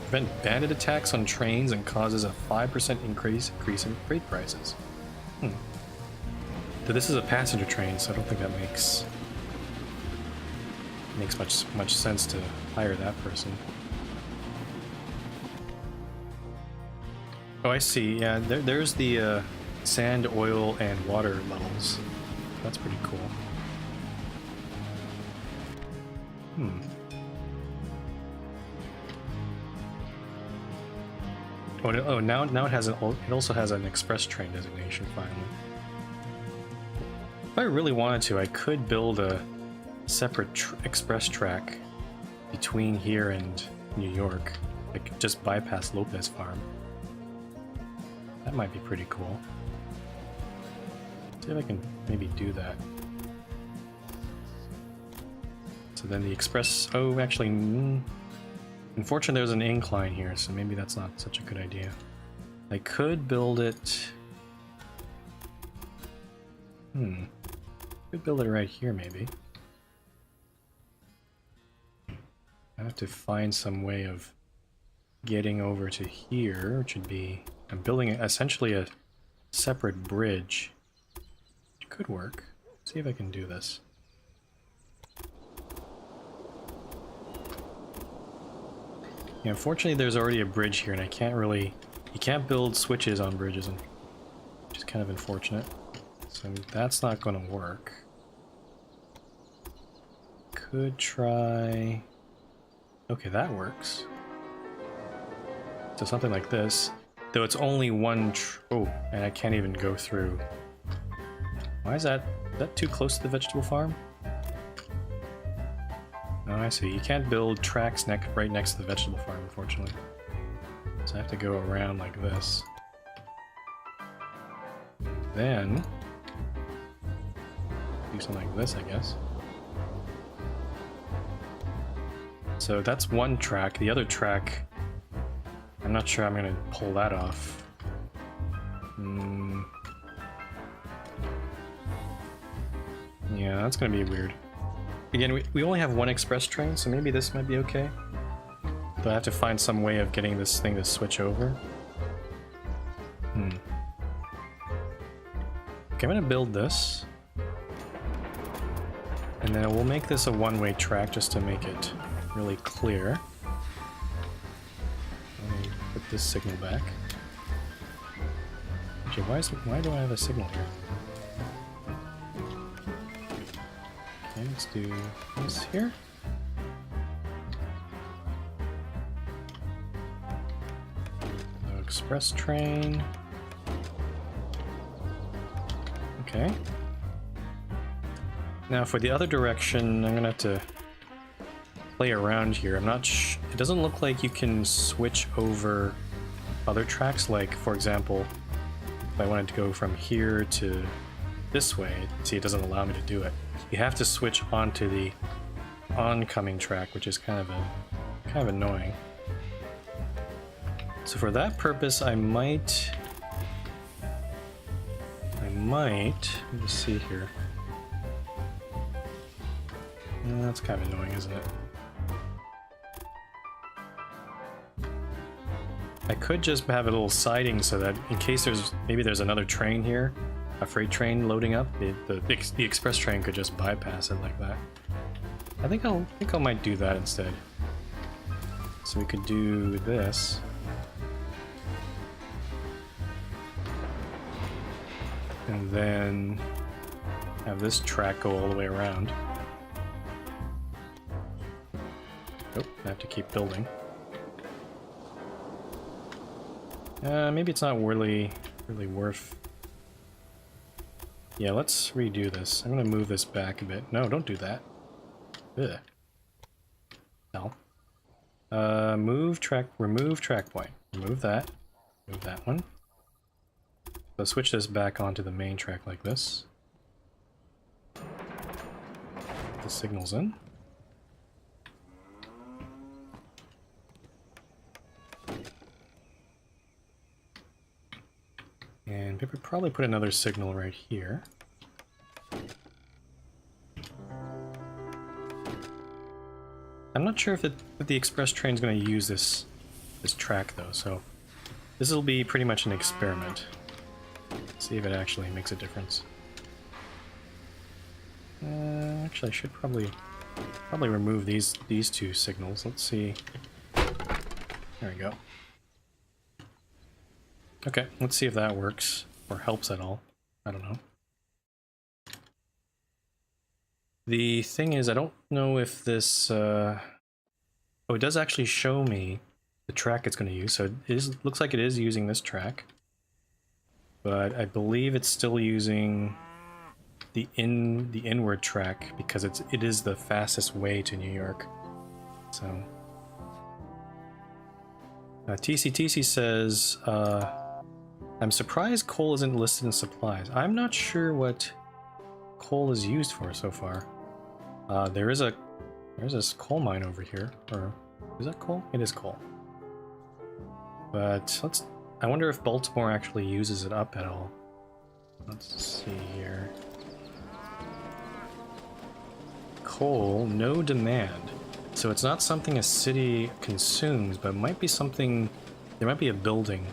Prevent bandit attacks on trains and causes a 5% increase in freight prices. But this is a passenger train, so I don't think that makes much sense to hire that person. Oh, I see. Yeah, there's the sand, oil, and water levels. That's pretty cool. Oh, now it has it also has an express train designation finally. If I really wanted to, I could build a separate express track between here and New York. I could just bypass Lopez Farm. That might be pretty cool. See if I can maybe do that. So then the express... Oh, actually... Unfortunately, there's an incline here, so maybe that's not such a good idea. I could build it... Could build it right here, maybe. I have to find some way of getting over to here, which would be... I'm building essentially a separate bridge. Which could work. Let's see if I can do this. Yeah, unfortunately there's already a bridge here and I can't really... You can't build switches on bridges, which is kind of unfortunate. So that's not going to work. Could try... Okay, that works. So something like this. Though it's only one... Oh, and I can't even go through. Why is that? Is that too close to the vegetable farm? Oh, I see. You can't build tracks right next to the vegetable farm, unfortunately. So I have to go around like this. Then... do something like this, I guess. So that's one track. The other track... I'm not sure I'm going to pull that off. Yeah, that's going to be weird. Again, we only have one express train, so maybe this might be okay. But I have to find some way of getting this thing to switch over. Okay, I'm going to build this. And then we'll make this a one-way track just to make it really clear. Let me put this signal back. Actually, why do I have a signal here? Okay, let's do this here. No express train. Okay. Now for the other direction, I'm gonna have to play around here. I'm not it doesn't look like you can switch over other tracks, like for example, if I wanted to go from here to this way, see, it doesn't allow me to do it. You have to switch onto the oncoming track, which is kind of annoying. So for that purpose, I might let me just see here. That's kind of annoying, isn't it? I could just have a little siding so that in case there's another train here, a freight train loading up, the express train could just bypass it like that. I think I might do that instead. So we could do this. And then have this track go all the way around. Oh, I have to keep building. Maybe it's not really worth... Yeah, let's redo this. I'm gonna move this back a bit. No, don't do that. Ugh. Hell. Remove track point. Remove that. Move that one. So switch this back onto the main track like this. The signal's in. And we could probably put another signal right here. I'm not sure if the express train is going to use this track though, so this will be pretty much an experiment. See if it actually makes a difference. Actually, I should probably remove these two signals. Let's see. There we go. Okay, let's see if that works or helps at all. I don't know. The thing is, I don't know if this... Oh, it does actually show me the track it's going to use, so it looks like it is using this track. But I believe it's still using the inward track because it is the fastest way to New York. So... TCTC says... I'm surprised coal isn't listed in supplies. I'm not sure what coal is used for so far. There's this coal mine over here. Or is that coal? It is coal. But I wonder if Baltimore actually uses it up at all. Let's see here. Coal, no demand. So it's not something a city consumes, but it might be something. There might be a building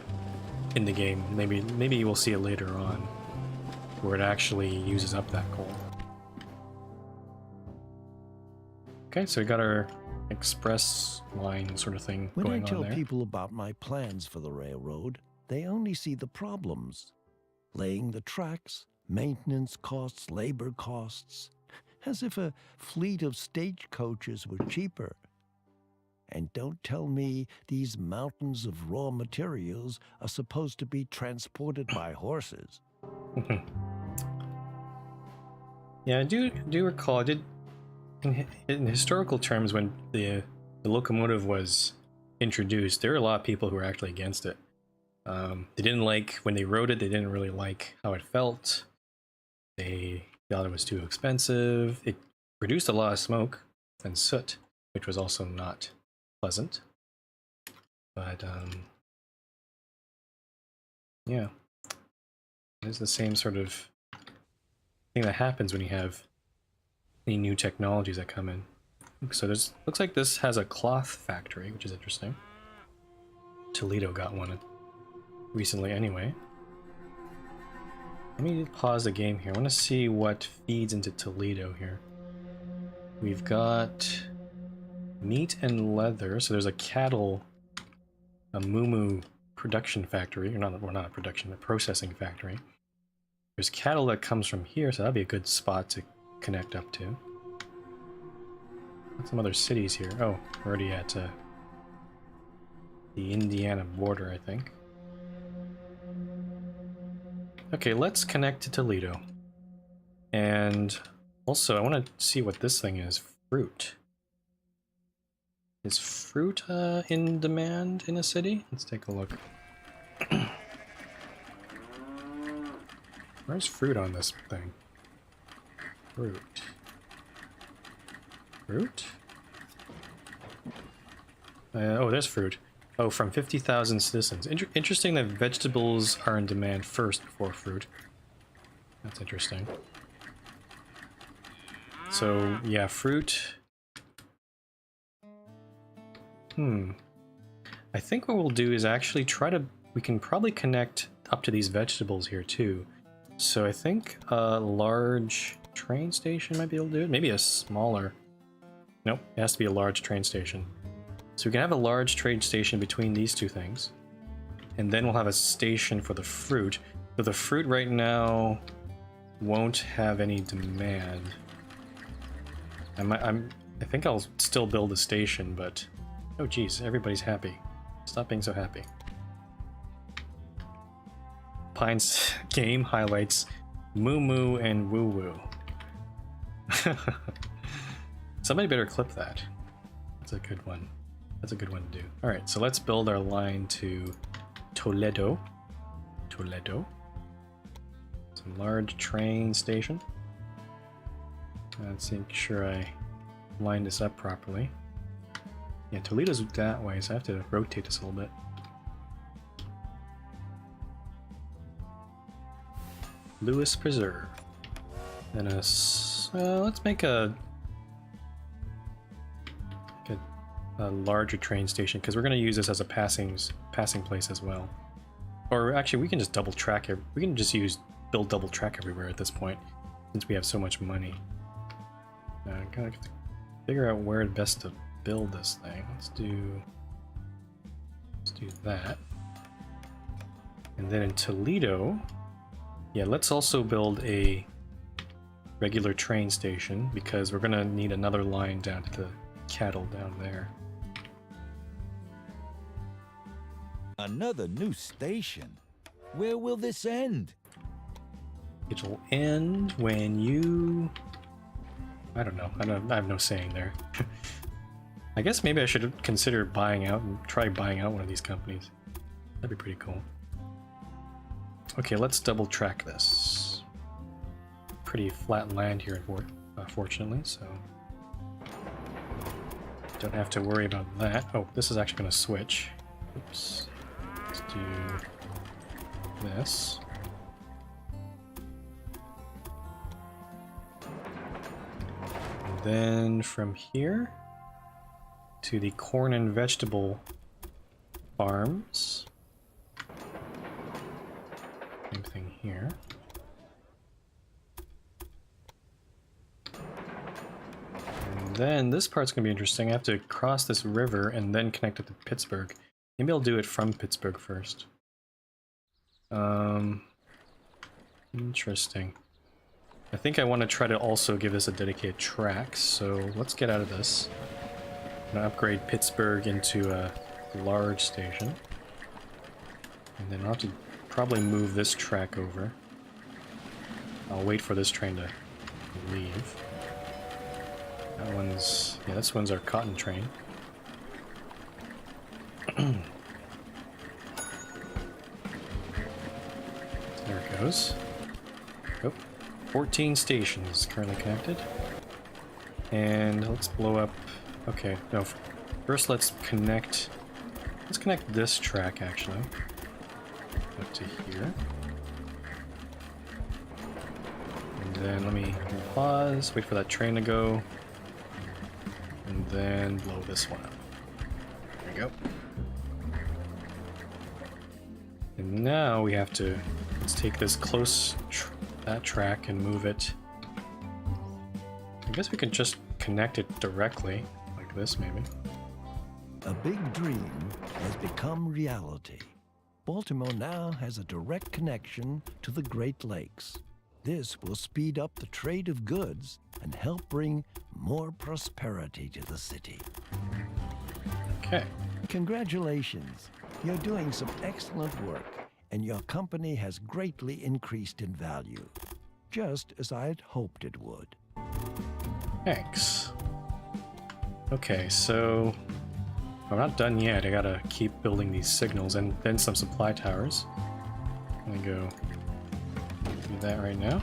in the game, maybe we'll see it later on, where it actually uses up that coal. Okay, so we got our express line sort of thing When going I tell on there. people about my plans for the railroad, they only see the problems. Laying the tracks, maintenance costs, labor costs, as if a fleet of stagecoaches were cheaper. And don't tell me these mountains of raw materials are supposed to be transported by horses. Yeah, I do recall. I did in historical terms when the locomotive was introduced. There were a lot of people who were actually against it. They didn't like when they rode it. They didn't really like how it felt. They thought it was too expensive. It produced a lot of smoke and soot, which was also not pleasant. But yeah, it's the same sort of thing that happens when you have any new technologies that come in. So there's looks like this has a cloth factory, which is interesting. Toledo got one recently anyway. Let me pause the game here. I want to see what feeds into Toledo here. We've got meat and leather. So there's a moo production factory. Or not a production, a processing factory. There's cattle that comes from here, so that'd be a good spot to connect up to. Got some other cities here. Oh, we're already at the Indiana border, I think. Okay, let's connect to Toledo. And also, I want to see what this thing is. Fruit. Is fruit in demand in a city? Let's take a look. Where's fruit on this thing? Fruit. Fruit? Oh, there's fruit. Oh, from 50,000 citizens. Interesting that vegetables are in demand first before fruit. That's interesting. So, yeah, fruit. I think what we'll do is actually try to... We can probably connect up to these vegetables here, too. So I think a large train station might be able to do it. Maybe a smaller... Nope, it has to be a large train station. So we can have a large train station between these two things. And then we'll have a station for the fruit. But the fruit right now won't have any demand. I think I'll still build a station, but... Oh geez, everybody's happy. Stop being so happy. Pine's game highlights Moo Moo and Woo Woo. Somebody better clip that. That's a good one. That's a good one to do. Alright, so let's build our line to Toledo. Toledo. Some large train station. Let's make sure I line this up properly. Yeah, Toledo's that way, so I have to rotate this a little bit. Lewis Preserve. Then let's make a larger train station, because we're going to use this as a passing place as well. Or actually, we can just double track it. We can just build double track everywhere at this point, since we have so much money. Gotta figure out where best to build this thing. Let's do that. And then in Toledo, yeah, let's also build a regular train station, because we're gonna need another line down to the cattle down there. Another new station? Where will this end? It'll end when you... I don't know. I have no saying there. I guess maybe I should consider buying out and try buying out one of these companies. That'd be pretty cool. Okay, let's double track this. Pretty flat land here, fortunately, so don't have to worry about that. Oh, this is actually going to switch. Oops. Let's do this. And then from here to the corn and vegetable farms. Same thing here. And then this part's gonna be interesting. I have to cross this river and then connect it to Pittsburgh. Maybe I'll do it from Pittsburgh first. Interesting. I think I want to try to also give this a dedicated track, so let's get out of this. I'm gonna upgrade Pittsburgh into a large station. And then I'll have to probably move this track over. I'll wait for this train to leave. That one's... yeah, this one's our cotton train. There it goes. Oh, 14 stations currently connected. And let's blow up... okay, no, first let's connect this track actually. Up to here. And then let me pause, wait for that train to go. And then blow this one up. There we go. And now we have to, let's take this that track and move it. I guess we can just connect it directly, like this maybe. A big dream has become reality. Baltimore now has a direct connection to the Great Lakes. This will speed up the trade of goods and help bring more prosperity to the city. Okay. Congratulations. You're doing some excellent work, and your company has greatly increased in value, just as I had hoped it would. Thanks. Okay, so I'm not done yet. I gotta keep building these signals and then some supply towers. I'm gonna go do that right now.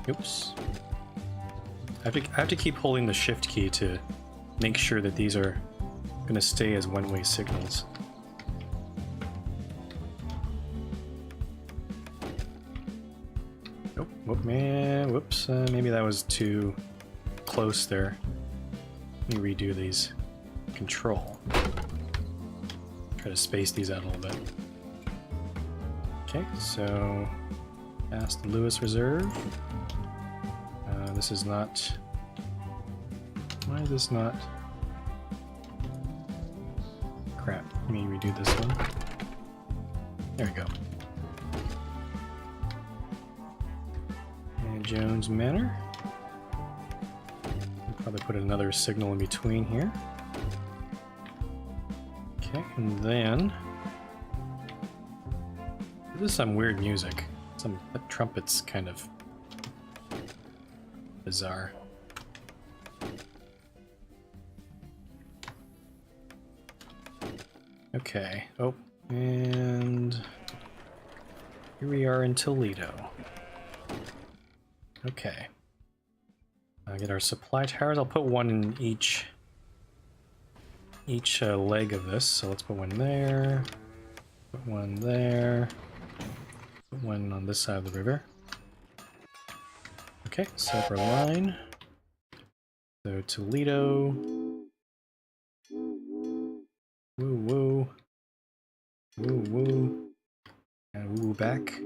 Oops. I have to keep holding the shift key to make sure that these are gonna stay as one-way signals. Oh, whoop, man, whoops, maybe that was too close there. Let me redo these. Control. Try to space these out a little bit. Okay, so past the Lewis Reserve. This is not... why is this not... crap, let me redo this one. There we go. And Jones Manor. I'll probably put another signal in between here. Okay, and then... this is some weird music. Some trumpets kind of... Bizarre. Okay. Oh, and here we are in Toledo. Okay. I'll get our supply towers. I'll put one in each leg of this. So let's put one there. Put one there. Put one on this side of the river. Okay, set up our line. So Toledo. Woo woo. Woo woo. And woo woo back.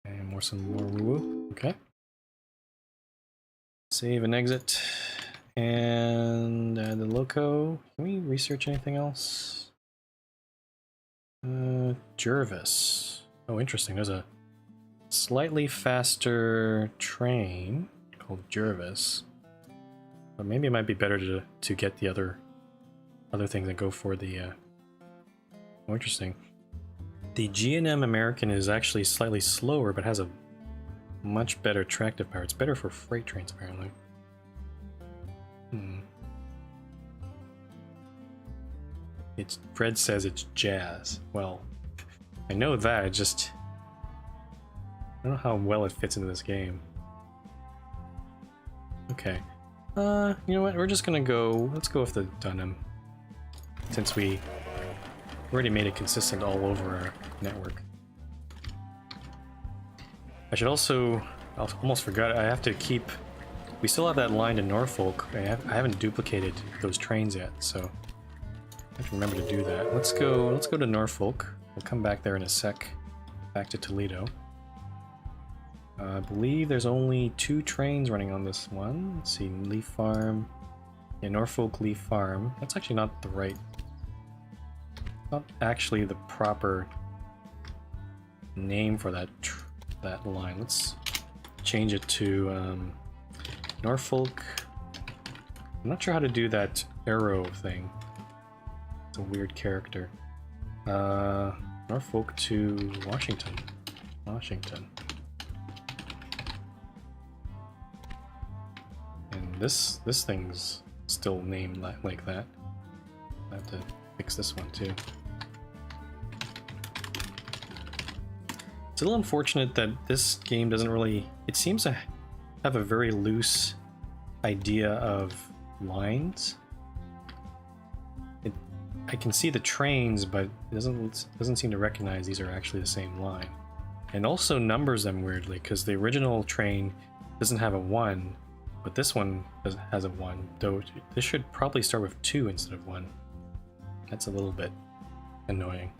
And some more woo woo. Okay. Save and exit. And the loco. Can we research anything else? Jervis. Oh, interesting. There's a slightly faster train called Jervis. But maybe it might be better to get the other things and go for the oh, interesting. The G&M American is actually slightly slower but has a much better tractive power. It's better for freight trains apparently. Fred says it's jazz. Well, I know that, I don't know how well it fits into this game. Okay. You know what? We're just gonna go. Let's go with the Dunham. Since we already made it consistent all over our network. I should also. I almost forgot. I have to keep. We still have that line to Norfolk. I haven't duplicated those trains yet, so I have to remember to do that. Let's go to Norfolk. We'll come back there in a sec. Back to Toledo. I believe there's only 2 trains running on this one. Let's see, Leaf Farm. Yeah, Norfolk Leaf Farm. That's actually not the right... Not actually the proper name for that line. Let's change it to Norfolk. I'm not sure how to do that arrow thing. It's a weird character. Norfolk to Washington. Washington. And this thing's still named like that. I have to fix this one too. It's a little unfortunate that this game doesn't really... It seems to have a very loose idea of lines. I can see the trains, but it doesn't seem to recognize these are actually the same line. And also numbers them weirdly, because the original train doesn't have a 1, but this one has a 1, though this should probably start with 2 instead of 1. That's a little bit annoying.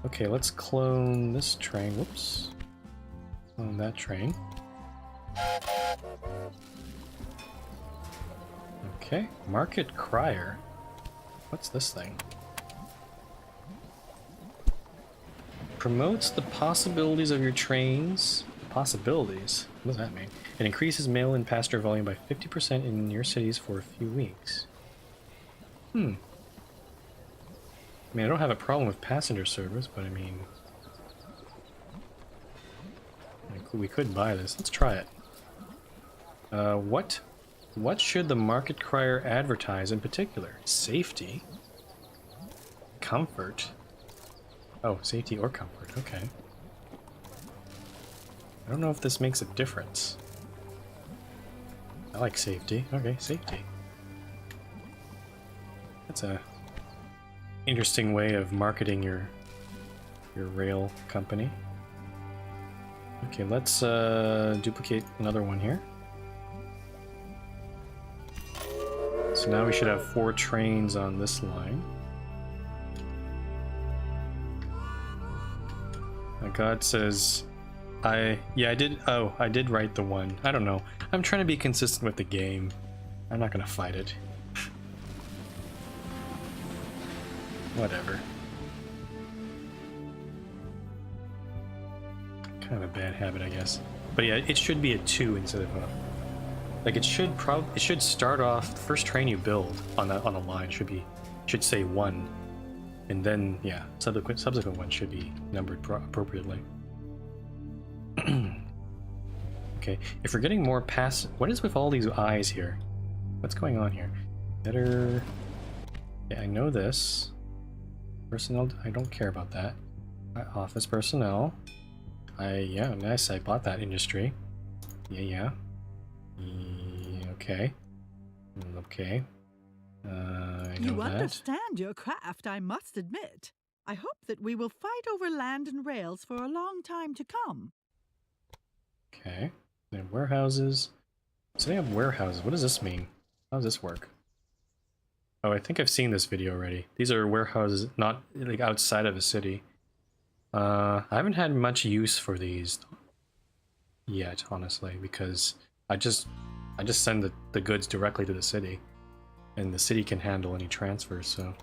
Okay, let's clone this train. Whoops. Clone that train. Okay, Market Crier. What's this thing? Promotes the possibilities of your trains. Possibilities? What does that mean? It increases mail and passenger volume by 50% in your cities for a few weeks. I mean, I don't have a problem with passenger service, but I mean... we could buy this. Let's try it. What should the Market Crier advertise in particular? Safety? Comfort? Oh, safety or comfort, okay. I don't know if this makes a difference. I like safety. Okay, safety. That's a interesting way of marketing your rail company. Okay, let's duplicate another one here. So now we should have 4 trains on this line. My God says, I did write the 1. I don't know. I'm trying to be consistent with the game. I'm not gonna fight it. Whatever. Kind of a bad habit, I guess. But yeah, it should be a 2 instead of a... Like it should start off, the first train you build on a line should say 1, and then yeah, subsequent ones should be numbered appropriately. Okay, if we're getting more pass... What is with all these eyes here? What's going on here? Better... Yeah, I know this. Personnel, I don't care about that. Office personnel. Yeah, nice, I bought that industry. Yeah. Okay. Okay. I know You that. understand your craft, I must admit. I hope that we will fight over land and rails for a long time to come. Okay. They have warehouses. So they have warehouses. What does this mean? How does this work? Oh, I think I've seen this video already. These are warehouses not like outside of a city. I haven't had much use for these yet, honestly, because I just send the goods directly to the city, and the city can handle any transfers, so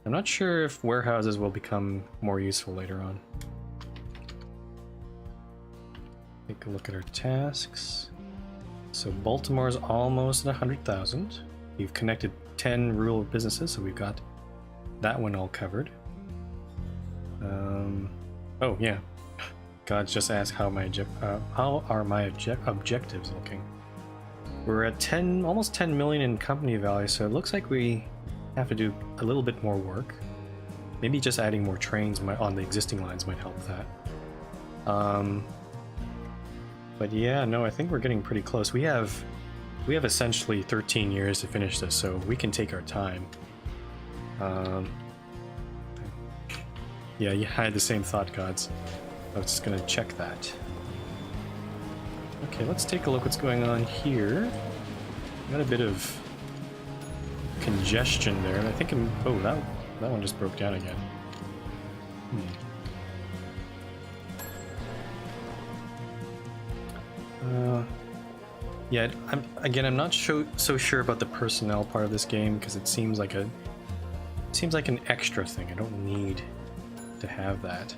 I'm not sure if warehouses will become more useful later on. Take a look at our tasks. So Baltimore's almost at 100,000. We've connected 10 rural businesses, so we've got that one all covered. Oh yeah, God's just asked how are my objectives looking? We're at almost 10 million in company value, so it looks like we have to do a little bit more work. Maybe just adding more trains on the existing lines might help that. But yeah, no, I think we're getting pretty close. We have essentially 13 years to finish this, so we can take our time. Yeah, you had the same thought, Gods. I was just gonna check that. Okay, let's take a look what's going on here. Got a bit of congestion there, and I think oh, that one just broke down again. Yeah, I'm not so sure about the personnel part of this game because it seems like an extra thing. I don't need to have that.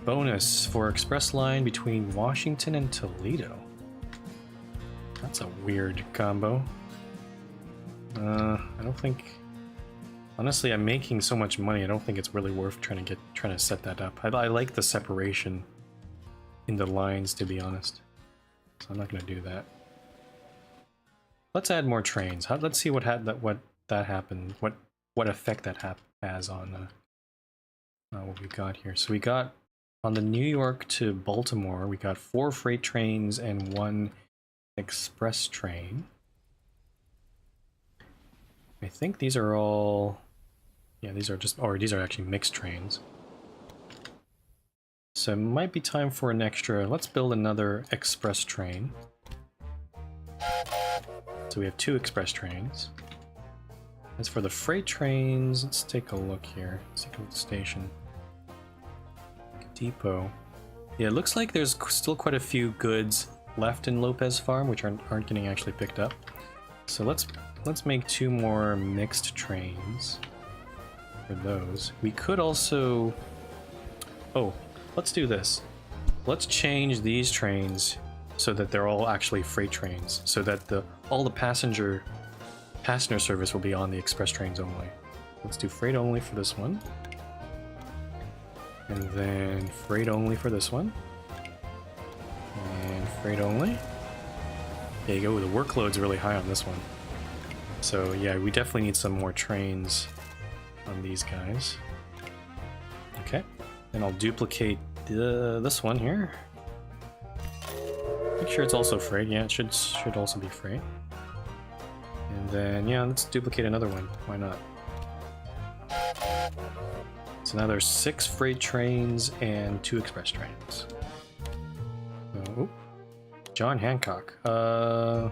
Bonus for express line between Washington and Toledo. That's a weird combo. I don't think... Honestly, I'm making so much money, I don't think it's really worth trying to set that up. I like the separation in the lines, to be honest. So I'm not going to do that. Let's add more trains. Let's see what that happened. What effect that has on what we got here. So we got on the New York to Baltimore, we got 4 freight trains and 1 express train. I think these are all... Yeah, these are actually mixed trains. So it might be time for an extra... Let's build another express train. So we have 2 express trains. As for the freight trains, let's take a look here. Let's take a look at the station. Depot. Yeah, it looks like there's still quite a few goods left in Lopez Farm, which aren't getting actually picked up. So let's make 2 more mixed trains for those. We could also... Oh, let's do this. Let's change these trains so that they're all actually freight trains, so that all the passenger service will be on the express trains only. Let's do freight only for this one. And then freight only for this one. And freight only. There you go, the workload's really high on this one. So yeah, we definitely need some more trains on these guys. Okay, and I'll duplicate this one here. Make sure it's also freight. Yeah, it should also be freight. And then, yeah, let's duplicate another one. Why not? So now there's 6 freight trains and 2 express trains. Oh, John Hancock. I'm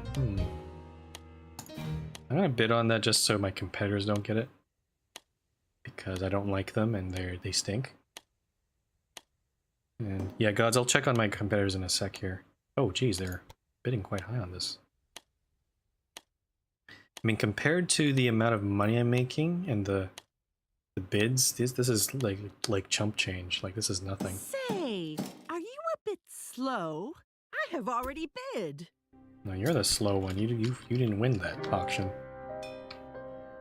gonna bid on that just so my competitors don't get it, because I don't like them and they stink. And yeah, Gods, I'll check on my competitors in a sec here. Oh, geez, they're bidding quite high on this. I mean, compared to the amount of money I'm making and the bids, this is like chump change. Like, this is nothing. Say, are you a bit slow? I have already bid. No, you're the slow one. You didn't win that auction.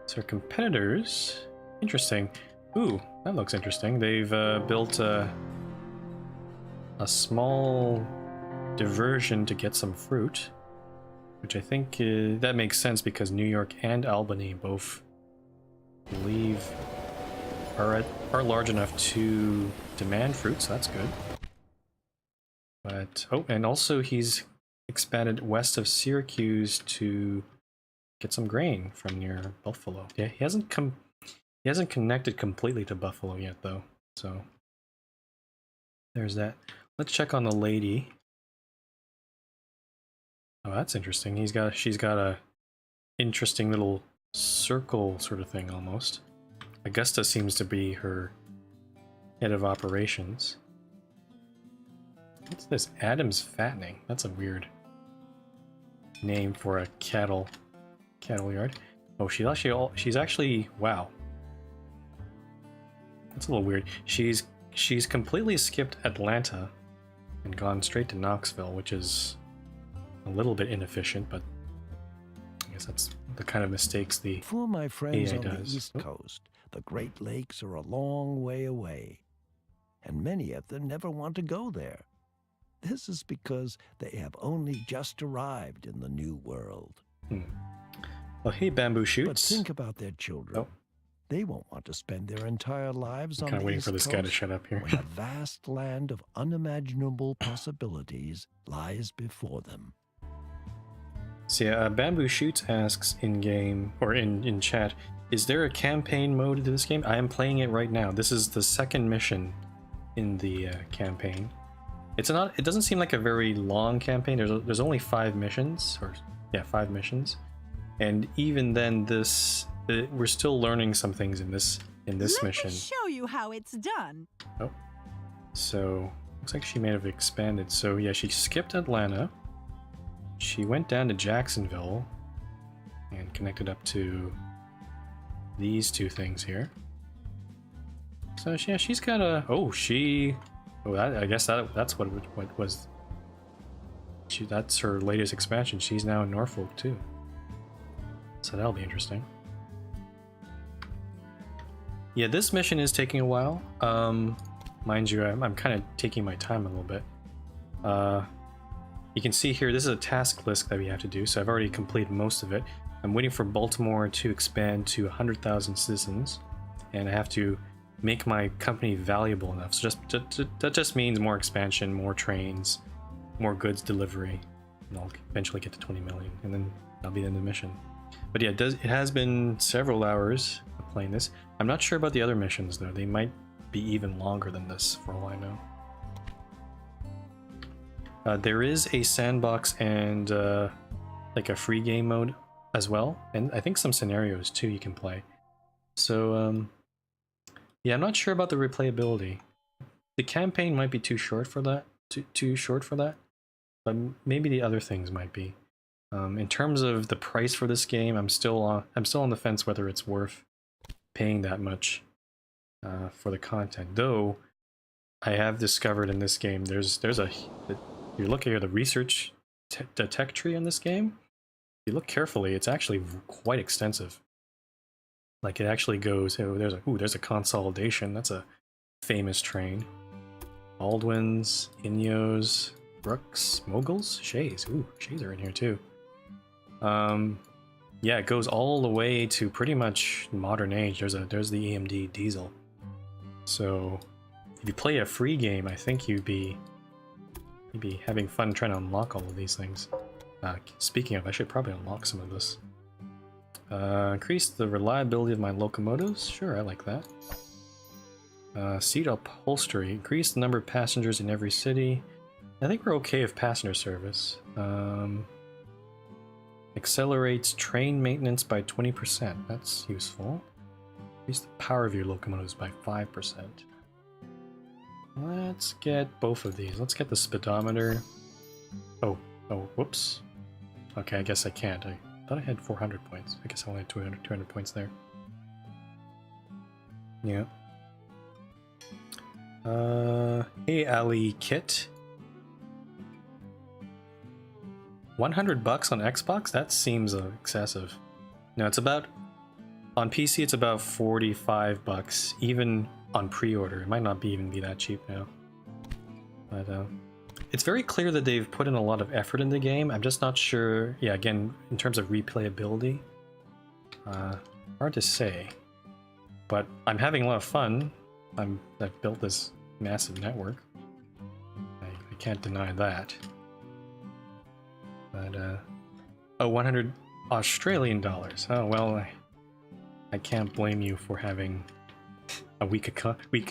So our competitors, interesting. Ooh, that looks interesting. They've built a small diversion to get some fruit, which I think that makes sense because New York and Albany both believe are large enough to demand fruit, so that's good. But oh, and also he's expanded west of Syracuse to get some grain from near Buffalo. Yeah, he hasn't connected completely to Buffalo yet though, so there's that. Let's check on the lady. Oh, that's interesting. She's got a interesting little circle sort of thing almost. Augusta seems to be her head of operations. What's this? Adams Fattening. That's a weird name for a cattle yard. Oh, she's actually wow. That's a little weird. She's completely skipped Atlanta and gone straight to Knoxville, which is a little bit inefficient, but I guess that's the kind of mistakes the For my friends AI on does. the East Coast, the Great Lakes are a long way away, and many of them never want to go there. This is because they have only just arrived in the new world. Well, hey, Bamboo But Shoots. think about their children. Oh. They won't want to spend their entire lives I'm on kind of the waiting East for this Coast guy to shut up here. when a vast land of unimaginable possibilities lies before them. So yeah, Bamboo Shoots asks in game or in chat, is there a campaign mode to this game? I am playing it right now. This is the second mission in the campaign. It doesn't seem like a very long campaign. There's only 5 missions, or yeah, 5 missions, and even then, we're still learning some things in this mission. Let me show you how it's done. Oh, so looks like she may have expanded. So yeah, she skipped Atlanta. She went down to Jacksonville and connected up to these 2 things here. So yeah, she's got a I guess that's what was. That's her latest expansion. She's now in Norfolk too. So that'll be interesting. Yeah, this mission is taking a while. Mind you, I'm kind of taking my time a little bit. You can see here, this is a task list that we have to do, so I've already completed most of it. I'm waiting for Baltimore to expand to 100,000 citizens, and I have to make my company valuable enough. So that just means more expansion, more trains, more goods delivery, and I'll eventually get to 20 million, and then that'll be the end of the mission. But yeah, it has been several hours of playing this. I'm not sure about the other missions though. They might be even longer than this for all I know. There is a sandbox and like a free game mode as well, and I think some scenarios too you can play. So yeah, I'm not sure about the replayability. The campaign might be too short for that. Too short for that, but maybe the other things might be. In terms of the price for this game, I'm still on the fence whether it's worth paying that much for the content. Though I have discovered in this game, you look here, the research the tech tree in this game. If you look carefully, it's actually quite extensive. Like it actually goes. Oh, there's a consolidation. That's a famous train. Baldwins, Inyos, Brooks, Moguls, Shays. Ooh, Shays are in here too. Yeah, it goes all the way to pretty much modern age. There's the AMD diesel. So if you play a free game, I think you'd be having fun trying to unlock all of these things. Speaking of, I should probably unlock some of this. Increase the reliability of my locomotives. Sure, I like that. Seat upholstery. Increase the number of passengers in every city. I think we're okay with passenger service. Accelerates train maintenance by 20%. That's useful. Increase the power of your locomotives by 5%. Let's get both of these. Let's get the speedometer. Oh, whoops. Okay, I guess I can't. I thought I had 400 points. I guess I only had 200 points there. Yeah. Hey, Ali Kit. 100 bucks on Xbox? That seems excessive. No, it's about... On PC, it's about 45 bucks, even on pre-order. It might not even be that cheap now. But it's very clear that they've put in a lot of effort in the game. I'm just not sure, yeah, again, in terms of replayability, hard to say. But I'm having a lot of fun. I've built this massive network. I can't deny that. But, oh, 100 Australian dollars. Oh, well, I can't blame you for having a weak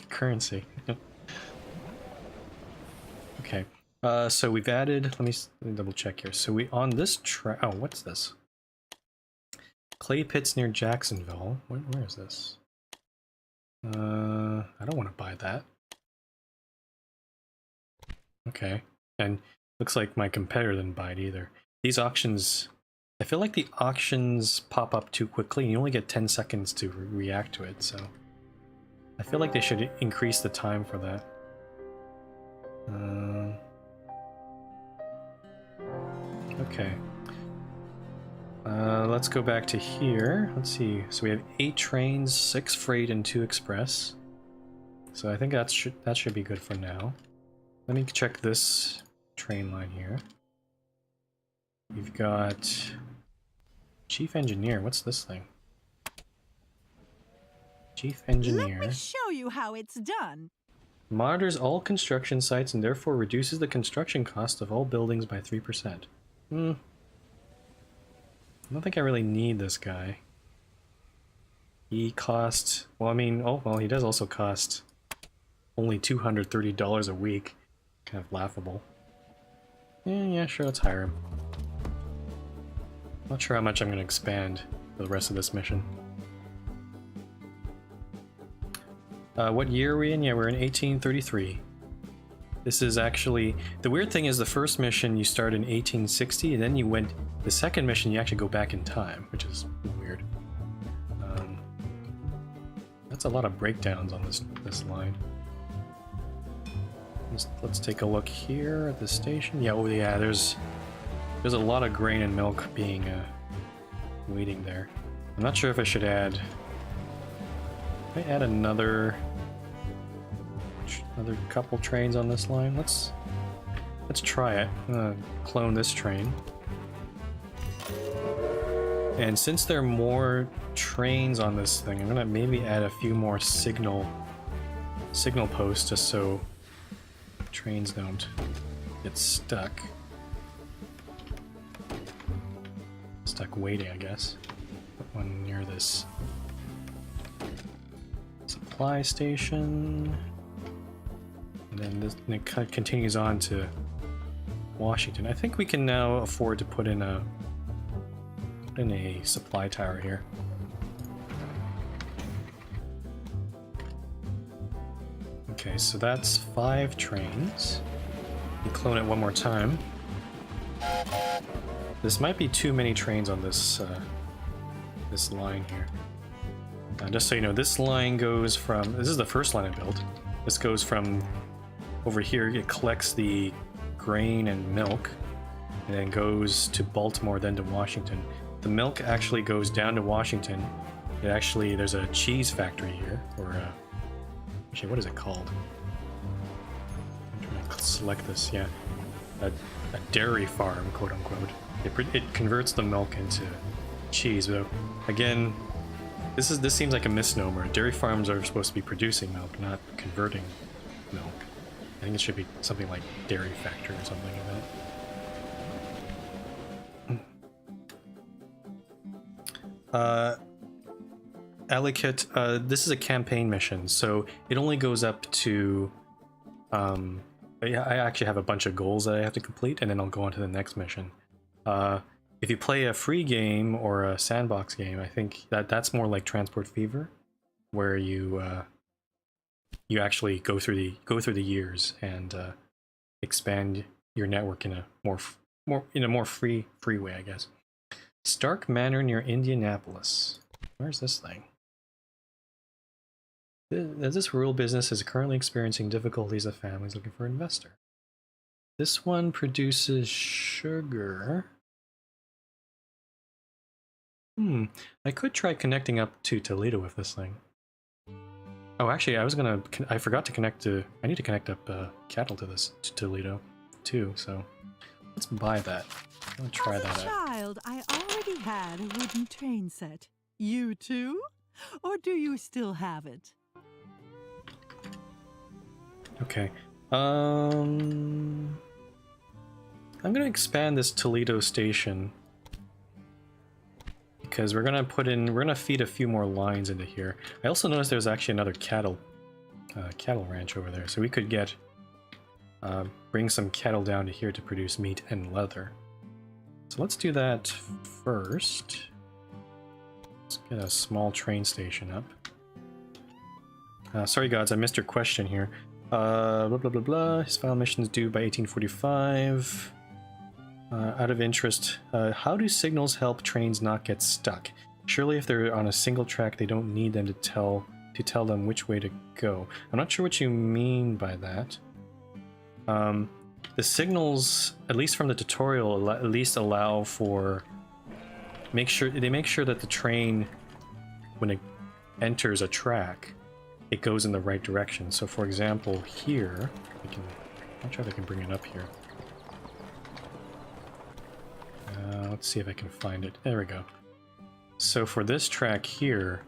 currency. Okay, so we've added, let me double check here. So we, on this track, oh, what's this? Clay pits near Jacksonville. Where is this? I don't want to buy that. Okay, and looks like my competitor didn't buy it either. These auctions, I feel like the auctions pop up too quickly and you only get 10 seconds to react to it, so I feel like they should increase the time for that. Okay. Let's go back to here. Let's see. So we have 8 trains, 6 freight, and 2 express. So I think that should be good for now. Let me check this train line here. We've got Chief Engineer. What's this thing? Chief Engineer. Let me show you how it's done. Monitors all construction sites and therefore reduces the construction cost of all buildings by 3%. I don't think I really need this guy. He costs, well, I mean, oh, well, he does also cost only $230 a week. Kind of laughable. Yeah, sure, let's hire him. Not sure how much I'm going to expand for the rest of this mission. What year are we in? Yeah, we're in 1833. This is actually... The weird thing is the first mission you start in 1860, and then you went... The second mission you actually go back in time, which is weird. That's a lot of breakdowns on this line. Let's take a look here at the station. Yeah, oh yeah, there's a lot of grain and milk being waiting there. I'm not sure if I should add... Can I add another couple trains on this line? Let's try it. I'm gonna clone this train. And since there are more trains on this thing, I'm gonna maybe add a few more signal posts just so trains don't get stuck waiting, I guess. Put one near this supply station, and then it kind of continues on to Washington. I think we can now afford to put in a supply tower here. Okay, so that's 5 trains. You clone it one more time. This might be too many trains on this this line here. Just so you know, this line goes from... This is the first line I built. This goes from over here. It collects the grain and milk, and then goes to Baltimore, then to Washington. The milk actually goes down to Washington. There's a cheese factory here, or actually, what is it called? I'm trying to select this. Yeah, a dairy farm, quote unquote. It converts the milk into cheese. Though, again, this seems like a misnomer. Dairy farms are supposed to be producing milk, not converting milk. I think it should be something like dairy factory or something like that. Allocate, this is a campaign mission, so it only goes up to, I actually have a bunch of goals that I have to complete, and then I'll go on to the next mission. If you play a free game or a sandbox game, I think that's more like Transport Fever, where you actually go through the years and expand your network in a more free way, I guess. Stark Manor near Indianapolis. Where's this thing? This rural business is currently experiencing difficulties of families looking for an investor. This one produces sugar. I could try connecting up to Toledo with this thing. Oh, actually, I forgot to connect to. I need to connect up cattle to this to Toledo, too. So let's buy that. I'm gonna try As that a out. child, I already had a wooden train set. You too? Or do you still have it? Okay. I'm gonna expand this Toledo station because we're gonna feed a few more lines into here. I also noticed there's actually another cattle ranch over there, so we could bring some cattle down to here to produce meat and leather. So let's do that first. Let's get a small train station up. Sorry gods, I missed your question here. Blah blah blah blah. His final mission is due by 1845. Out of interest, how do signals help trains not get stuck? Surely if they're on a single track, they don't need them to tell them which way to go. I'm not sure what you mean by that. The signals, at least from the tutorial, at least allow for make sure that the train, when it enters a track, it goes in the right direction. So for example, here I'll try if I can bring it up here. Let's see if I can find it. There we go. So for this track here,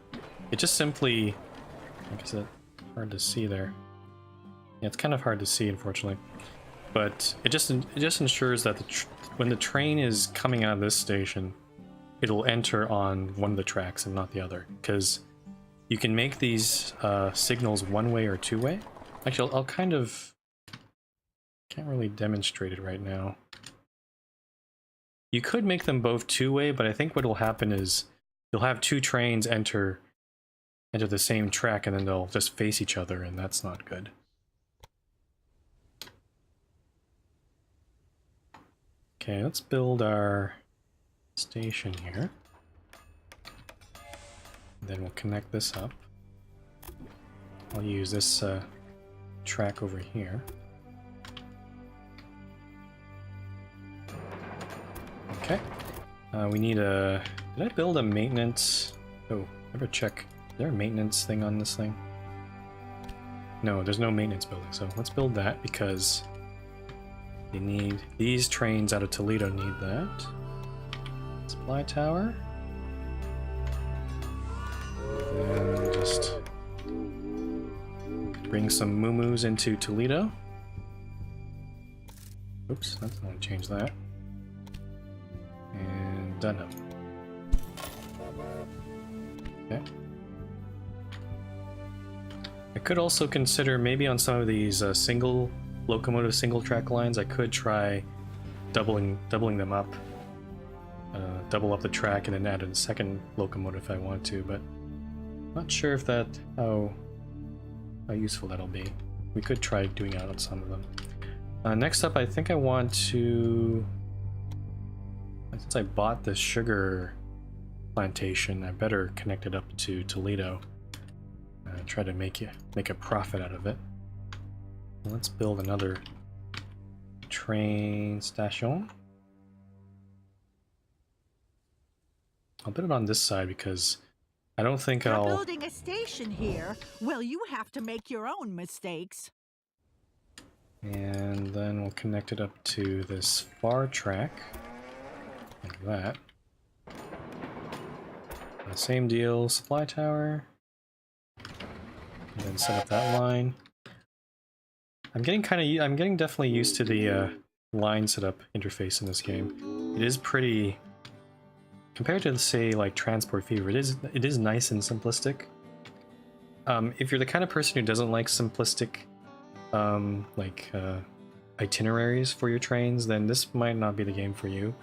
it just simply, I guess it's hard to see there. Yeah, it's kind of hard to see, unfortunately. But it just ensures that when the train is coming out of this station, it'll enter on one of the tracks and not the other. Because you can make these signals one-way or two-way. Actually, I'll kind of... can't really demonstrate it right now. You could make them both two-way, but I think what will happen is you'll have two trains enter the same track and then they'll just face each other, and that's not good. Okay, let's build our station here. Then we'll connect this up. I'll use this track over here. Okay. We need a... Did I build a maintenance... Oh, ever check. Is there a maintenance thing on this thing? No, there's no maintenance building, so let's build that because they need... These trains out of Toledo need that. Supply tower. And just bring some moo-moos into Toledo. Oops, I want to change that. And done up. Okay. I could also consider maybe on some of these single track lines, I could try doubling them up. Double up the track and then add a second locomotive if I want to, but not sure if how useful that'll be. We could try doing it on some of them. Next up, I think I want to... Since I bought this sugar plantation, I better connect it up to Toledo. Try to make a profit out of it. Let's build another train station. I'll put it on this side because I don't think You're building a station here. Well, you have to make your own mistakes. And then we'll connect it up to this far track. Like that. Same deal, supply tower. And then set up that line. I'm getting definitely used to the line setup interface in this game. It is pretty, compared to say like Transport Fever, it is nice and simplistic. If you're the kind of person who doesn't like simplistic itineraries for your trains, then this might not be the game for you.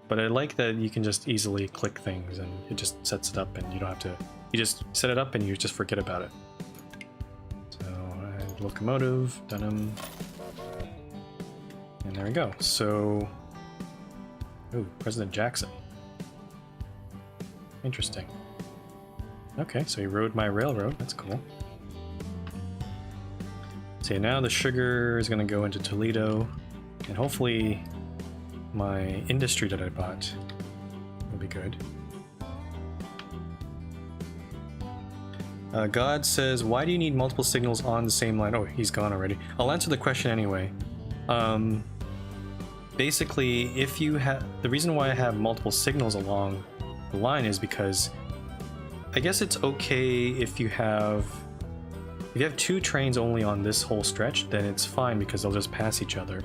But I like that you can just easily click things and it just sets it up and you don't have to, you just set it up and you just forget about it. So, locomotive, Dunham. And there we go. So, ooh, President Jackson. Interesting. Okay, so he rode my railroad, that's cool. So now the sugar is gonna go into Toledo, and hopefully my industry that I bought will be good. God says, why do you need multiple signals on the same line? Oh, he's gone already. I'll answer the question anyway. Basically, if you have... The reason why I have multiple signals along the line is because I guess it's okay if you have... If you have 2 trains only on this whole stretch, then it's fine because they'll just pass each other.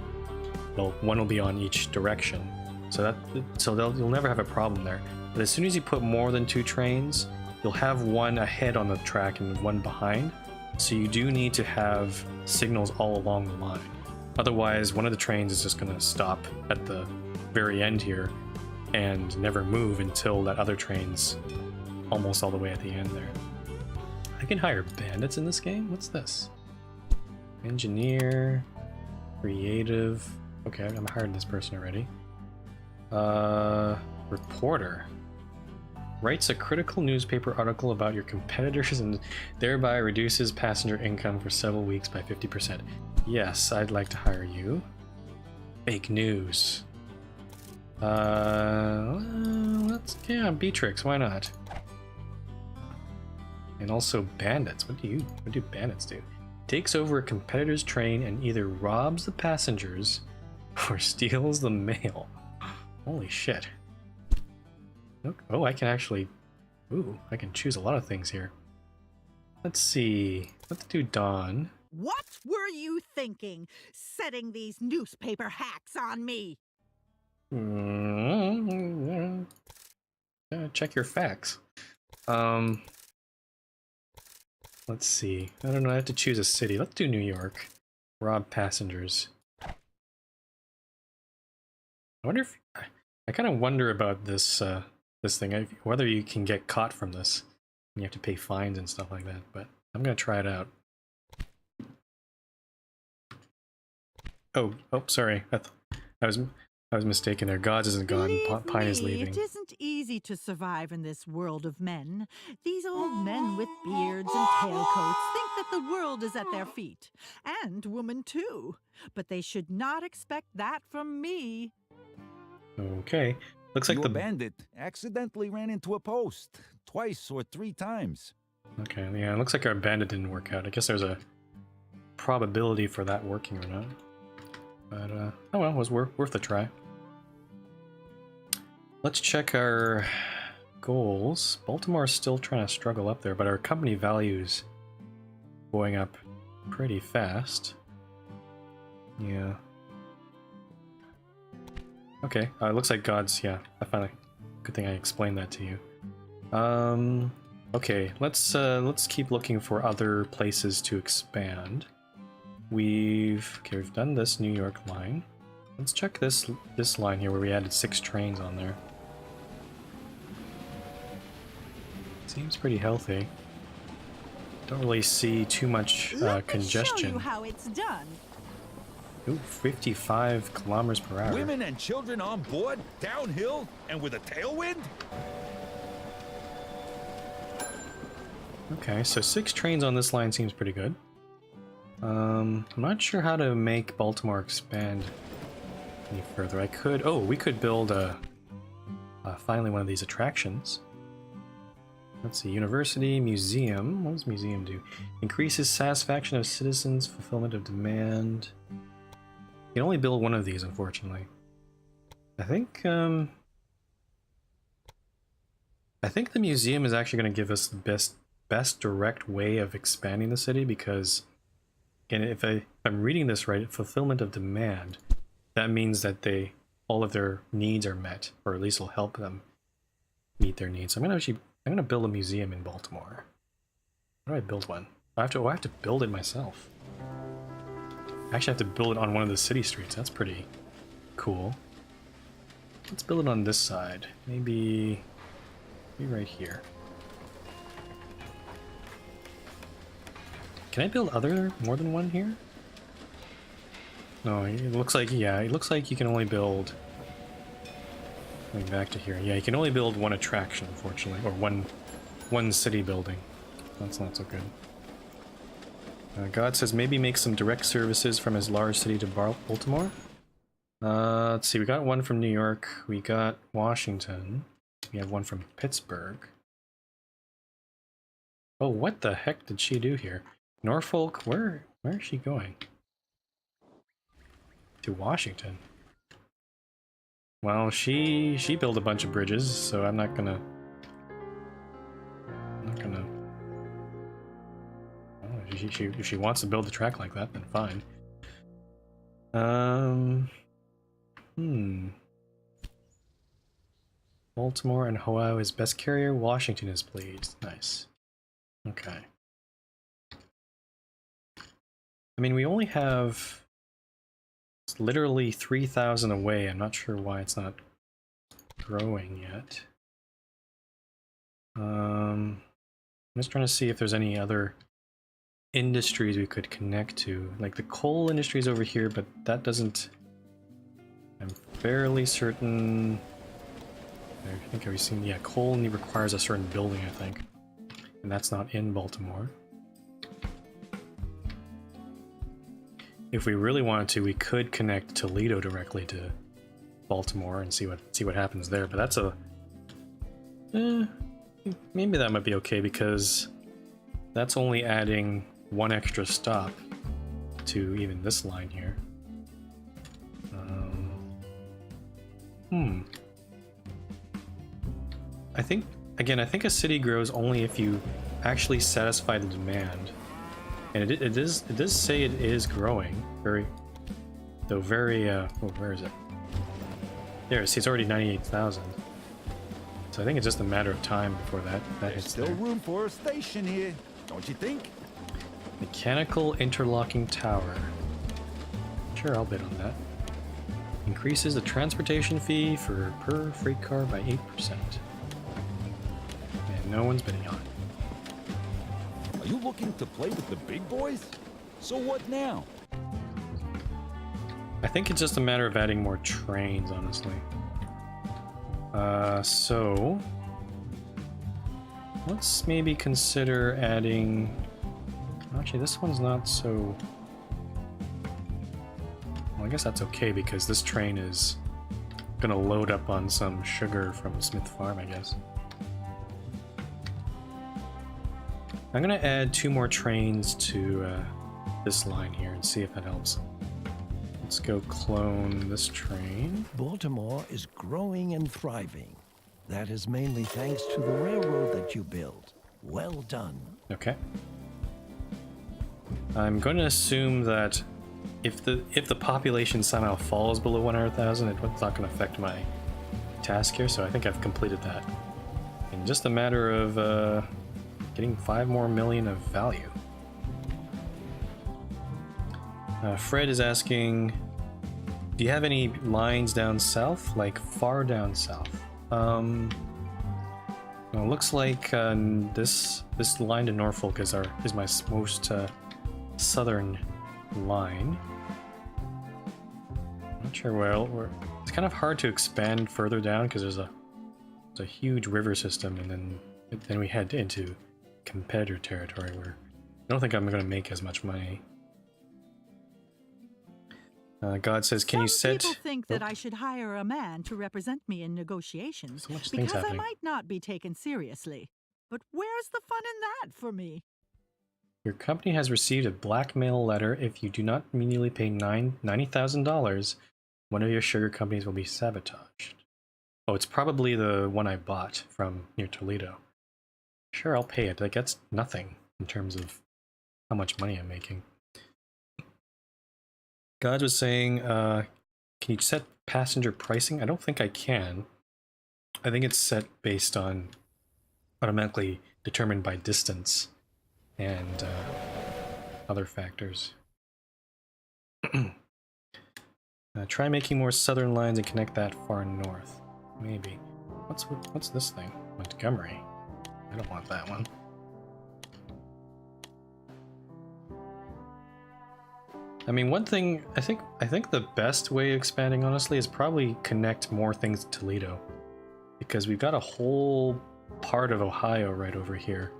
One will be on each direction. So you'll never have a problem there. But as soon as you put more than 2 trains, you'll have one ahead on the track and one behind. So you do need to have signals all along the line. Otherwise, one of the trains is just going to stop at the very end here and never move until that other train's almost all the way at the end there. I can hire bandits in this game? What's this? Engineer, creative. Okay, I'm hired this person already. Reporter. Writes a critical newspaper article about your competitors and thereby reduces passenger income for several weeks by 50%. Yes, I'd like to hire you. Fake news. Yeah, Beatrix, why not? And also bandits. What do bandits do? Takes over a competitor's train and either robs the passengers or steals the mail. Holy shit. Oh, I can actually... Ooh, I can choose a lot of things here. Let's see. Let's do Dawn. What were you thinking, setting these newspaper hacks on me? Check your facts. Let's see. I don't know, I have to choose a city. Let's do New York. Rob passengers. I wonder if... I kind of wonder about this this thing, whether you can get caught from this. You have to pay fines and stuff like that, but I'm gonna try it out. Oh, sorry. I was mistaken there. Gods isn't gone. Pine is leaving. It isn't easy to survive in this world of men. These old men with beards and tailcoats think that the world is at their feet. And women too. But they should not expect that from me. Okay. Looks like the bandit accidentally ran into a post 2 or 3 times. Okay, yeah, it looks like our bandit didn't work out. I guess there's a probability for that working or not. But, oh well, it was worth a try. Let's check our goals. Baltimore's still trying to struggle up there, but our company value's going up pretty fast. Yeah. Okay, it looks like God's, yeah, I finally, good thing I explained that to you. Okay, let's keep looking for other places to expand. We've done this New York line. Let's check this line here where we added 6 trains on there. Seems pretty healthy. Don't really see too much congestion. Let me show you how it's done. Ooh, 55 kilometers per hour. Women and children on board, downhill, and with a tailwind? Okay, so 6 trains on this line seems pretty good. I'm not sure how to make Baltimore expand any further. We could build finally one of these attractions. Let's see, university, museum. What does museum do? Increases satisfaction of citizens, fulfillment of demand. You can only build one of these, unfortunately. I think the museum is actually going to give us the best direct way of expanding the city, because, again, if I'm reading this right, fulfillment of demand, that means that all of their needs are met, or at least will help them meet their needs. So I'm gonna build a museum in Baltimore. How do I build one? I have to build it myself. I actually have to build it on one of the city streets. That's pretty cool. Let's build it on this side. Maybe right here. Can I build more than one here? No, it looks like, yeah, it looks like you can only build... Going back to here. Yeah, you can only build one attraction, unfortunately, or one city building. That's not so good. God says maybe make some direct services from his large city to Baltimore. Let's see, we got one from New York, we got Washington, we have one from Pittsburgh. Oh, what the heck did she do here? Norfolk, where is she going? To Washington. Well, she built a bunch of bridges, so I'm not gonna. Oh, if she wants to build a track like that, then fine. Baltimore and Ohio is best carrier. Washington is pleased. Nice. Okay. I mean, we only have. It's literally 3,000 away. I'm not sure why it's not growing yet. I'm just trying to see if there's any other industries we could connect to. Like the coal industry is over here, but that doesn't... I'm fairly certain... I think I've seen... Yeah, coal only requires a certain building, I think. And that's not in Baltimore. If we really wanted to, we could connect Toledo directly to Baltimore and see what happens there. But that's a... maybe that might be okay because that's only adding one extra stop to even this line here. I think, again, I think a city grows only if you actually satisfy the demand. And it does say it is growing, very, oh, where is it? There, see, it's already 98,000. So I think it's just a matter of time before that hits Still there. room for a station here, don't you think? Mechanical interlocking tower. Sure, I'll bid on that. Increases the transportation fee per freight car by 8%. And no one's bidding on it. Are you looking to play with the big boys? So what now? I think it's just a matter of adding more trains, honestly. So let's maybe consider adding... Actually, this one's not so... Well, I guess that's okay because this train is gonna load up on some sugar from Smith Farm, I guess. I'm gonna add 2 more trains to this line here and see if that helps. Let's go clone this train. Baltimore is growing and thriving. That is mainly thanks to the railroad that you built. Well done. Okay. I'm going to assume that if the population somehow falls below 100,000, it's not going to affect my task here, so I think I've completed that. In just a matter of getting 5 more million of value. Fred is asking, do you have any lines down south, like far down south? Well, it looks like this line to Norfolk is my most southern line. I'm not sure where it's kind of hard to expand further down because there's a huge river system, and then we head into competitor territory where I don't think I'm going to make as much money. God says, can you set... Some people think that I should hire a man to represent me in negotiations So much things because I happening. might not be taken seriously. But where's the fun in that for me? Your company has received a blackmail letter. If you do not immediately pay $90,000, one of your sugar companies will be sabotaged. Oh, it's probably the one I bought from near Toledo. Sure, I'll pay it. That gets nothing in terms of how much money I'm making. God was saying, can you set passenger pricing? I don't think I can. I think it's set based on automatically determined by distance and other factors. Try making more southern lines and connect that far north. Maybe. What's this thing? Montgomery. I don't want that one. I mean, one thing I think the best way of expanding, honestly, is probably connect more things to Toledo, because we've got a whole part of Ohio right over here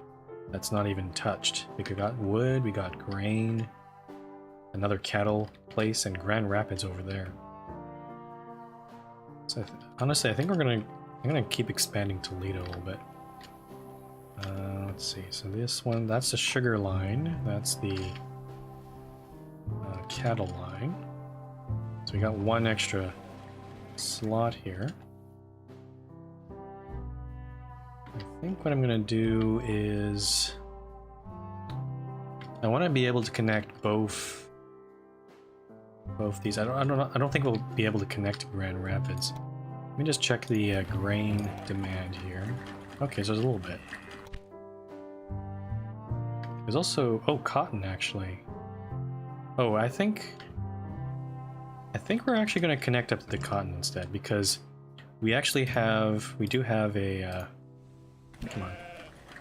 that's not even touched. We got wood, we got grain, another cattle place, and Grand Rapids over there. So honestly, I think I'm gonna keep expanding Toledo a little bit. let's see. So this one, that's the sugar line. That's the cattle line. So we got one extra slot here. I think what I'm gonna do is I want to be able to connect both these. I don't think we'll be able to connect to Grand Rapids. Let me just check the grain demand here. Okay, so there's a little bit. There's also cotton actually. Oh, I think we're actually going to connect up to the cotton instead because we do have a come on.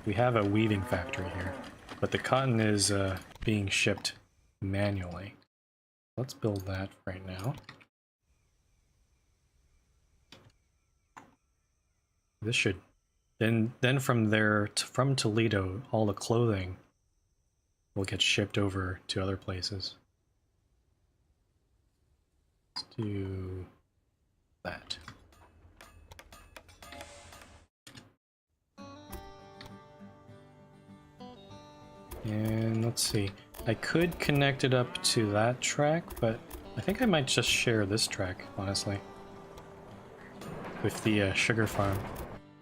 We have a weaving factory here, but the cotton is being shipped manually. Let's build that right now. This should then from there from Toledo, all the clothing will get shipped over to other places. Let's do that. And let's see. I could connect it up to that track, but I think I might just share this track, honestly, with the sugar farm.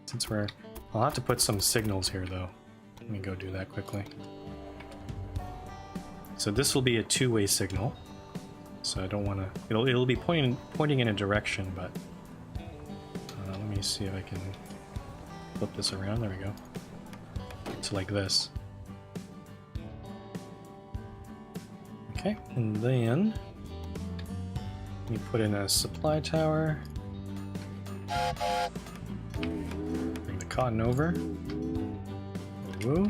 Since I'll have to put some signals here, though. Let me go do that quickly. So this will be a two-way signal. So I don't want to. It'll be pointing in a direction, but let me see if I can flip this around. There we go. It's like this. Okay, and then let me put in a supply tower. Bring the cotton over. Woo.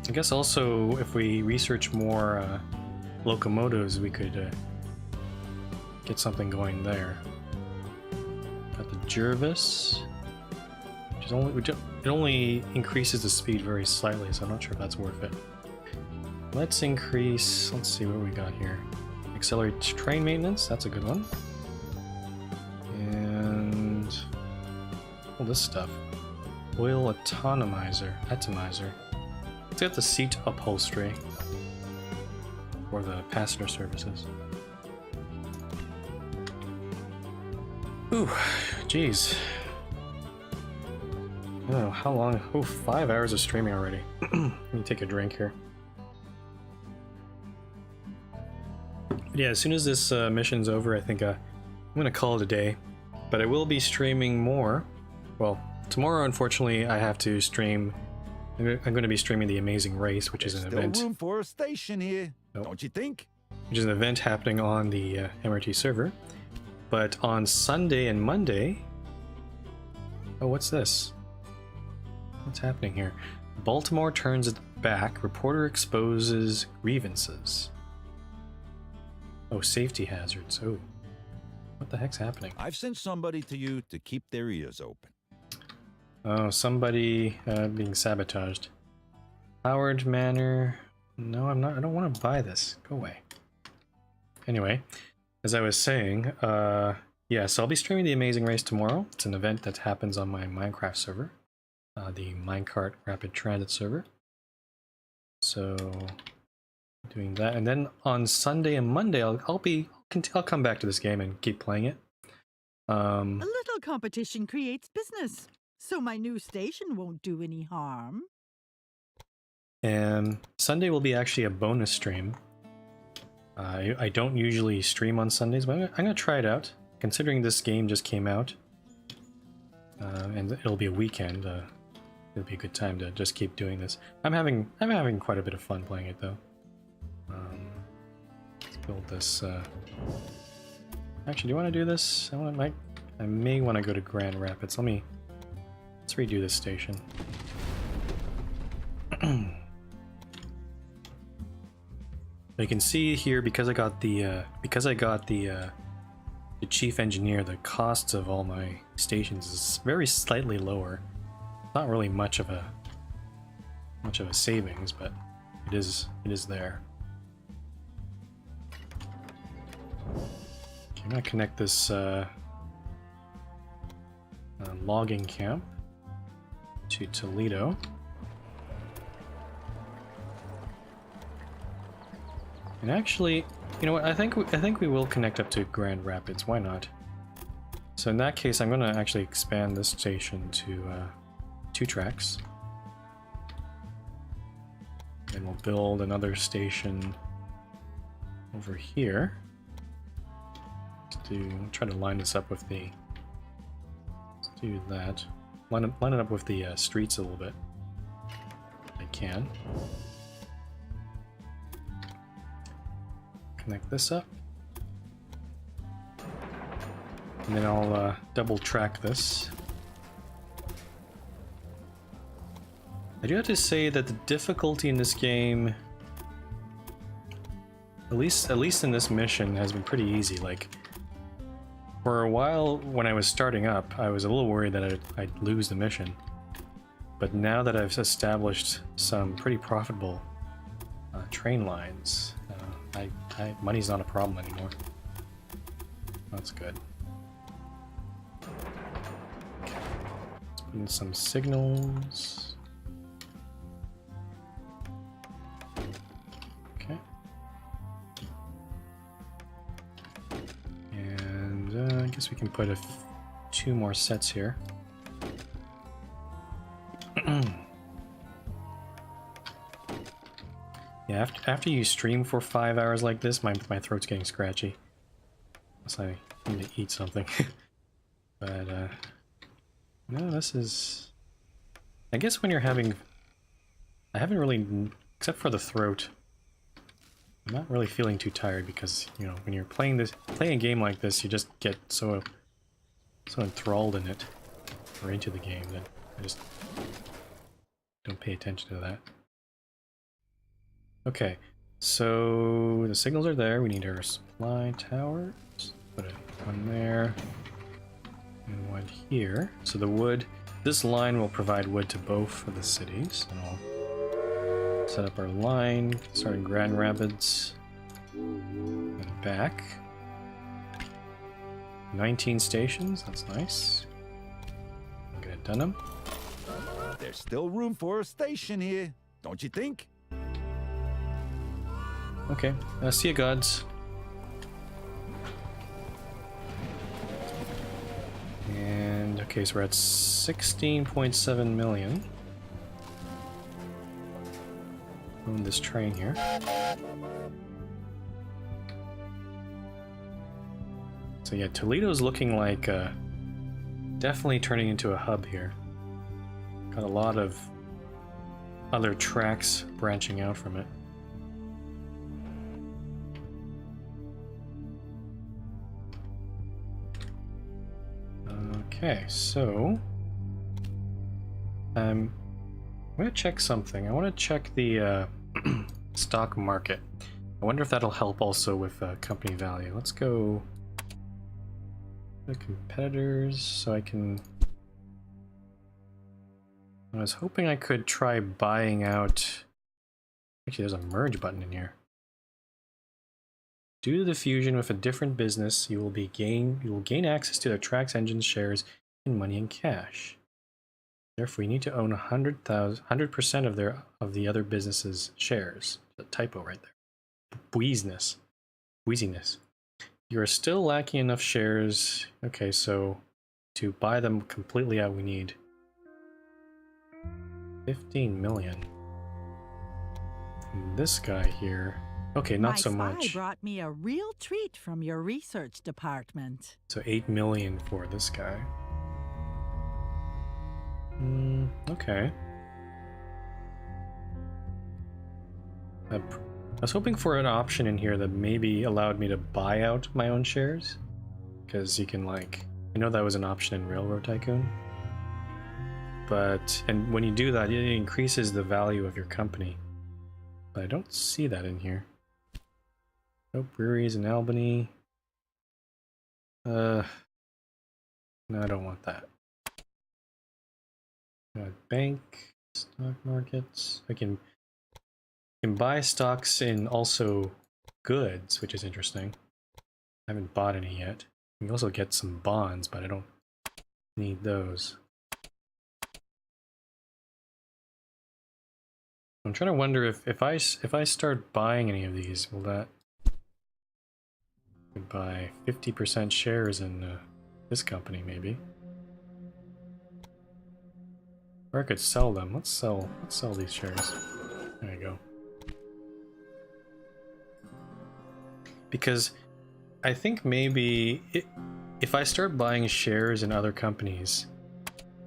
I guess also if we research more locomotives, we could get something going there. Got the Jervis. It only increases the speed very slightly, so I'm not sure if that's worth it. Let's see what we got here. Accelerate train maintenance, that's a good one. And all this stuff. Oil atomizer. Let's get the seat upholstery for the passenger services. Ooh, jeez. Oh, how long? Oh, 5 hours of streaming already. Let me take a drink here. But yeah, as soon as this mission's over, I think I'm gonna call it a day. But I will be streaming more. Well, tomorrow, unfortunately, I have to stream. I'm going to be streaming the Amazing Race, which is an event. Still room for a station here, don't you think? Which is an event happening on the MRT server. But on Sunday and Monday. Oh, what's this? What's happening here? Baltimore turns its back. Reporter exposes grievances. Oh, safety hazards. Oh. What the heck's happening? I've sent somebody to you to keep their ears open. Oh, somebody being sabotaged. Howard Manor. No, I'm not. I don't want to buy this. Go away. Anyway, as I was saying, yeah, so I'll be streaming the Amazing Race tomorrow. It's an event that happens on my Minecraft server. The Minecart Rapid Transit server. So, doing that, and then on Sunday and Monday, I'll come back to this game and keep playing it. A little competition creates business, so my new station won't do any harm. And Sunday will be actually a bonus stream. I don't usually stream on Sundays, but I'm gonna try it out. Considering this game just came out, and it'll be a weekend. It'll be a good time to just keep doing this. I'm having quite a bit of fun playing it though. Let's build this. Actually, do you want to do this? I may want to go to Grand Rapids. Let's redo this station. You can see here, because I got the chief engineer, the costs of all my stations is very slightly lower. Not really much of a savings, but it is there. Okay, I'm gonna connect this logging camp to Toledo. And actually, you know what? I think we will connect up to Grand Rapids. Why not? So in that case, I'm going to actually expand this station to 2 tracks. And we'll build another station over here to try to line this up with the. Let's do that. Line it up with the streets a little bit. If I can. Connect this up. And then I'll double track this. I do have to say that the difficulty in this game, at least in this mission, has been pretty easy. Like, for a while when I was starting up, I was a little worried that I'd lose the mission. But now that I've established some pretty profitable train lines, money's not a problem anymore. That's good. Okay. Let's put in some signals. Okay. And I guess we can put 2 more sets here. Yeah, after you stream for 5 hours like this, my throat's getting scratchy. Unless I need to eat something. But, no, this is... I guess when you're having... I haven't really... Except for the throat, I'm not really feeling too tired because, you know, when you're playing a game like this, you just get so enthralled in it, or into the game, that I just don't pay attention to that. Okay, so the signals are there. We need our supply towers. Put one there and one here. So the wood, this line will provide wood to both of the cities. And I'll set up our line, starting Grand Rapids and back. 19 stations, that's nice. I'm gonna Dunham. There's still room for a station here, don't you think? Okay, see you, gods. And okay, so we're at 16.7 million. On this train here. So yeah, Toledo's looking like definitely turning into a hub here. Got a lot of other tracks branching out from it. Okay, so I'm gonna check something. I want to check the stock market. I wonder if that'll help also with company value. Let's go to competitors so I can... I was hoping I could try buying out... Actually, there's a merge button in here. Due to the fusion with a different business, you will gain access to the Trax Engine's shares in money and cash. Therefore, you need to own 100% of the other business's shares. A typo right there. Wheeziness. You are still lacking enough shares. Okay, so to buy them completely out, we need 15 million. And this guy here. Okay, not so much. My spy brought me a real treat from your research department. So 8 million for this guy. Okay. I was hoping for an option in here that maybe allowed me to buy out my own shares. Because you can, like... I know that was an option in Railroad Tycoon. And when you do that, it increases the value of your company. But I don't see that in here. No breweries in Albany. No, I don't want that. Bank, stock markets. I can buy stocks in also goods, which is interesting. I haven't bought any yet. You can also get some bonds, but I don't Need those. I'm trying to wonder if I start buying any of these, will that could buy 50% shares in this company maybe, or I could sell them. Let's sell these shares. There you go. Because I think maybe if I start buying shares in other companies,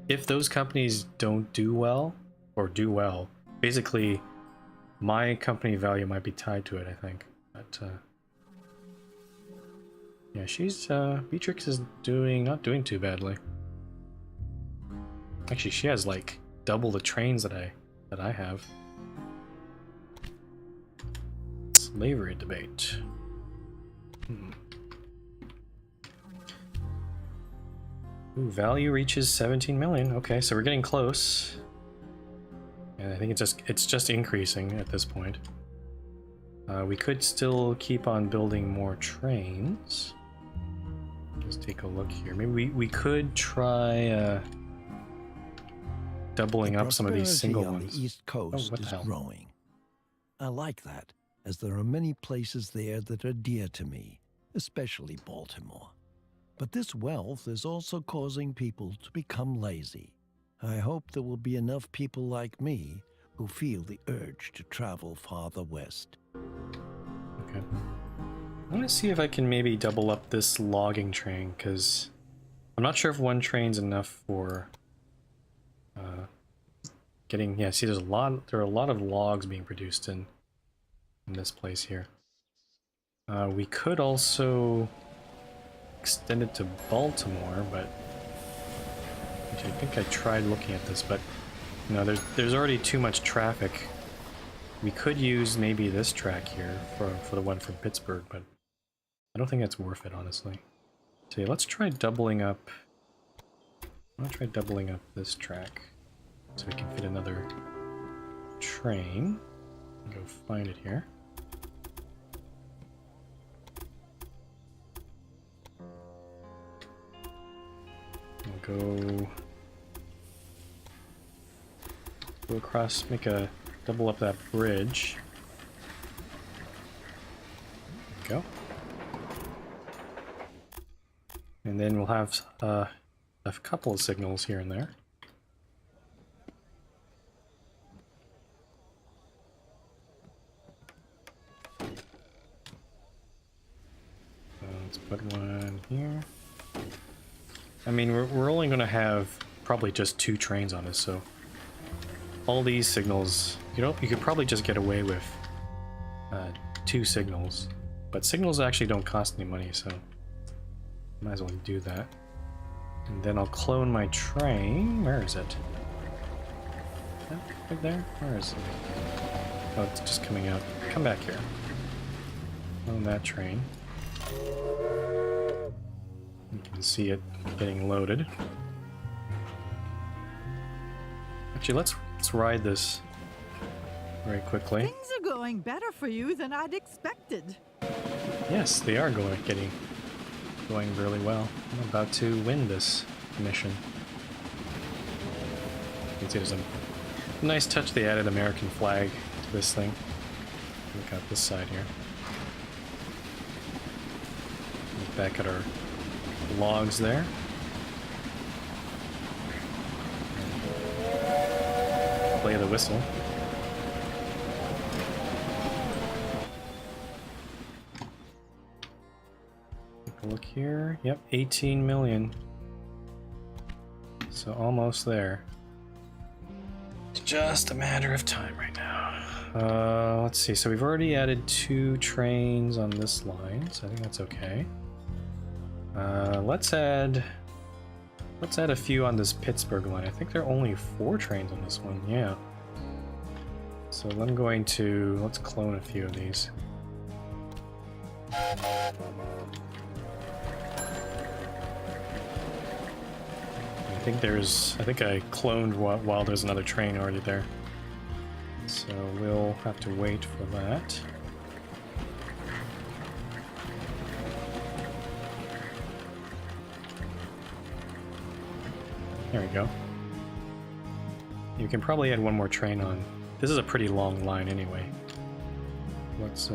if those companies don't do well or do well, basically my company value might be tied to it, I think. But yeah, she's Beatrix is not doing too badly. Actually, she has like double the trains that I have. Slavery debate. Ooh, value reaches 17 million. Okay, so we're getting close. And I think it's just increasing at this point. We could still keep on building more trains. Let's take a look here. Maybe we could try doubling up some of these single on ones. The East Coast what the is hell? growing. I like that, as there are many places there that are dear to me, especially Baltimore. But this wealth is also causing people to become lazy. I hope there will be enough people like me who feel the urge to travel farther west. Okay. I want to see if I can maybe double up this logging train, because I'm not sure if one train's enough for getting. Yeah, see, there are a lot of logs being produced in this place here. We could also extend it to Baltimore, but I think I tried looking at this, but no, there's already too much traffic. We could use maybe this track here for the one from Pittsburgh, but I don't think that's worth it, honestly. So yeah, let's try doubling up. I'm gonna try doubling up this track so we can fit another train. Go find it here. We'll go across, double up that bridge. There we go. And then we'll have a couple of signals here and there. Let's put one here. I mean, we're only going to have probably just 2 trains on this, so all these signals, you could probably just get away with 2 signals, but signals actually don't cost any money, so might as well do that. And then I'll clone my train. Where is it? Is that right there? Where is it? Oh, it's just coming out. Come back here. Clone that train. You can see it getting loaded. Actually, let's ride this very quickly. Things are going better for you than I'd expected. Yes, they are going really well. I'm about to win this mission. You can see there's a nice touch. They added American flag to this thing. Look at this side here. Look back at our logs there. Play the whistle. Take a look here. Yep, 18 million. So almost there. It's just a matter of time right now. Let's see. So we've already added 2 trains on this line, so I think that's okay. Let's add a few on this Pittsburgh line. I think there are only 4 trains on this one, yeah. So I'm going to, let's clone a few of these. I think I cloned while there's another train already there. So we'll have to wait for that. There we go. You can probably add one more train on. This is a pretty long line anyway. Let's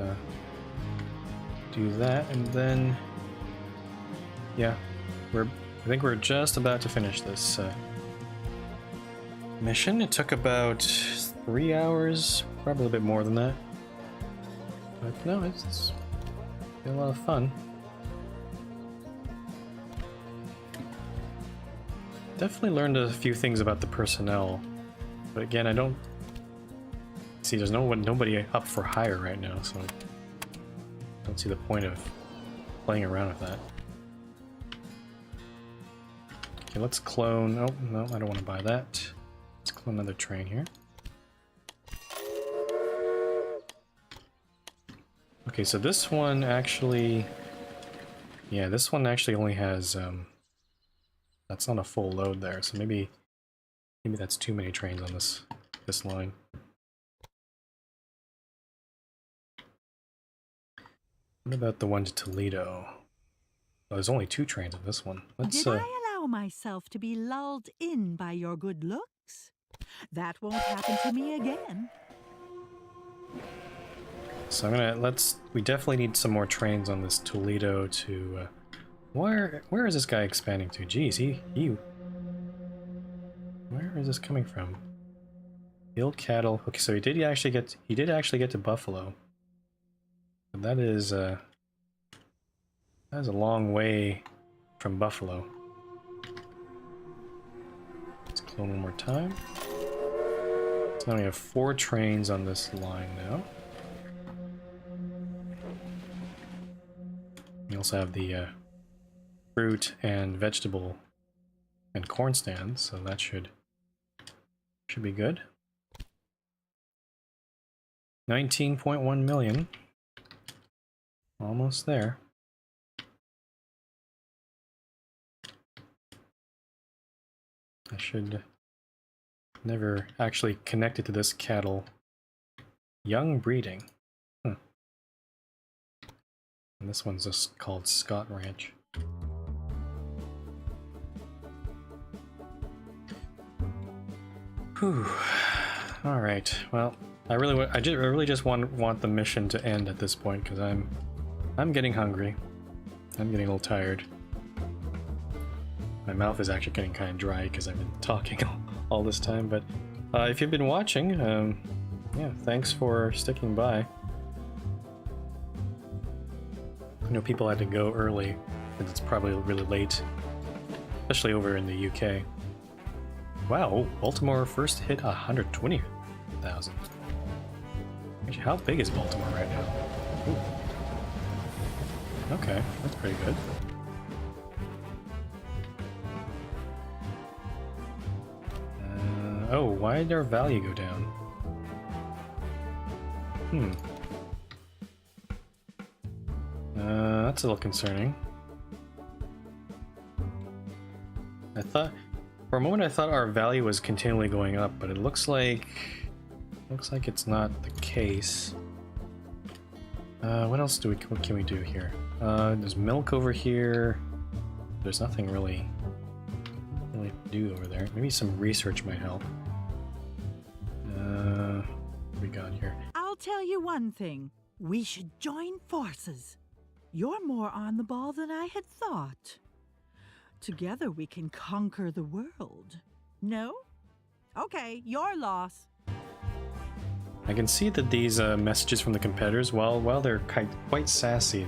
do that, and then yeah, I think we're just about to finish this mission. It took about 3 hours, probably a bit more than that. But no, it's been a lot of fun. Definitely learned a few things about the personnel, but again, I don't see there's nobody up for hire right now, so I don't see the point of playing around with that. Okay, let's clone. Oh no, I don't want to buy that. Let's clone another train here. Okay, so this one actually, yeah, this one actually only has that's not a full load there, so maybe that's too many trains on this line. What about the one to Toledo? Oh, there's only 2 trains on this one. Let's Did I allow myself to be lulled in by your good looks? That won't happen to me again. So I'm gonna we definitely need some more trains on this Toledo to where is this guy expanding to? Jeez, where is this coming from? Ill cattle. Okay, so he did actually get to Buffalo. But that is a long way from Buffalo. Let's clone one more time. So now we have 4 trains on this line now. We also have the fruit and vegetable and corn stands, so that should be good. 19.1 million. Almost there. I should never actually connect it to this cattle. Young breeding. Huh. And this one's just called Scott Ranch. Whew. All right. Well, I really just want the mission to end at this point because I'm getting hungry. I'm getting a little tired. My mouth is actually getting kind of dry because I've been talking all this time. But if you've been watching, yeah, thanks for sticking by. I know people had to go early because it's probably really late, especially over in the UK. Wow, Baltimore first hit 120,000. Actually, how big is Baltimore right now? Ooh. Okay, that's pretty good. Oh, why did our value go down? That's a little concerning. For a moment I thought our value was continually going up, but it looks like it's not the case. What else what can we do here? There's milk over here. There's nothing really to do over there. Maybe some research might help. What we got here? I'll tell you one thing. We should join forces. You're more on the ball than I had thought. Together we can conquer the world. No? Okay, your loss. I can see that these messages from the competitors, while they're quite sassy,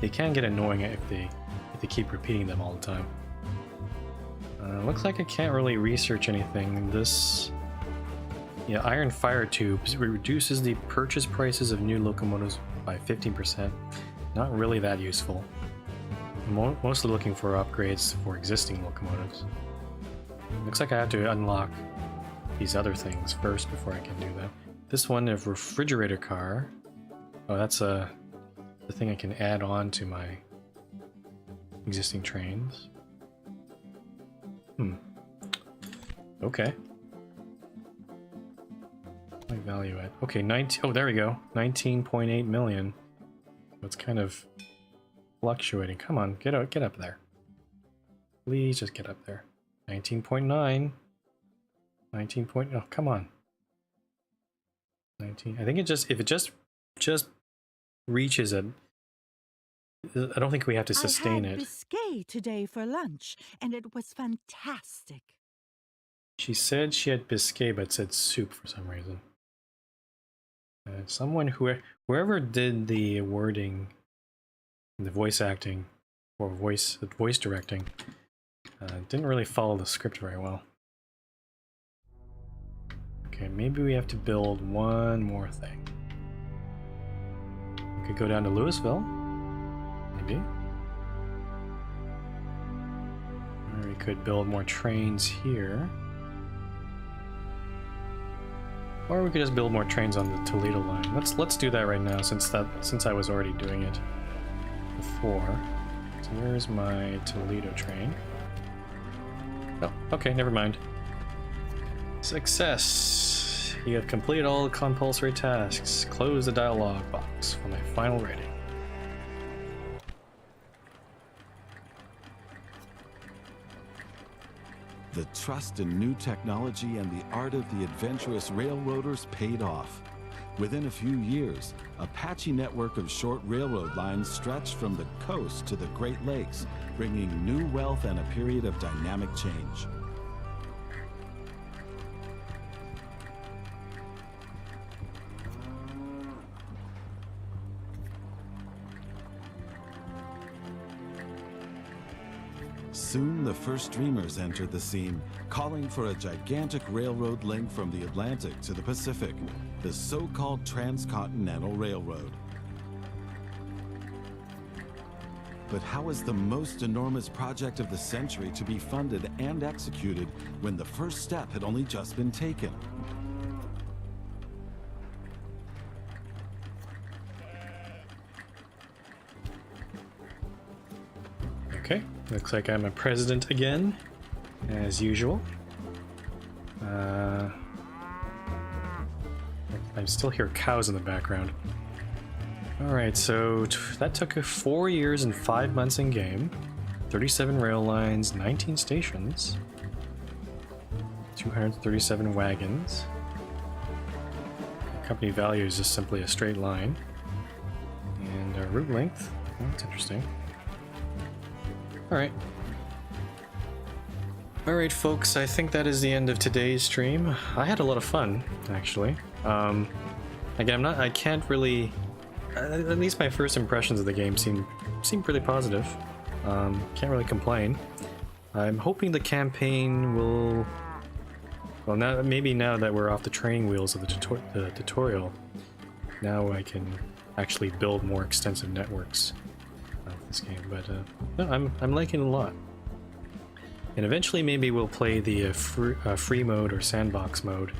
they can get annoying if they keep repeating them all the time. Looks like I can't really research anything. This, yeah, iron fire tubes reduces the purchase prices of new locomotives by 15%. Not really that useful. Mostly looking for upgrades for existing locomotives. Looks like I have to unlock these other things first before I can do that. This one, a refrigerator car. Oh, that's the thing I can add on to my existing trains. Okay. My value at, okay, 19, oh, there we go, 19.8 million. It's kind of fluctuating. Come on, get up there. Please just get up there. 19.9. 19 point. Oh, come on. 19. I think it just, if it just reaches a, I don't think we have to sustain I had it. biscuit today for lunch, and it was fantastic. She said she had biscuit, but said soup for some reason. Someone whoever did the wording, the voice acting, or voice directing, didn't really follow the script very well. Okay, maybe we have to build one more thing. We could go down to Louisville, maybe. Or we could build more trains here. Or we could just build more trains on the Toledo line. Let's do that right now, since I was already doing it before. So where's my Toledo train? Oh, okay, never mind. Success! You have completed all the compulsory tasks. Close the dialog box for my final rating. The trust in new technology and the art of the adventurous railroaders paid off. Within a few years, a patchy network of short railroad lines stretched from the coast to the Great Lakes, bringing new wealth and a period of dynamic change. Soon the first dreamers entered the scene, calling for a gigantic railroad link from the Atlantic to the Pacific, the so-called Transcontinental Railroad. But how is the most enormous project of the century to be funded and executed when the first step had only just been taken? Okay, looks like I'm a president again, as usual. I still hear cows in the background. Alright, so that took 4 years and 5 months in game, 37 rail lines, 19 stations, 237 wagons. The company value is just simply a straight line. And our route length, oh, that's interesting. Alright. Alright folks, I think that is the end of today's stream. I had a lot of fun, actually. Again, I can't really, at least my first impressions of the game seem pretty positive. Can't really complain. I'm hoping the campaign will, well, maybe now that we're off the training wheels of the tutorial, now I can actually build more extensive networks with this game, but no, I'm liking it a lot. And eventually maybe we'll play the free mode or sandbox mode,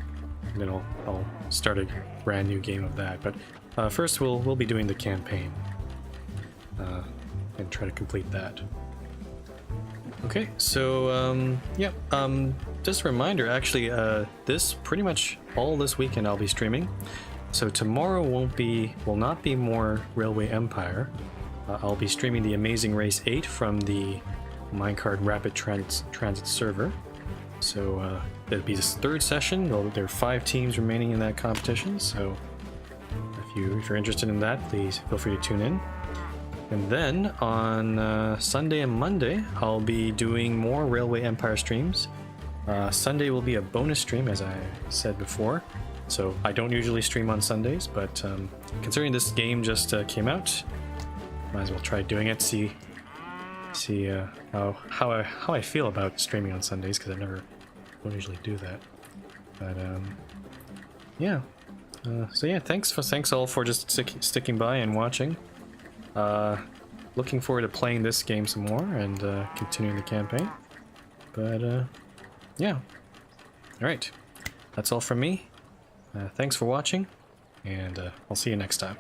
and then I'll start a brand new game of that. But first we'll be doing the campaign and try to complete that. Okay, so yeah, just a reminder, actually, this pretty much all this weekend I'll be streaming. So tomorrow will not be more Railway Empire. I'll be streaming the Amazing Race 8 from the Minecart Rapid Transit server. So it'll be this third session. There are 5 teams remaining in that competition, so if you're interested in that, please feel free to tune in. And then on Sunday and Monday, I'll be doing more Railway Empire streams. Sunday will be a bonus stream, as I said before. So I don't usually stream on Sundays, but considering this game just came out, might as well try doing it. See how I feel about streaming on Sundays, because don't usually do that. But yeah. So yeah, thanks all for just sticking by and watching. Looking forward to playing this game some more and continuing the campaign. But yeah. All right, that's all from me. Thanks for watching, and I'll see you next time.